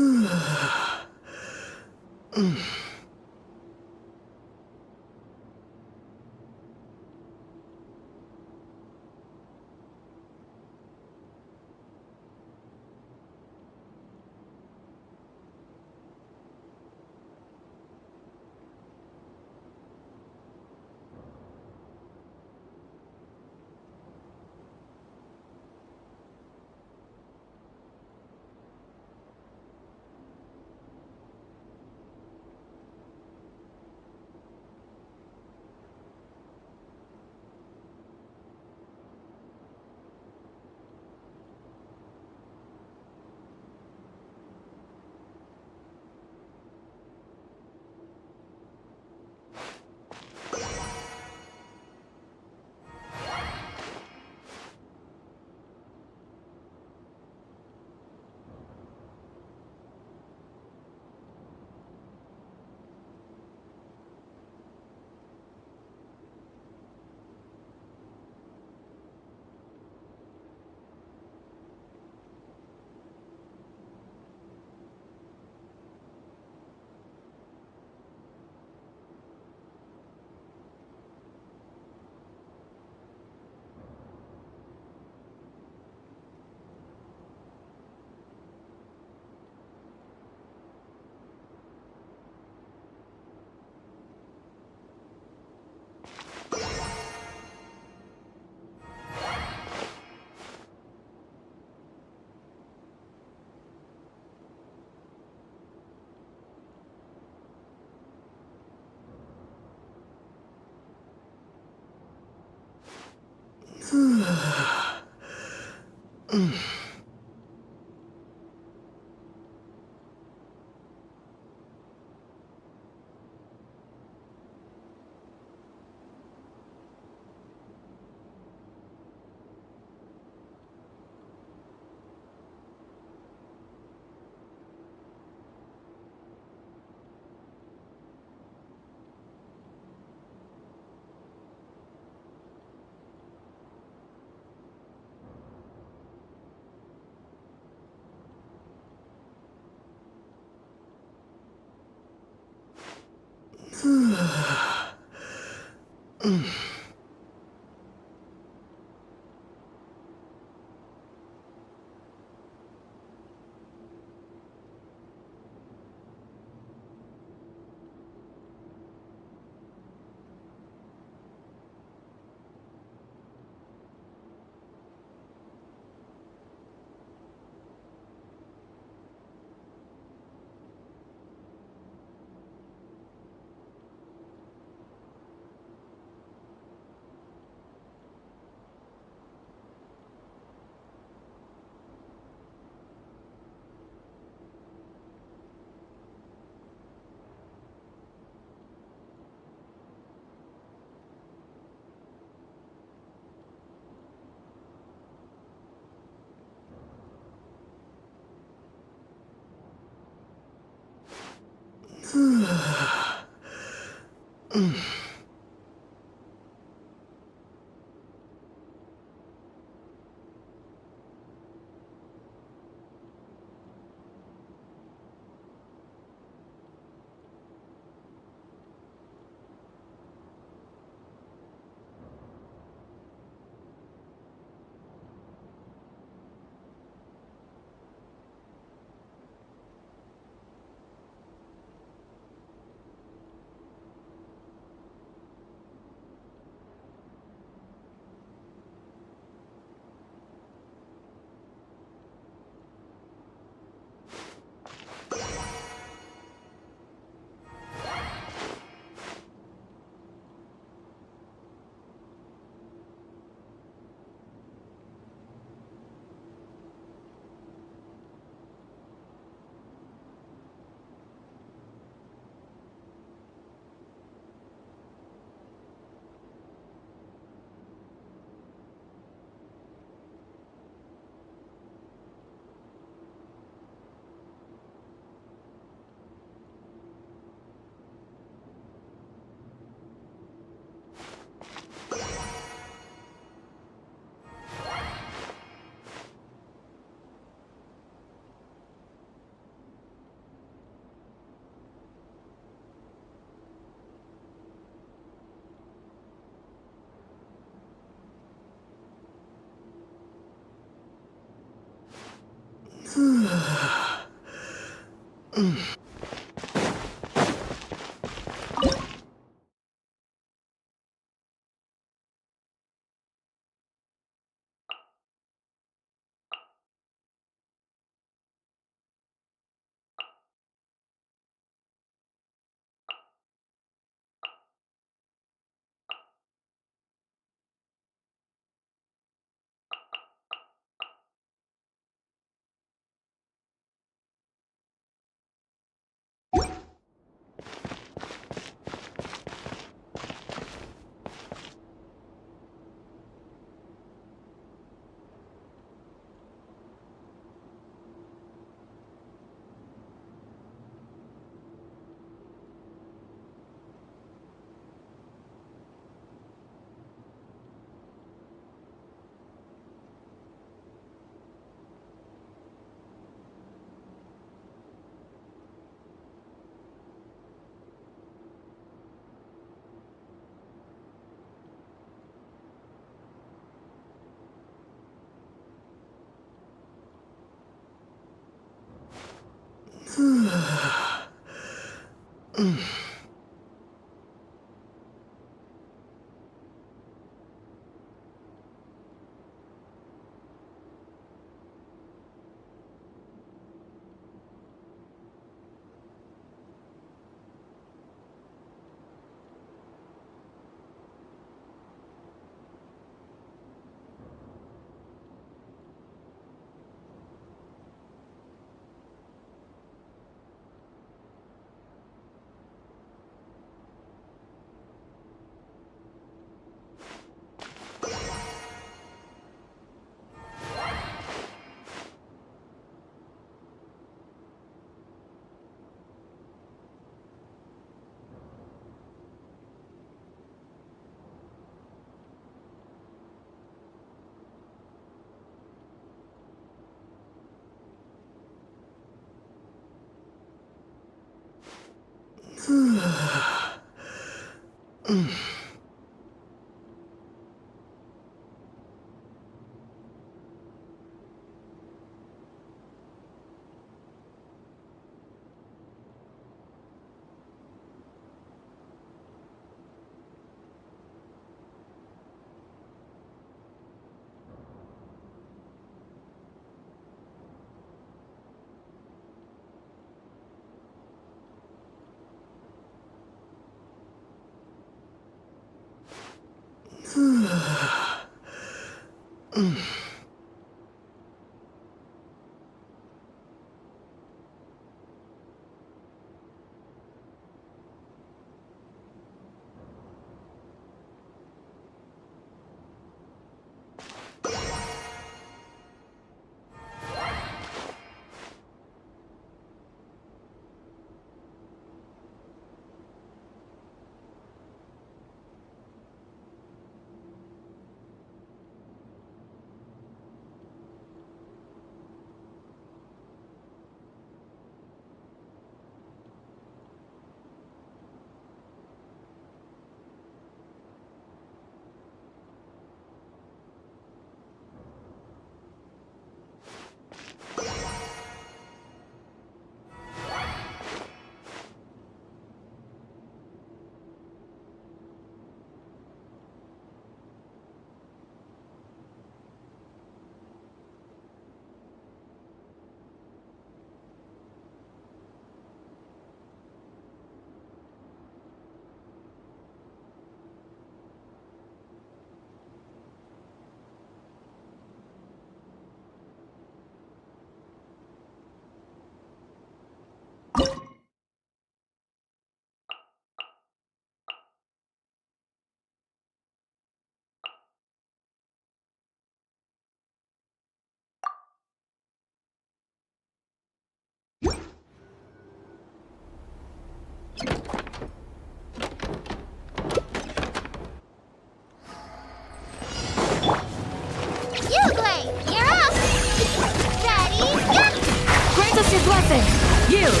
blessing! Yield!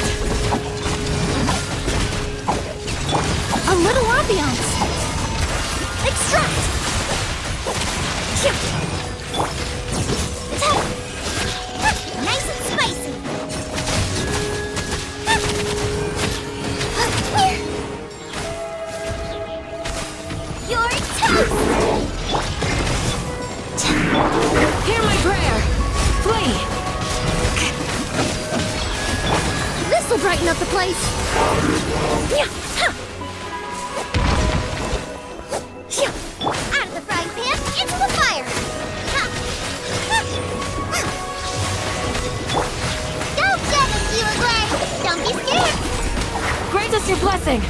A little ambiance! Extract! Nice and spicy! place! Out of the frying pan, into the fire! Go get it, you Aglae! Don't be scared! Grant us your blessing!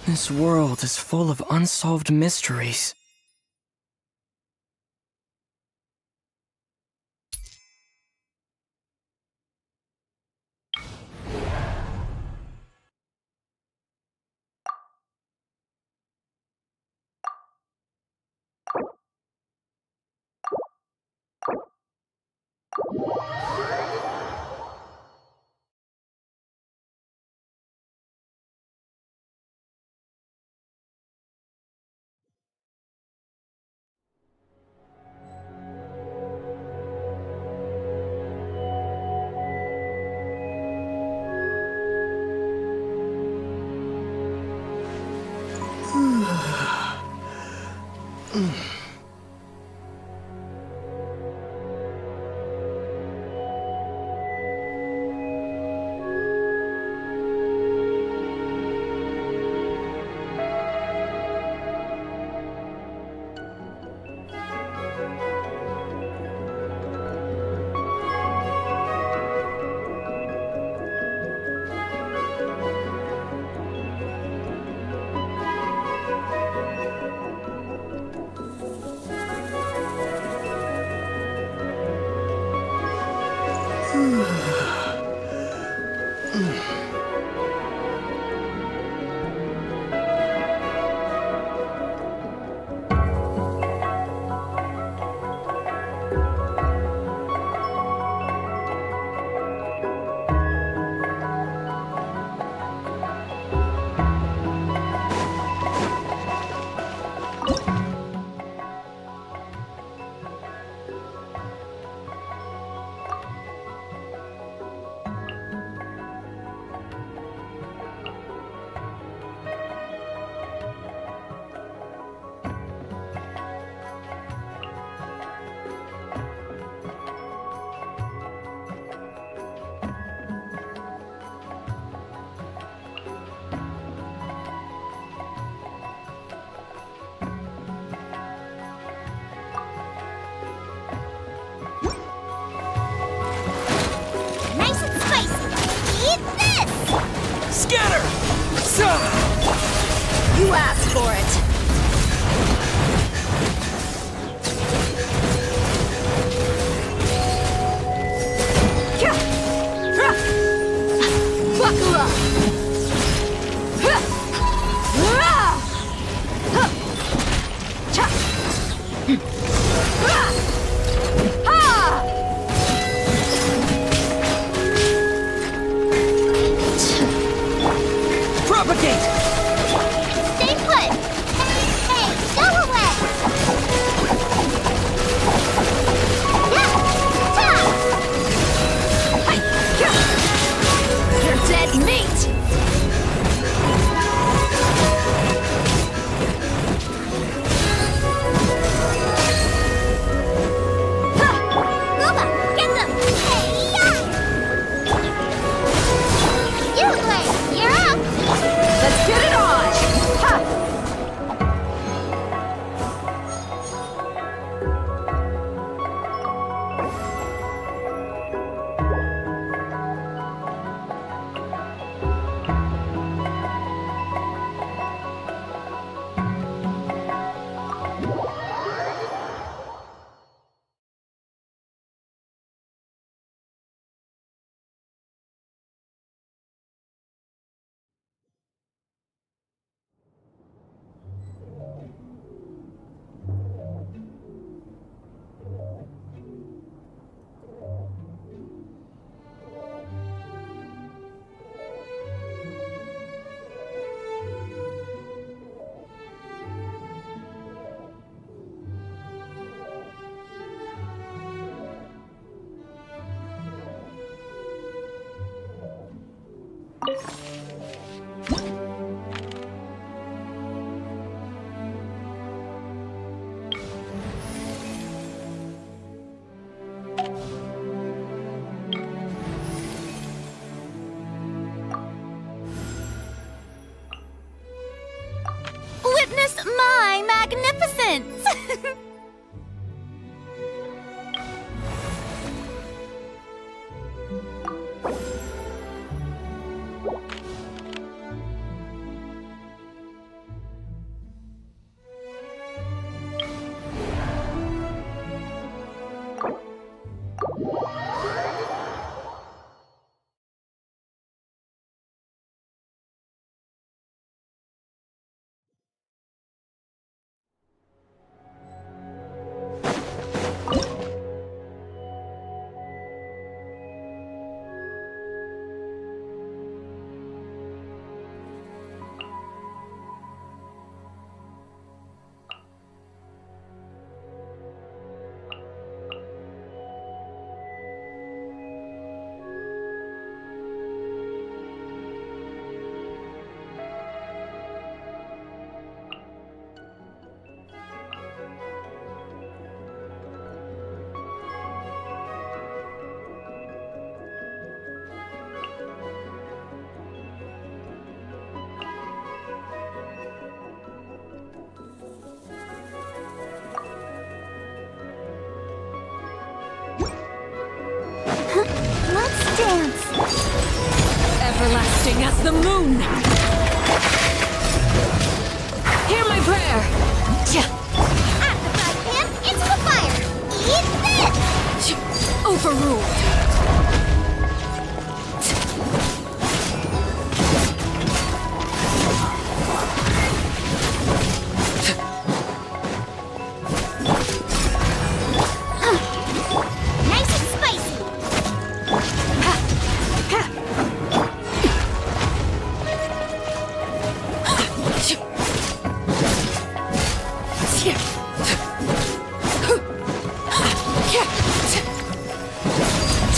This world is full of unsolved mysteries. You asked for it. Buckle up. Propagate! Stay put! Hey, go away! Yeah! You're dead meat! Gooba, get them! Hey-ya! You, Clay, you're up! Let's get it on! Ha! Witness my magnificence! Let's dance! Everlasting as the moon! Hear my prayer! At the fry pan, into the fire! Eat this! Overruled! Nice and spicy!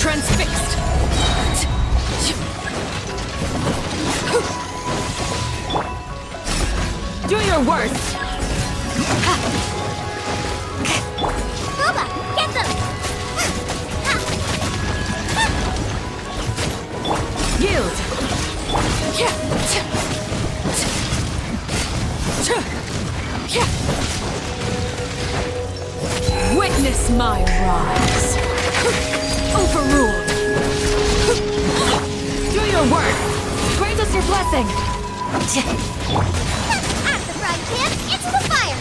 Transfixed! Do your worst! Gooba, get them! Yield! Witness my rise! Overruled! Do your work! Grant us your blessing! At the fry pan, into the fire!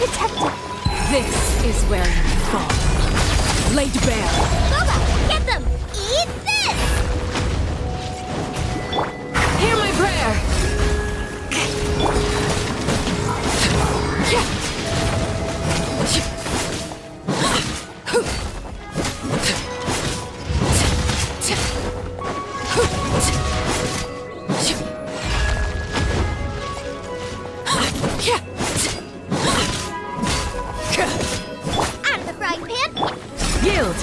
protect us. This is where you fall. Laid bare. Boba, get them! Eat this! Hear my prayer! Out of the frying pan! Yield!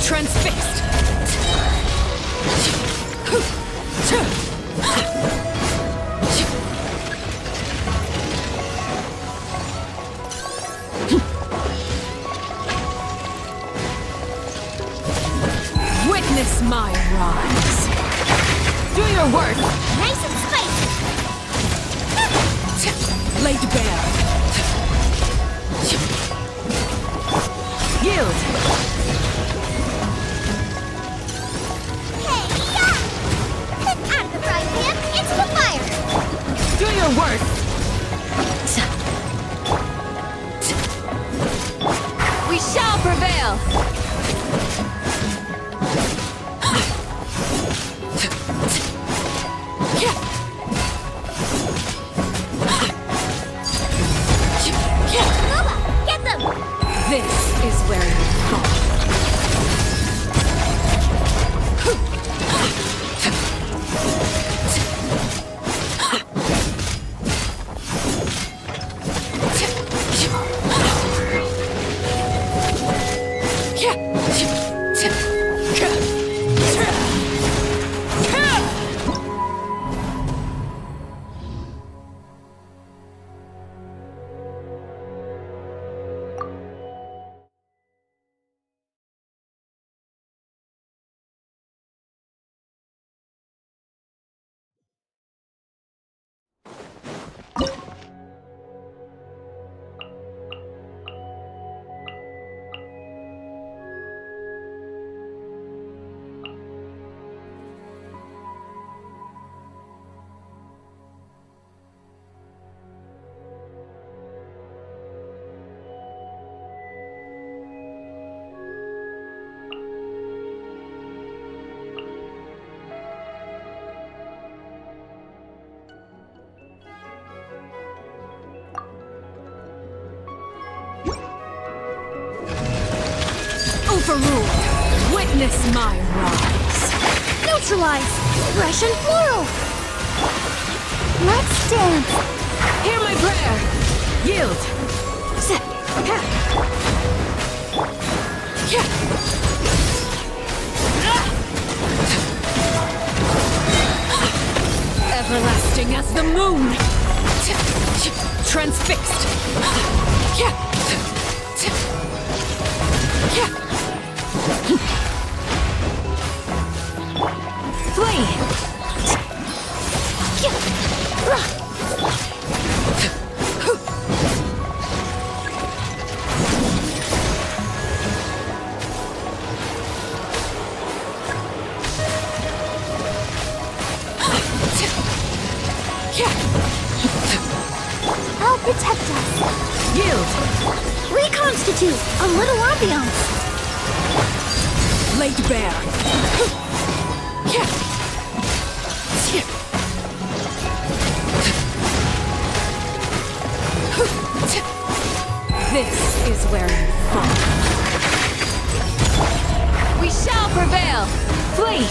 Transfixed! Witness my rise! Do your work! Nice and spicy! Laid bare! Yield! Hey, yeah! Out of the frying pan, into the fire! Do your work! We shall prevail! Boba, get them! This is where you fall. Overruled! Witness my rise! Neutralize! Russian floral! Let's dance! Hear my prayer! Yield! Everlasting as the moon! Transfixed! Flee! I'll protect us. Yield! Reconstitute! A little ambiance! Laid bare! This is where you fall. We shall prevail! Flee!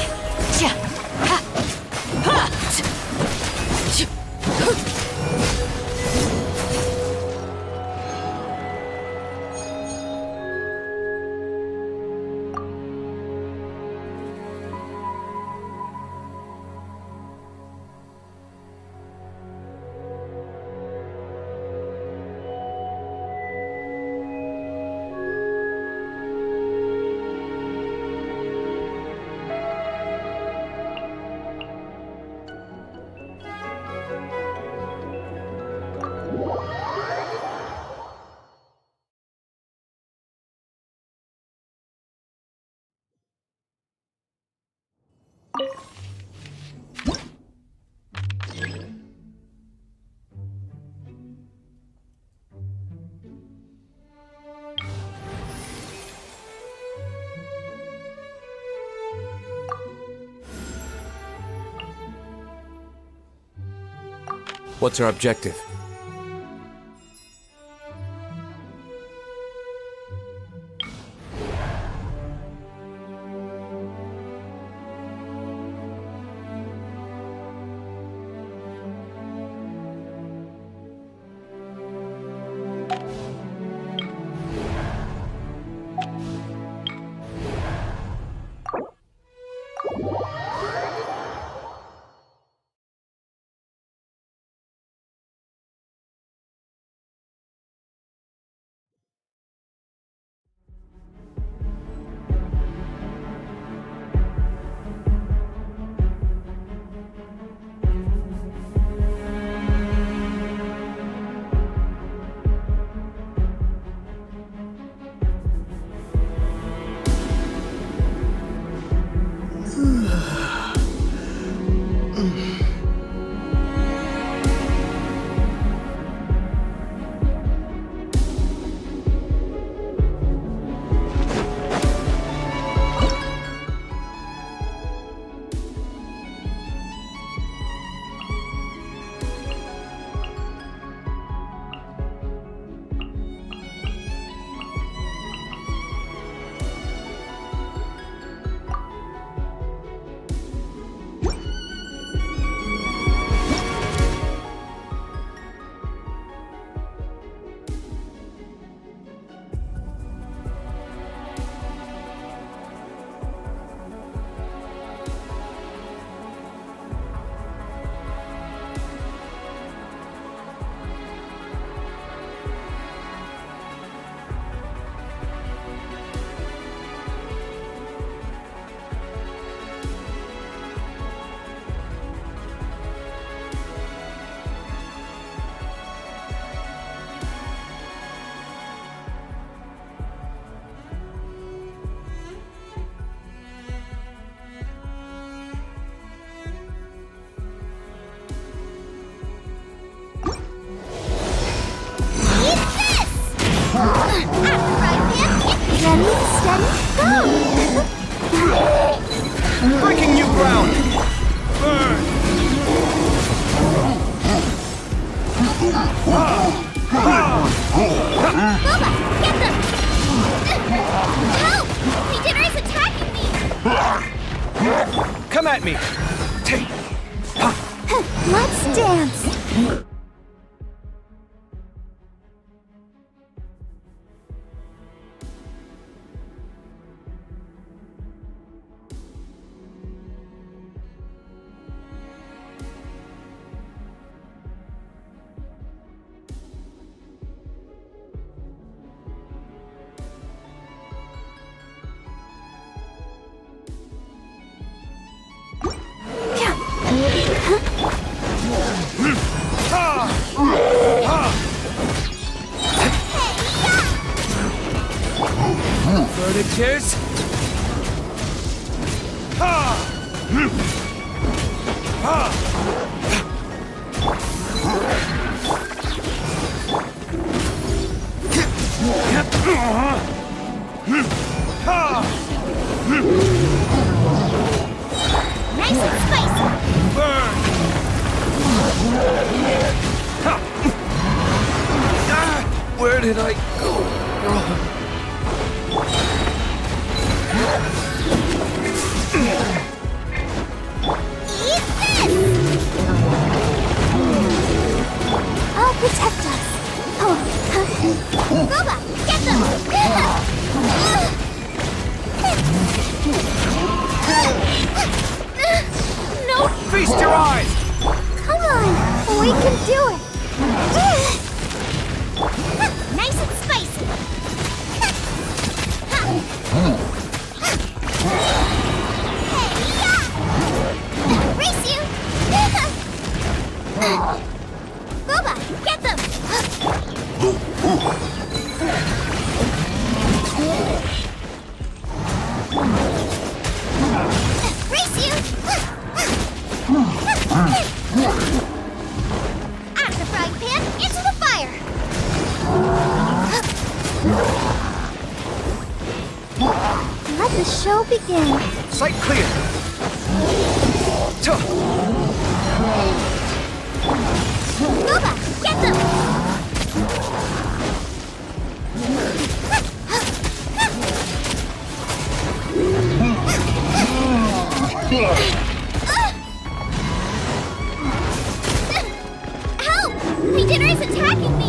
What's our objective? Ready, steady, go! Breaking new ground! Burn! Boba, get them! Help! Beginner is attacking me! Come at me! Take! Let's dance! Furniture? Nice and spicy! Burn! Where did I go wrong? Eat this! I'll protect us. Boba, get them! No! Feast your eyes! Come on, we can do it. Nice and spicy! Hey-ya! Race you! Boba, get them! Race you! Out of the frying pan, into the fire! Let the show begin. Sight clear! Tuh. Baby Dinner is attacking me!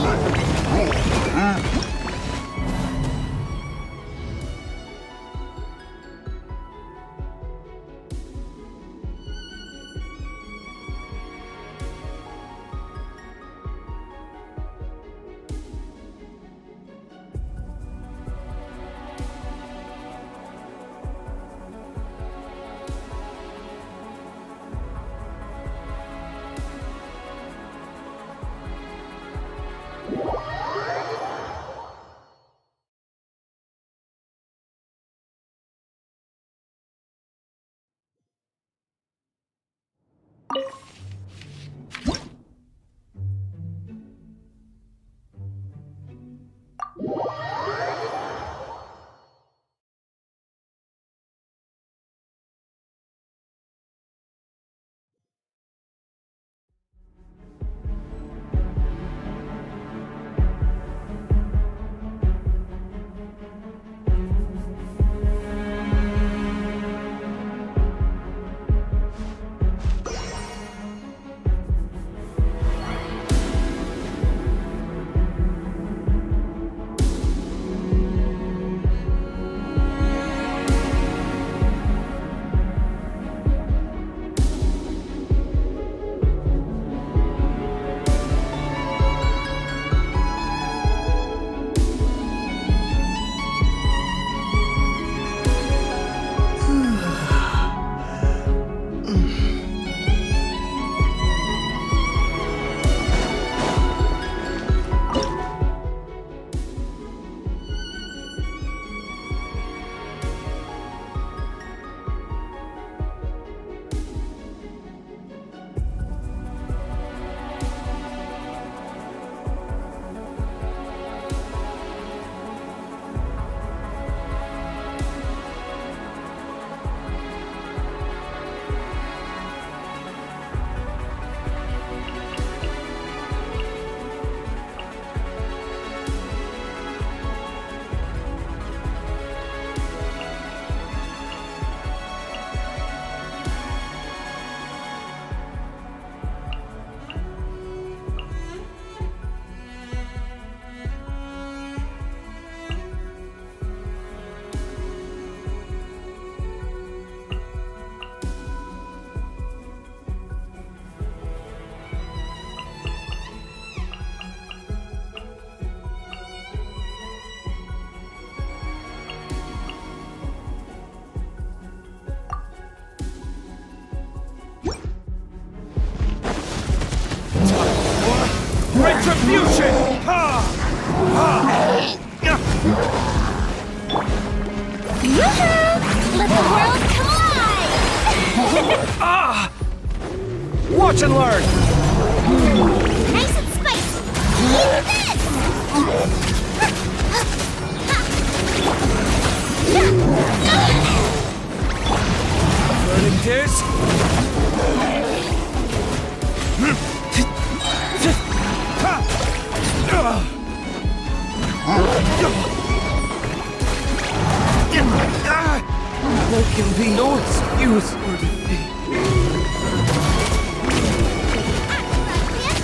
Retribution! Yoo-hoo! Let the world collide! Watch and learn! Nice and spicy! Eat Burning disc! There can be no excuse for defeat.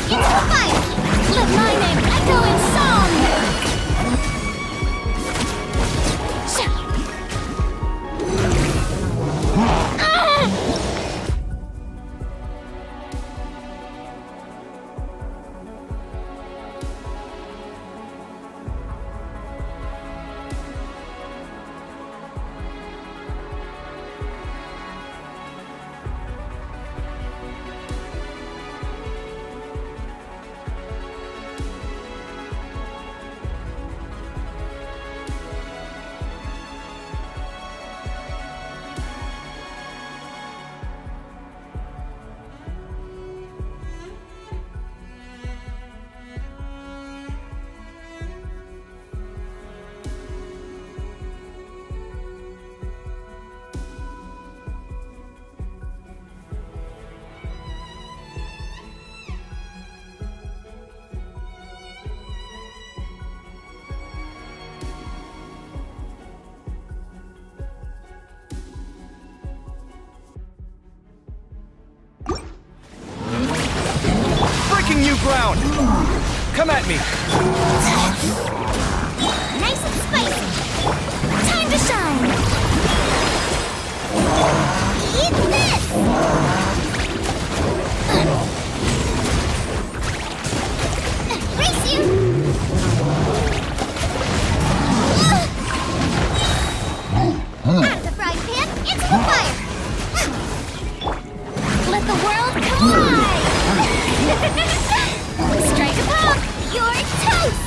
It's the fight! Let my name echo in song! Breaking new ground! Come at me! Nice and spicy. Time to shine. Eat this. Race you. Out of the frying pan into the fire. Let the world collide. Strike a pop. You're toast.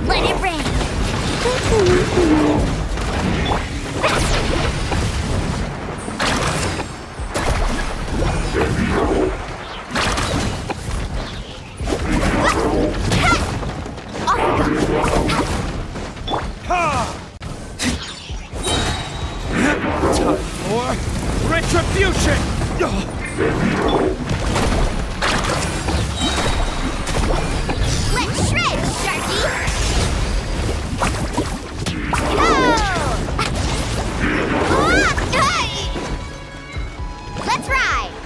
Let it rain. Retribution! Let's shred, Sharky! Go! Let's ride!